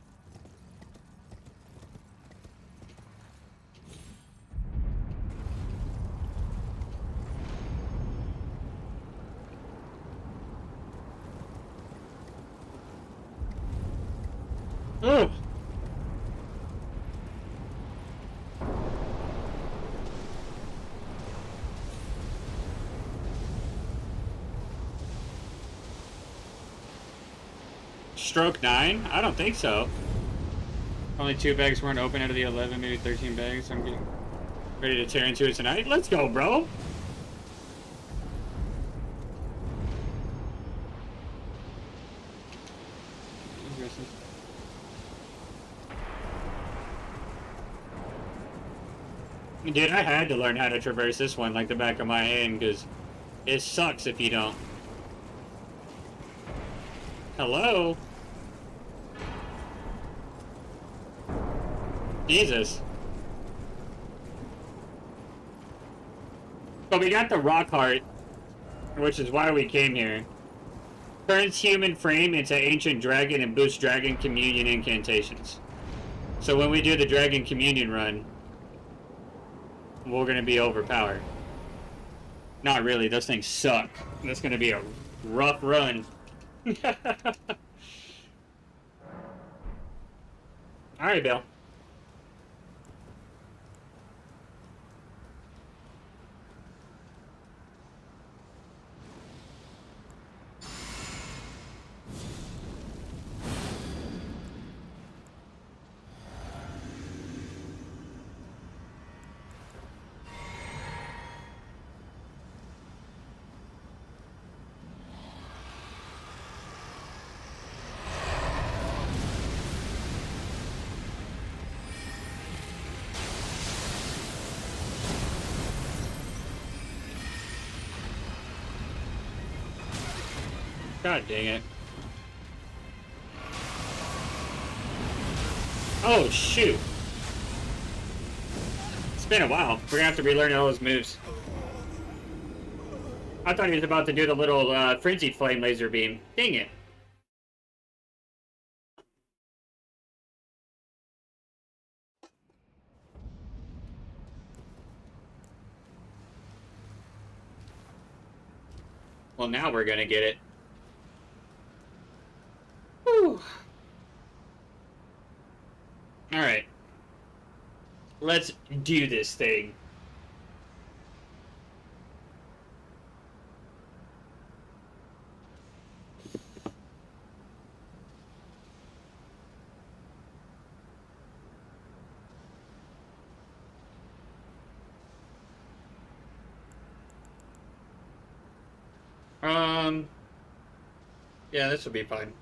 S2: Oh! Stroke 9? I don't think so. Only 2 bags weren't open out of the 11, maybe 13 bags. I'm getting ready to tear into it tonight. Let's go, bro! Dude, I had to learn how to traverse this one like the back of my hand, because it sucks if you don't. Hello? Jesus. But we got the rock heart, which is why we came here. Turns human frame into ancient dragon and boosts dragon communion incantations. So when we do the dragon communion run, we're gonna be overpowered. Not really, those things suck. That's gonna be a rough run. Alright, Bill. God dang it. Oh, shoot. It's been a while. We're gonna have to relearn all those moves. I thought he was about to do the little frenzied flame laser beam. Dang it. Well, now we're gonna get it. Whew. Alright. Let's do this thing. Yeah, this will be fine.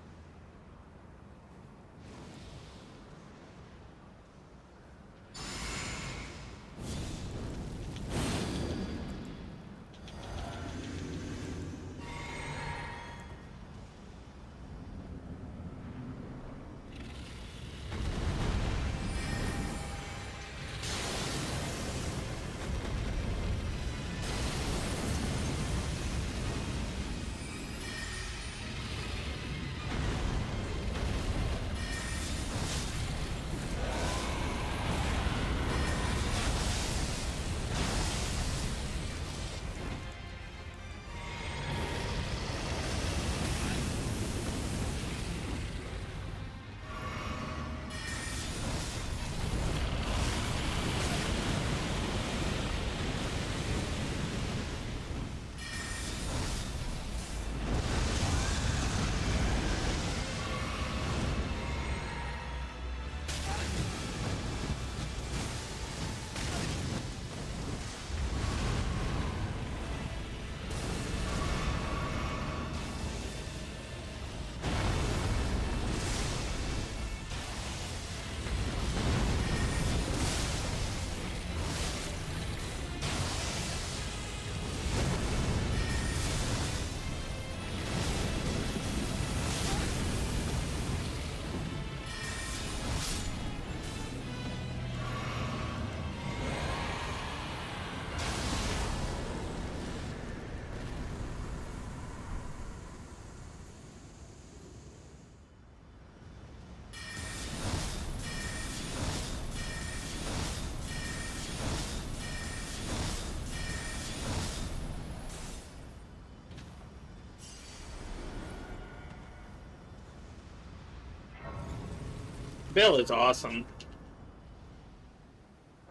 S2: Bill is awesome.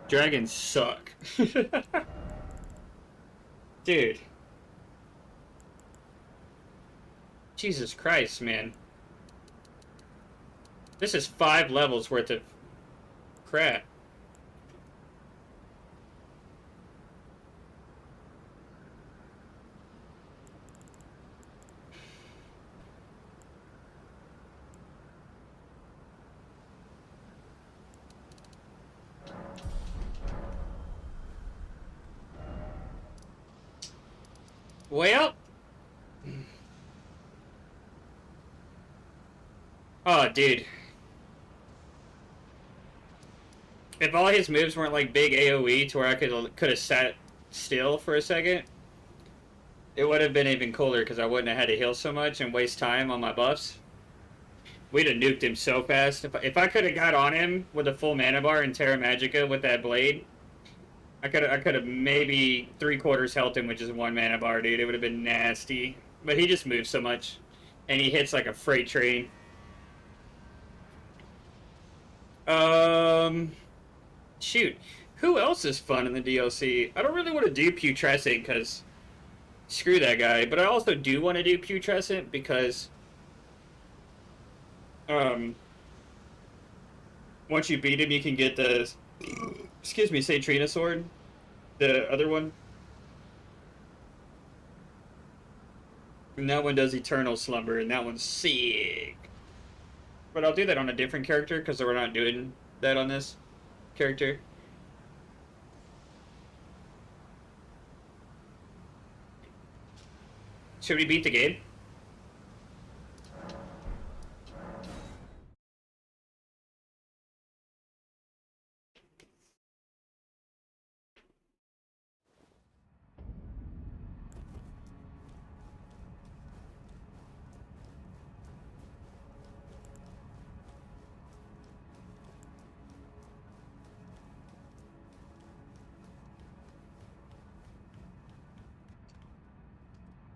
S2: Dragons suck. Dude. Jesus Christ, man. This is 5 levels worth of crap. Well. Oh, dude. If all his moves weren't like big AoE to where I could have sat still for a second, it would have been even cooler because I wouldn't have had to heal so much and waste time on my buffs. We'd have nuked him so fast. If I could have got on him with a full mana bar and Terra Magica with that blade, I could have maybe 3/4 health him with just 1 mana bar, dude. It would have been nasty. But he just moves so much, and he hits like a freight train. Shoot. Who else is fun in the DLC? I don't really want to do Putrescent because screw that guy. But I also do want to do Putrescent because once you beat him, you can get the excuse me, Satrina sword, the other one. And that one does Eternal Slumber, and that one's sick. But I'll do that on a different character because we're not doing that on this character. Should we beat the game?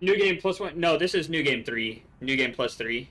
S2: New game plus 1. No, this is new game 3. New game plus 3.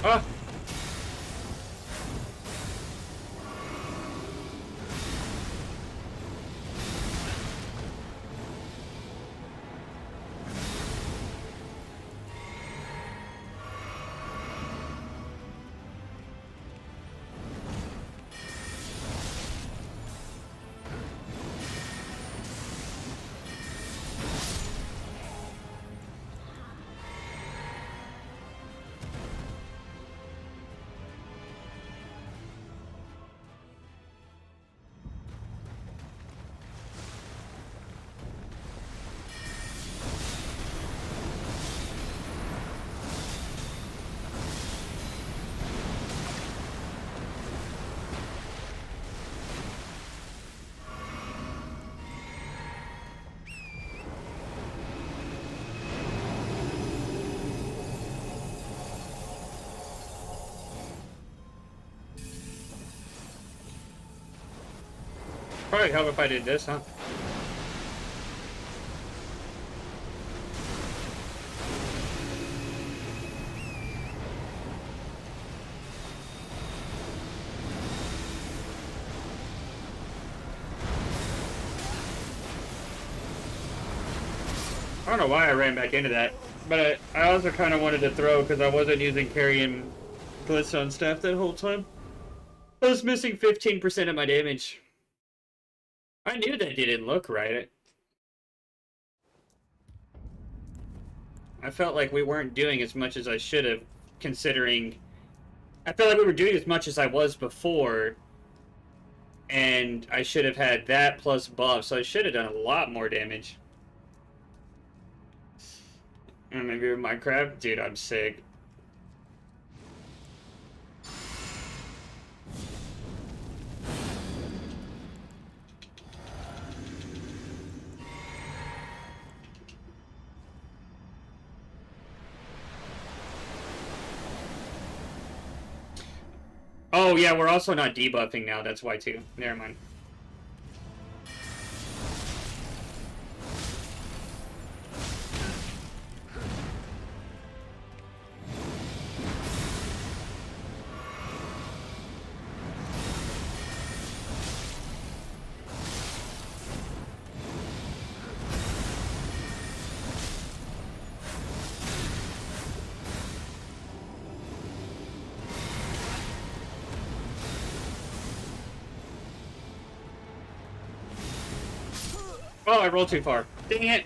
S2: Ah! Probably help if I did this, huh? I don't know why I ran back into that, but I also kind of wanted to throw because I wasn't using carrying glitch staff that whole time. I was missing 15% of my damage. I knew that didn't look right. I felt like we weren't doing as much as I should have, considering... I felt like we were doing as much as I was before, and I should have had that plus buff, so I should have done a lot more damage. And maybe with Minecraft? Dude, I'm sick. Oh, yeah, we're also not debuffing now. That's why, too. Never mind. Oh, I rolled too far. Dang it!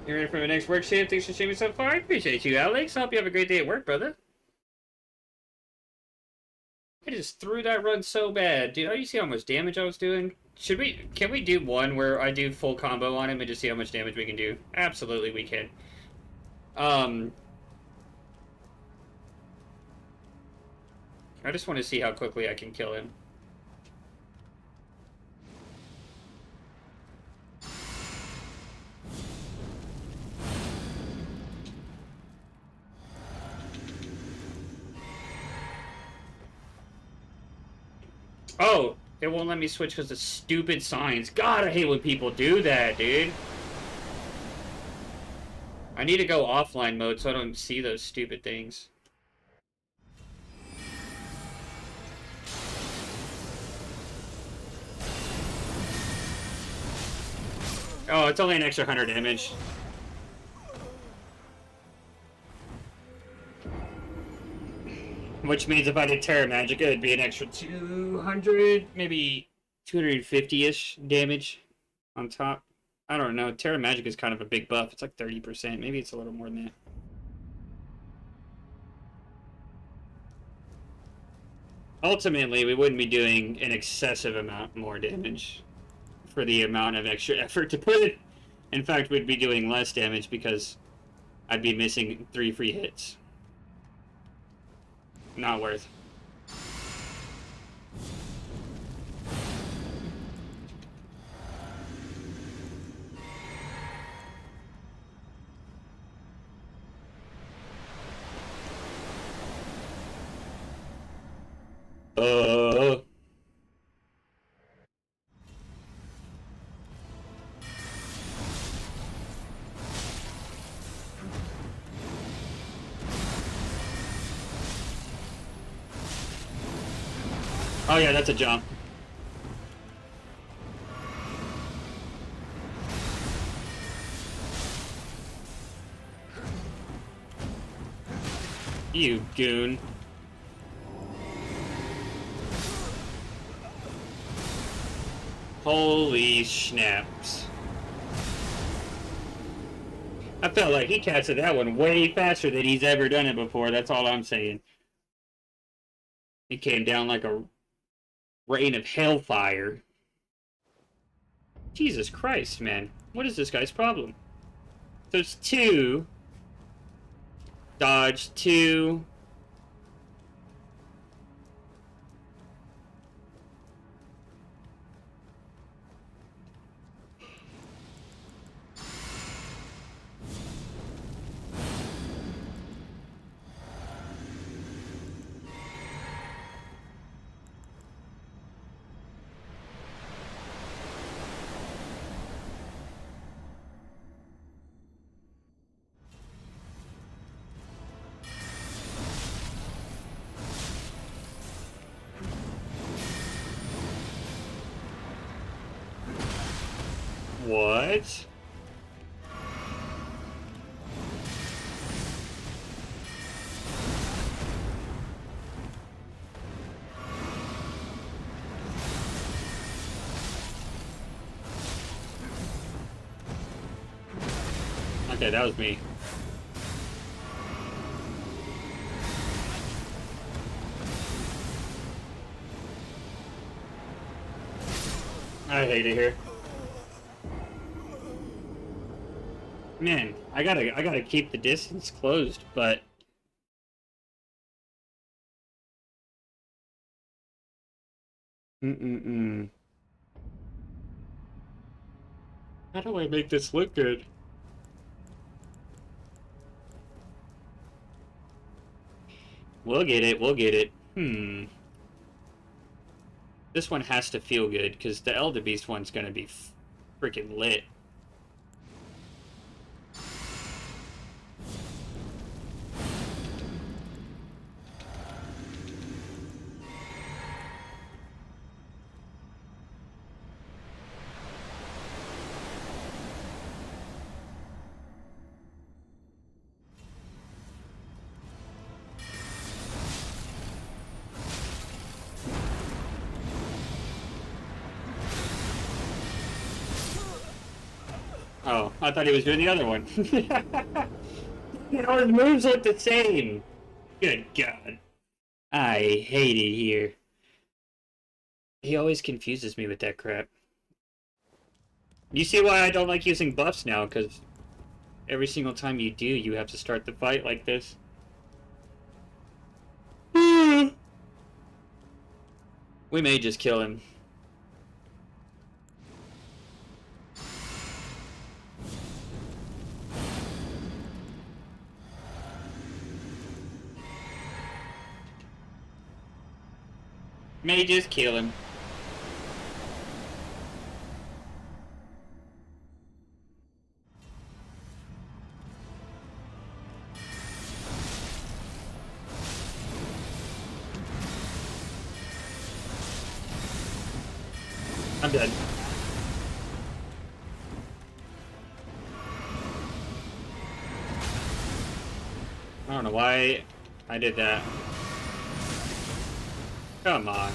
S2: You ready for the next work shift? Thanks for streaming so far. I appreciate you, Alex. I hope you have a great day at work, brother. I just threw that run so bad. Dude, you see how much damage I was doing? Can we do one where I do full combo on him and just see how much damage we can do? Absolutely, we can. I just want to see how quickly I can kill him. Oh, it won't let me switch because of stupid signs. God, I hate when people do that, dude. I need to go offline mode so I don't see those stupid things. Oh, it's only an extra 100 damage. Which means if I did Terra Magica, it'd be an extra 200, maybe 250-ish damage on top. I don't know. Terra Magica is kind of a big buff. It's like 30%. Maybe it's a little more than that. ultimately, we wouldn't be doing an excessive amount more damage for the amount of extra effort to put it. In fact, we'd be doing less damage because I'd be missing 3 free hits. Not worth. Oh yeah, that's a jump. You goon. Holy snaps. I felt like he casted that one way faster than he's ever done it before, that's all I'm saying. He came down like a rain of hellfire. Jesus Christ, man. What is this guy's problem? There's 2. Dodge 2. What? Okay, that was me. I hate it here. Man, I gotta keep the distance closed, but how do I make this look good? We'll get it, we'll get it. This one has to feel good, because the Elder Beast one's gonna be freaking lit. Oh, I thought he was doing the other one. His moves look the same. Good God. I hate it here. He always confuses me with that crap. You see why I don't like using buffs now, because every single time you do, you have to start the fight like this. We may just kill him. May just kill him. I'm dead. I don't know why I did that. Come on.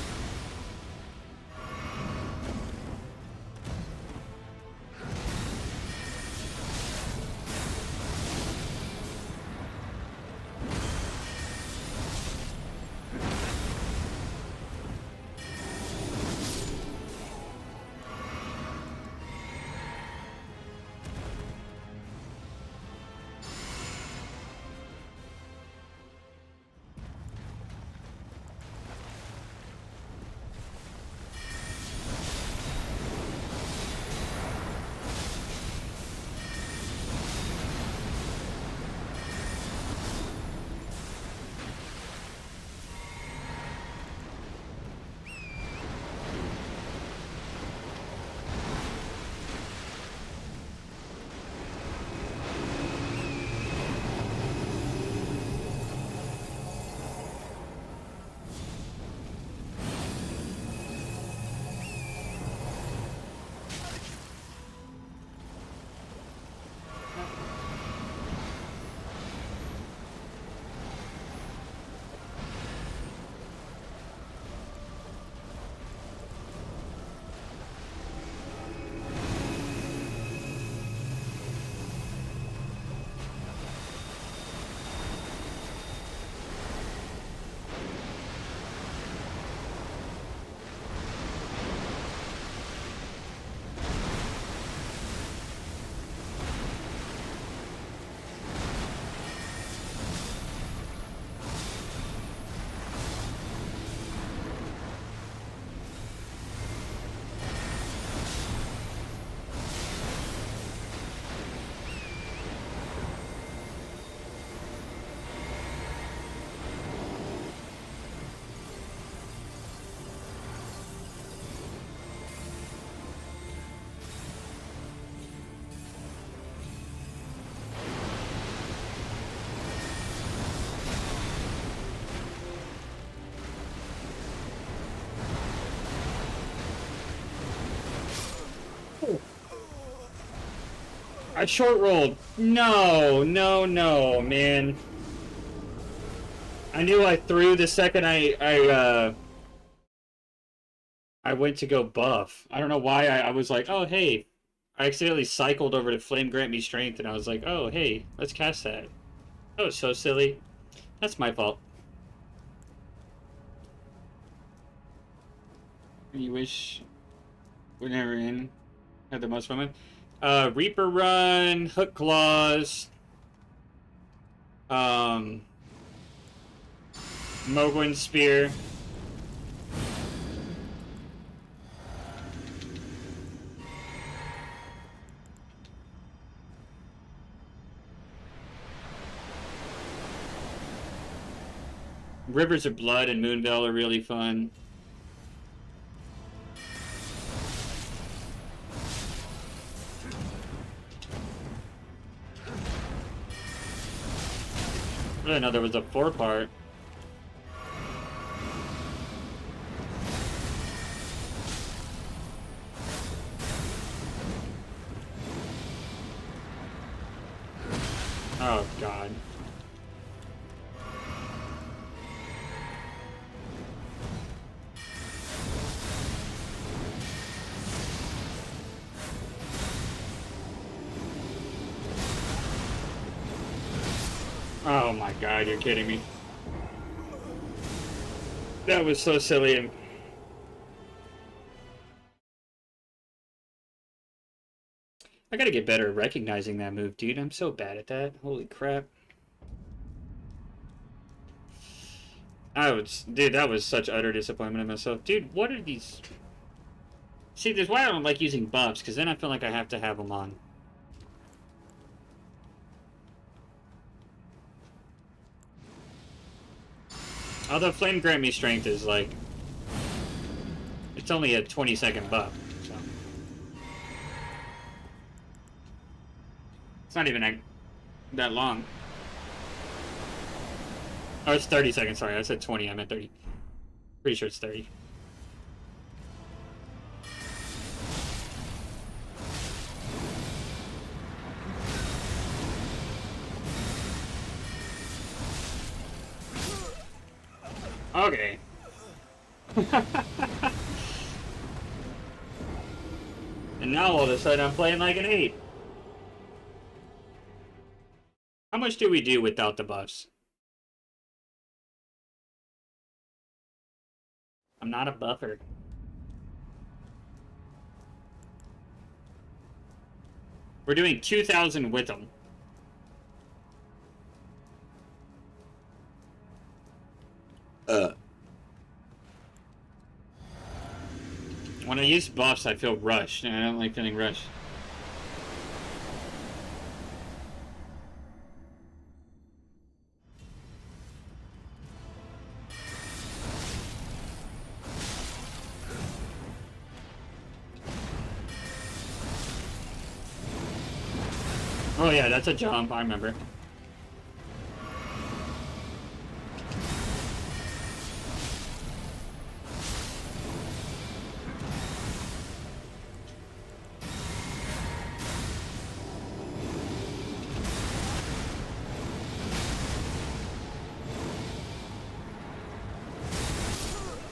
S2: I short rolled. No, no, no, man. I knew I threw the second I went to go buff. I don't know why I was like, oh, hey. I accidentally cycled over to Flame Grant Me Strength, and I was like, oh, hey, let's cast that. That was so silly. That's my fault. You wish we're never in. Had the most fun. Reaper Run, Hook Claws, Mogwin Spear. Rivers of Blood and Moonveil are really fun. I didn't know there was a 4-part. Oh, God. Oh my God, you're kidding me. That was so silly. I gotta get better at recognizing that move, dude. I'm so bad at that. Holy crap. Dude, that was such utter disappointment in myself. Dude, what are these? See, that's why I don't like using buffs, because then I feel like I have to have them on. Although Flame Grant Me Strength is like, it's only a 20-second buff, so. It's not even that long. Oh, it's 30 seconds, sorry, I said 20, I meant 30. Pretty sure it's 30. Okay. And now all of a sudden I'm playing like an 8. How much do we do without the buffs? I'm not a buffer. We're doing 2,000 with them. When I use buffs, I feel rushed, and I don't like feeling rushed. Oh yeah, that's a jump, I remember.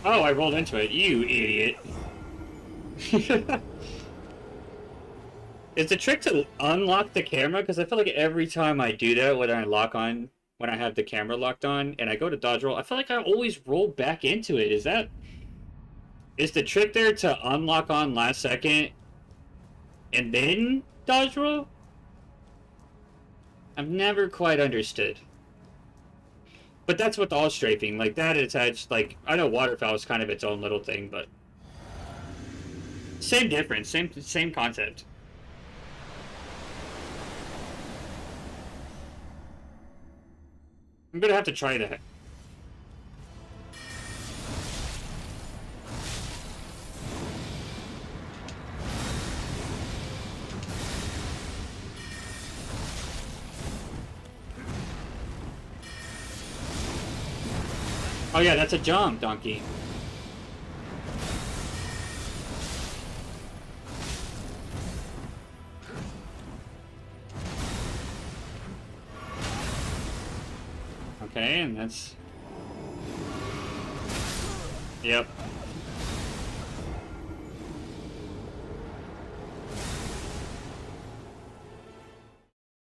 S2: Oh, I rolled into it. You idiot. Is the trick to unlock the camera? Because I feel like every time I do that, when I have the camera locked on, and I go to dodge roll, I feel like I always roll back into it. Is the trick there to unlock on last second, and then dodge roll? I've never quite understood. But that's with all strafing. Like, that attached, like, I know Waterfowl is kind of its own little thing, but same difference, same concept. I'm gonna have to try that. Oh yeah, that's a jump, donkey. Okay, and that's... Yep.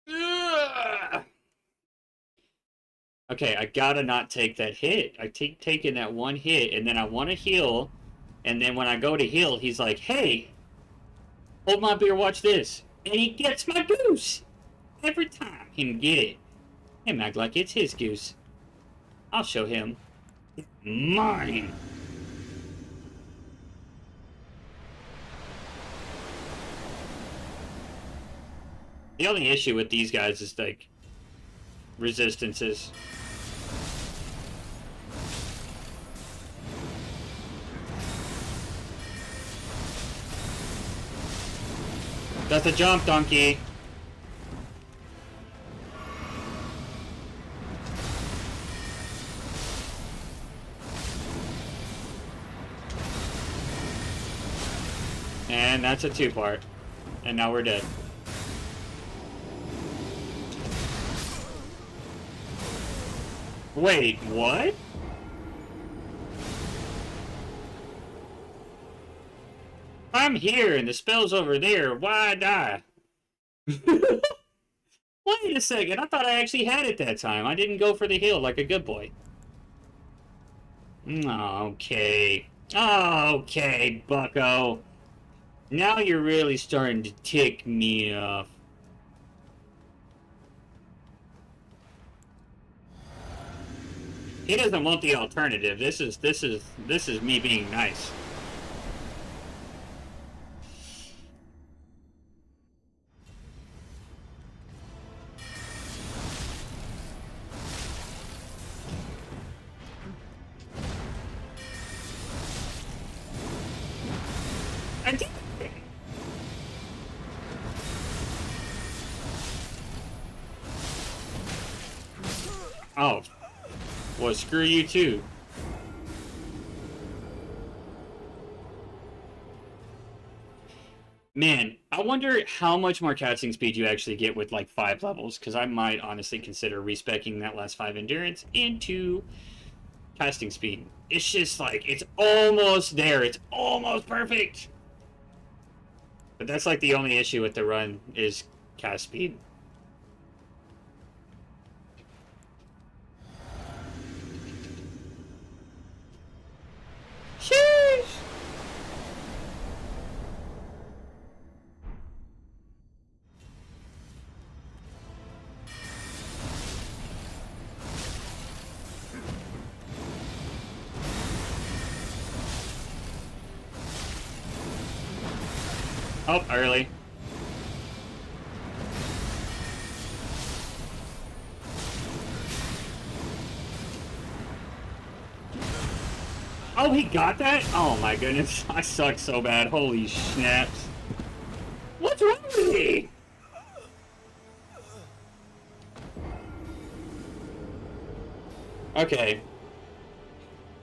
S2: Ugh! Okay, I gotta not take that hit. I taking that one hit, and then I want to heal, and then when I go to heal, he's like, "Hey, hold my beer, watch this," and he gets my goose every time. Him get it. Him act like it's his goose. I'll show him. It's mine. The only issue with these guys is like resistances. That's a jump, donkey. And that's a two-part. And now we're dead. Wait, what? I'm here and the spell's over there. Why die? Wait a second. I thought I actually had it that time. I didn't go for the heal like a good boy. Okay. Okay, bucko. Now you're really starting to tick me off. He doesn't want the alternative. This is me being nice. I did. Oh. Well, screw you too. Man, I wonder how much more casting speed you actually get with like 5 levels, because I might honestly consider respecking that last 5 endurance into casting speed. It's just like, it's almost there. It's almost perfect. But that's like the only issue with the run is cast speed. Sheesh! Oh, early. Oh, he got that? Oh my goodness, I suck so bad. Holy snaps. What's wrong with me? Okay.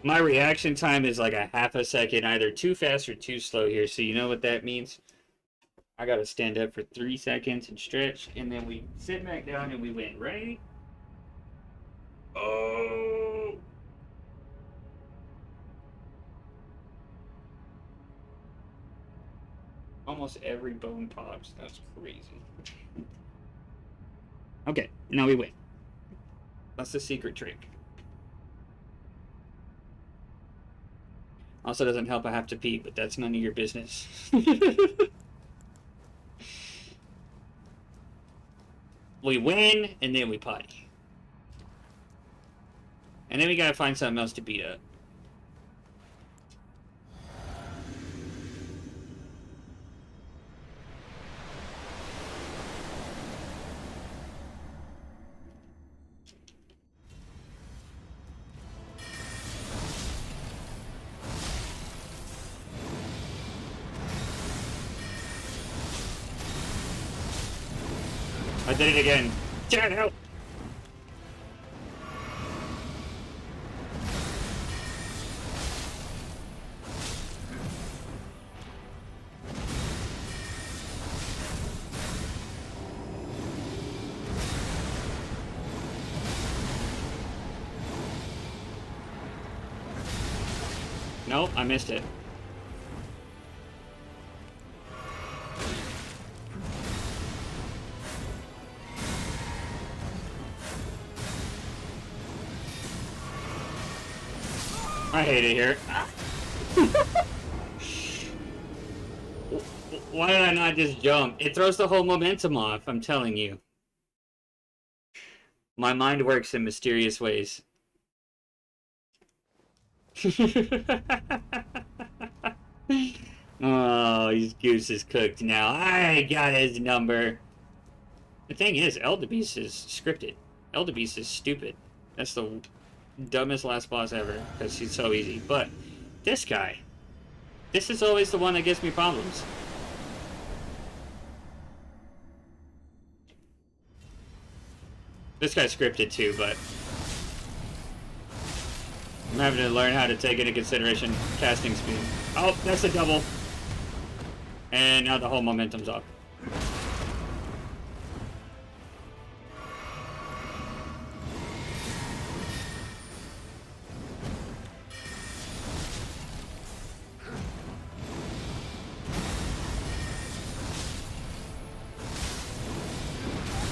S2: My reaction time is like a half a second, either too fast or too slow here, so you know what that means? I gotta stand up for 3 seconds and stretch, and then we sit back down and we win, right? Oh! Almost every bone pops. That's crazy. Okay, now we win. That's the secret trick. Also doesn't help I have to pee, but that's none of your business. We win, and then we potty. And then we gotta find something else to beat up. I did it again. Jared, help! Nope, I missed it. I hate it here. Why did I not just jump? It throws the whole momentum off, I'm telling you. My mind works in mysterious ways. Oh, his goose is cooked now. I got his number. The thing is, Eldebeest is scripted. Eldebeest is stupid. That's the dumbest last boss ever, because he's so easy. But this guy, this is always the one that gives me problems. This guy's scripted too, but I'm having to learn how to take into consideration casting speed. Oh, that's a double. And now the whole momentum's off.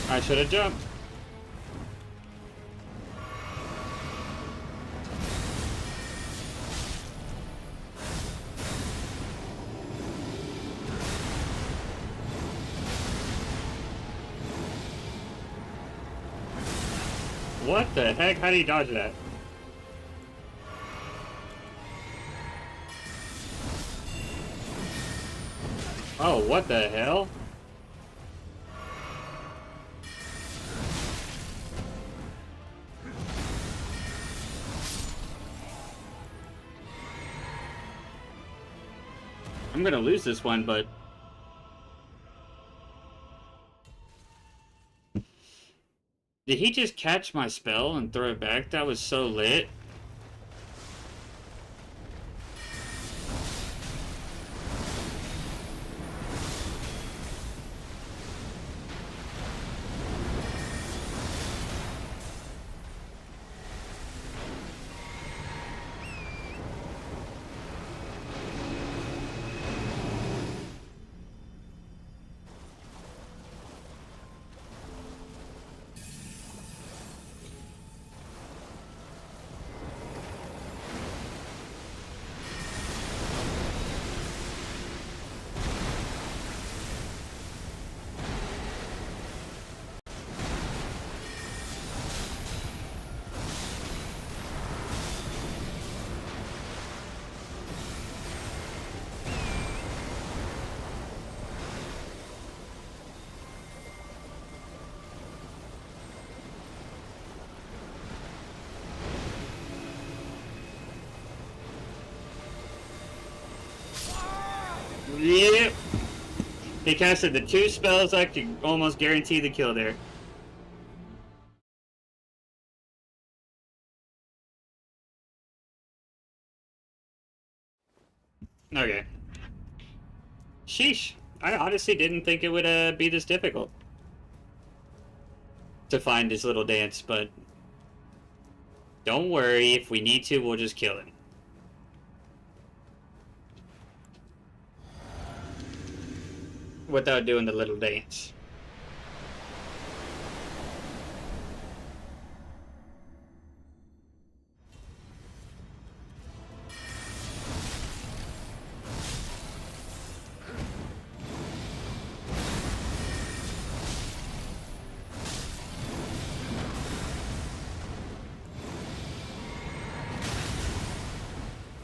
S2: I should have jumped. What the heck? How do you dodge that? Oh, what the hell? I'm gonna lose this one, but... Did he just catch my spell and throw it back? That was so lit. Yep. He casted the 2 spells. I could almost guarantee the kill there. Okay. Sheesh. I honestly didn't think it would be this difficult to find his little dance, but don't worry. If we need to, we'll just kill him. Without doing the little dance.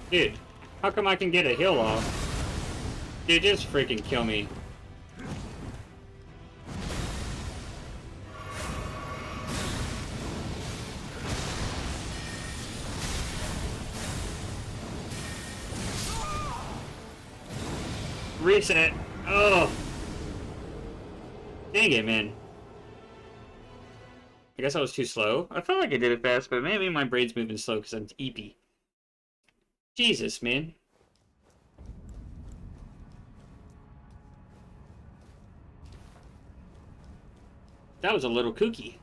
S2: Dude, how come I can get a heal off? Dude, just freaking kill me. Reset. Oh. Dang it, man. I guess I was too slow. I felt like I did it fast, but maybe my brain's moving slow because I'm EP. Jesus, man. That was a little kooky.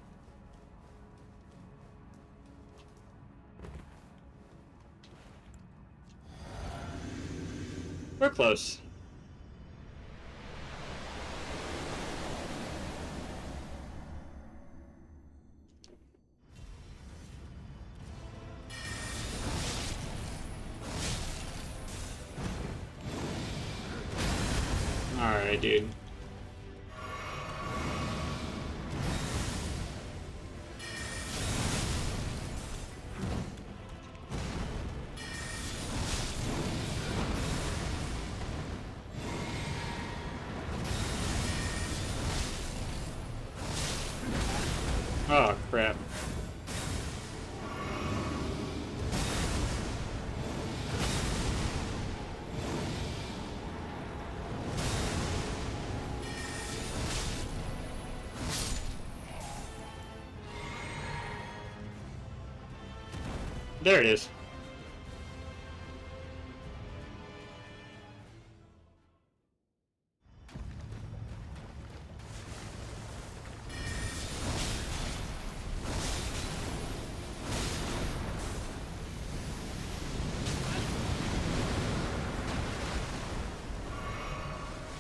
S2: We're close. Alright, dude. Oh, crap. There it is.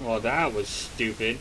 S2: Well, that was stupid.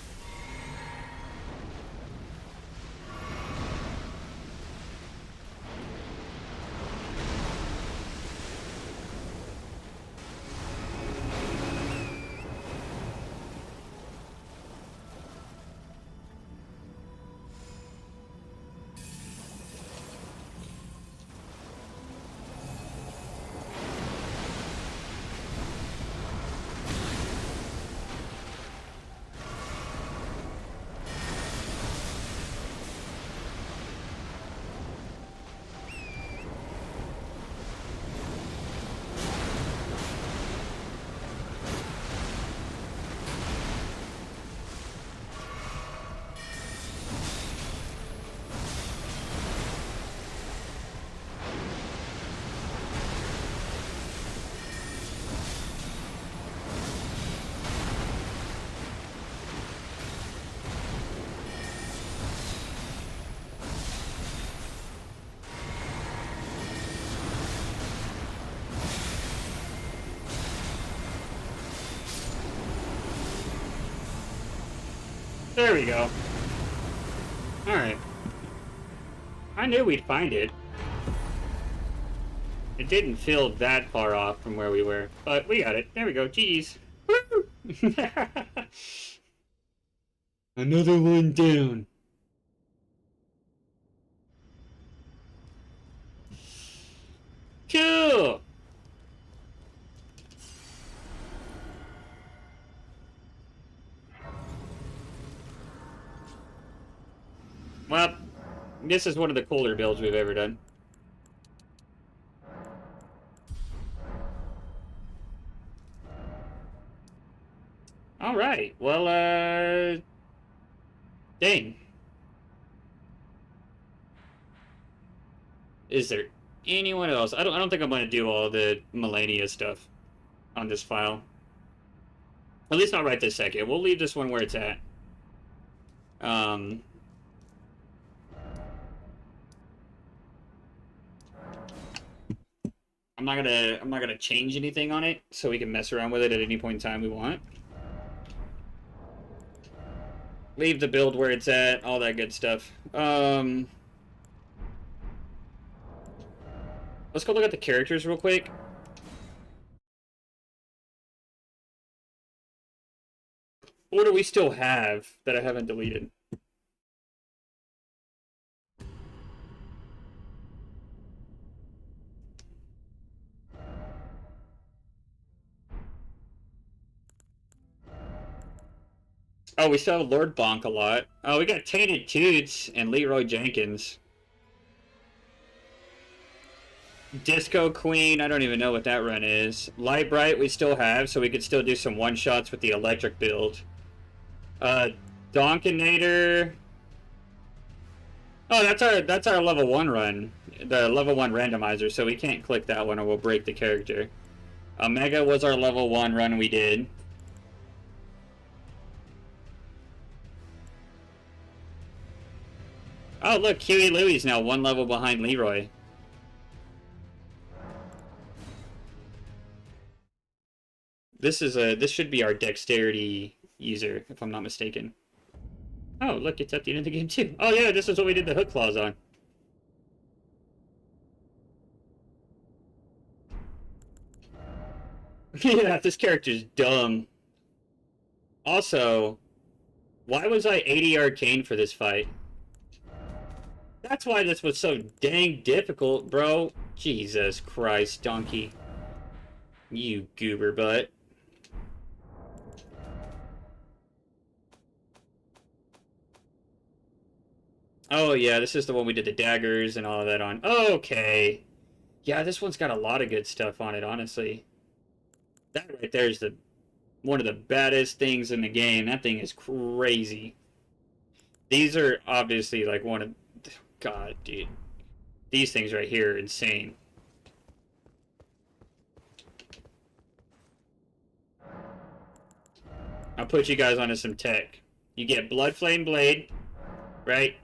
S2: There we go. Alright. I knew we'd find it. It didn't feel that far off from where we were, but we got it. There we go. GG's. Woo! Another one down. Cool! Well, this is one of the cooler builds we've ever done. Alright, well, dang. Is there anyone else? I don't think I'm going to do all the Melania stuff on this file. At least not right this second. We'll leave this one where it's at. I'm not gonna change anything on it, so we can mess around with it at any point in time we want. Leave the build where it's at, all that good stuff. Let's go look at the characters real quick. What do we still have that I haven't deleted? Oh, we still have Lord Bonk a lot. Oh, we got Tainted Toots and Leroy Jenkins. Disco Queen, I don't even know what that run is. Light Bright we still have, so we could still do some one-shots with the electric build. Donkinator. Oh, that's our level 1 run. The level 1 randomizer, so we can't click that one or we'll break the character. Omega was our level 1 run we did. Oh, look, Huey Louie's now 1 level behind Leroy. This should be our dexterity user, if I'm not mistaken. Oh, look, it's at the end of the game too. Oh yeah, this is what we did the hook claws on. Yeah, this character's dumb. Also, why was I 80 arcane for this fight? That's why this was so dang difficult, bro. Jesus Christ, donkey. You goober butt. Oh yeah, this is the one we did the daggers and all of that on. Okay. Yeah, this one's got a lot of good stuff on it, honestly. That right there is one of the baddest things in the game. That thing is crazy. These are obviously like one of... God, dude. These things right here are insane. I'll put you guys onto some tech. You get Blood Flame Blade, right?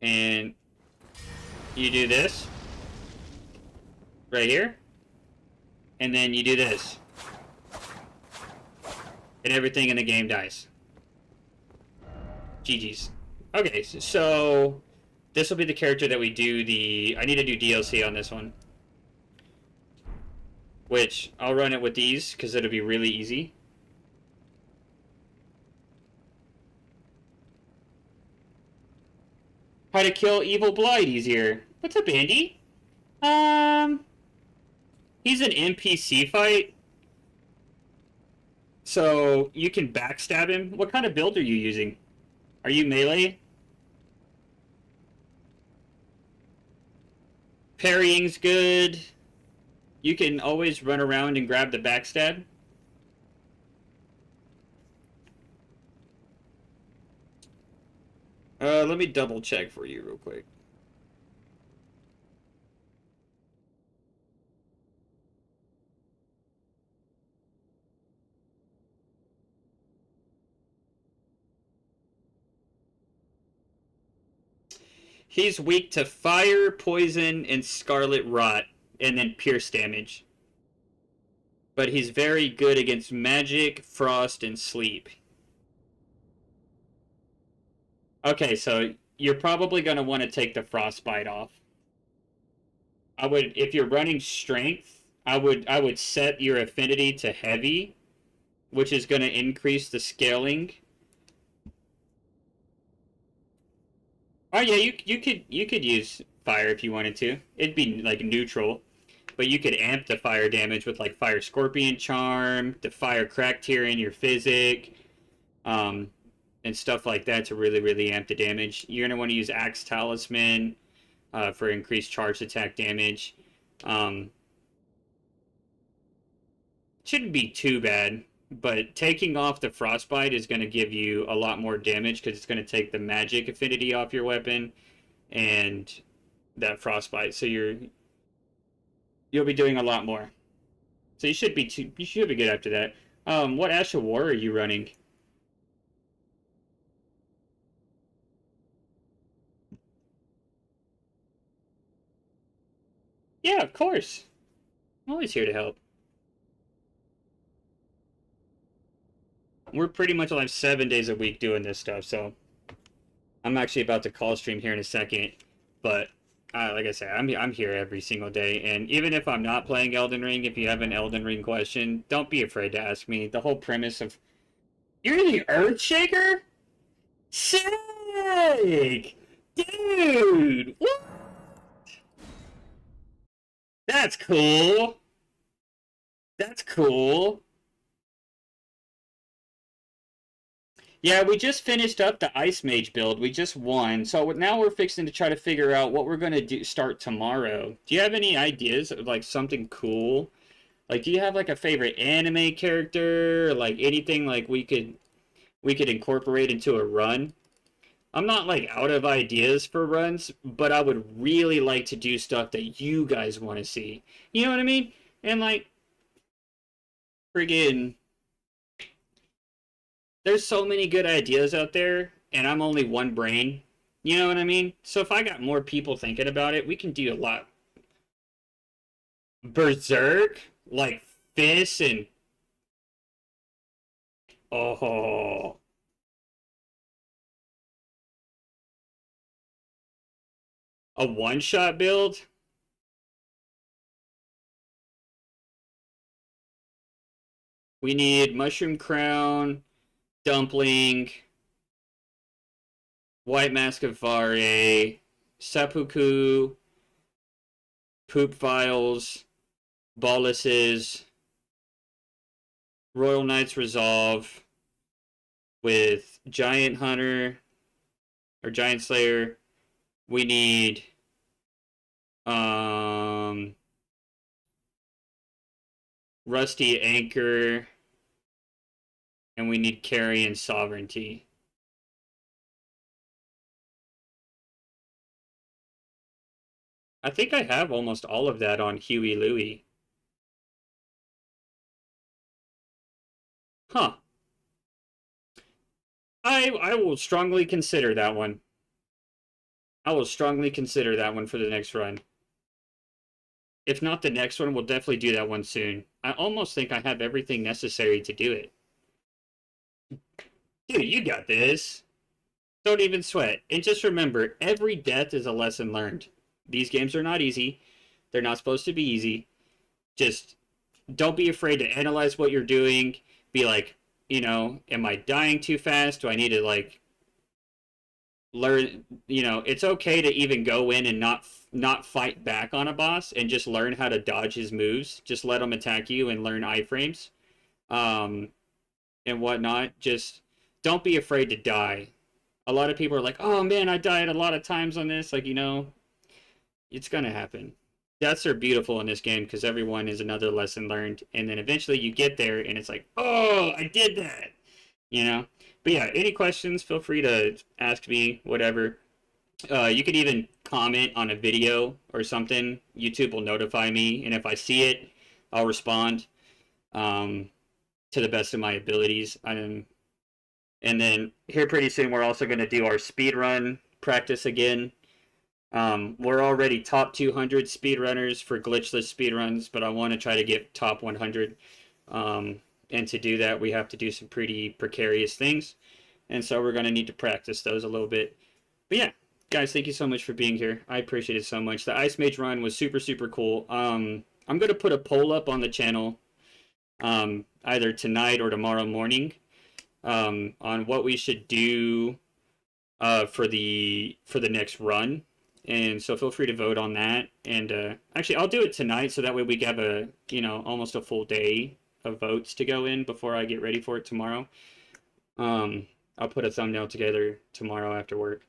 S2: And you do this right here, and then you do this, and everything in the game dies. GG's. Okay, so this will be the character that we do I need to do DLC on this one, which I'll run it with these because it'll be really easy. How to kill Evil Blight easier. What's up, Andy? He's an NPC fight, so you can backstab him. What kind of build are you using? Are you melee? Parrying's good. You can always run around and grab the backstab. Let me double check for you real quick. He's weak to fire, poison, and scarlet rot, and then pierce damage. But he's very good against magic, frost, and sleep. Okay, so you're probably going to want to take the frostbite off. If you're running strength, I would set your affinity to heavy, which is going to increase the scaling. Oh yeah, you could use fire if you wanted to. It'd be like neutral, but you could amp the fire damage with like Fire Scorpion Charm, the Fire Crack Tier in your Physic, and stuff like that to really amp the damage. You're gonna want to use Axe Talisman for increased charged attack damage. Shouldn't be too bad. But taking off the frostbite is going to give you a lot more damage because it's going to take the magic affinity off your weapon and that frostbite. So you'll be doing a lot more. So you should be good after that. What Ash of War are you running? Yeah, of course. I'm always here to help. We're pretty much like 7 days a week doing this stuff, so I'm actually about to call stream here in a second, but like I said, I'm here every single day, and even if I'm not playing Elden Ring, if you have an Elden Ring question, don't be afraid to ask me. The whole premise of... You're the Earthshaker? Sick! Dude! What? That's cool! That's cool! Yeah, we just finished up the Ice Mage build. We just won. So now we're fixing to try to figure out what we're going to start tomorrow. Do you have any ideas of like something cool? Like, do you have like a favorite anime character? Or, like anything like we could incorporate into a run? I'm not like out of ideas for runs, but I would really like to do stuff that you guys want to see. You know what I mean? And like, friggin'... There's so many good ideas out there, and I'm only one brain. You know what I mean? So if I got more people thinking about it, we can do a lot. Berserk? Like fists and... Oh. A one-shot build? We need Mushroom Crown, Dumpling, White Mask of Vare, Seppuku, Poop Vials, Boluses, Royal Knight's Resolve with Giant Hunter or Giant Slayer. We need Rusty Anchor, and we need Carrion Sovereignty. I think I have almost all of that on Huey Louie. Huh. I will strongly consider that one. I will strongly consider that one for the next run. If not the next one, we'll definitely do that one soon. I almost think I have everything necessary to do it. Dude, you got this. Don't even sweat. And just remember, every death is a lesson learned. These games are not easy. They're not supposed to be easy. Just don't be afraid to analyze what you're doing. Be like, you know, am I dying too fast? Do I need to, like, learn? You know, it's okay to even go in and not fight back on a boss and just learn how to dodge his moves. Just let him attack you and learn iframes and whatnot. Just don't be afraid to die. A lot of people are like, oh man, I died a lot of times on this. Like, you know, it's gonna happen. Deaths are beautiful in this game because everyone is another lesson learned, and then eventually you get there and it's like, oh, I did that, you know. But yeah, any questions, feel free to ask me, whatever. You could even comment on a video or something. YouTube will notify me, and if I see it, I'll respond to the best of my abilities. And then here pretty soon we're also going to do our speedrun practice again. We're already top 200 speedrunners for glitchless speedruns, but I want to try to get top 100. And to do that, we have to do some pretty precarious things. And so we're going to need to practice those a little bit. But yeah, guys, thank you so much for being here. I appreciate it so much. The Ice Mage run was super, super cool. I'm going to put a poll up on the channel either tonight or tomorrow morning on what we should do for the next run. And so feel free to vote on that. And actually, I'll do it tonight so that way we have a, you know, almost a full day of votes to go in before I get ready for it tomorrow. I'll put a thumbnail together tomorrow after work.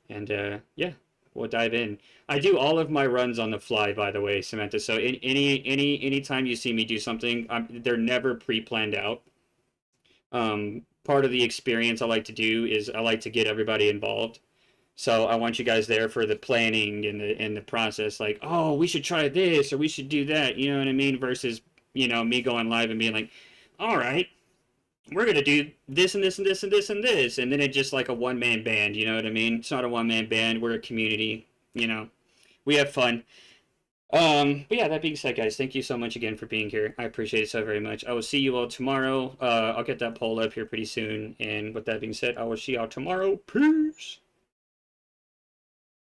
S2: And yeah, we'll dive in. I do all of my runs on the fly, by the way, Samantha. So anytime you see me do something, they're never pre-planned out. Part of the experience I like to do is I like to get everybody involved. So I want you guys there for the planning and the process. Like, oh, we should try this or we should do that. You know what I mean? Versus, you know, me going live and being like, all right, we're going to do this and this and this and this and this. And then it's just like a one-man band. You know what I mean? It's not a one-man band. We're a community. You know, we have fun. But yeah, that being said, guys, thank you so much again for being here. I appreciate it so very much. I will see you all tomorrow. I'll get that poll up here pretty soon. And with that being said, I will see y'all tomorrow. Peace.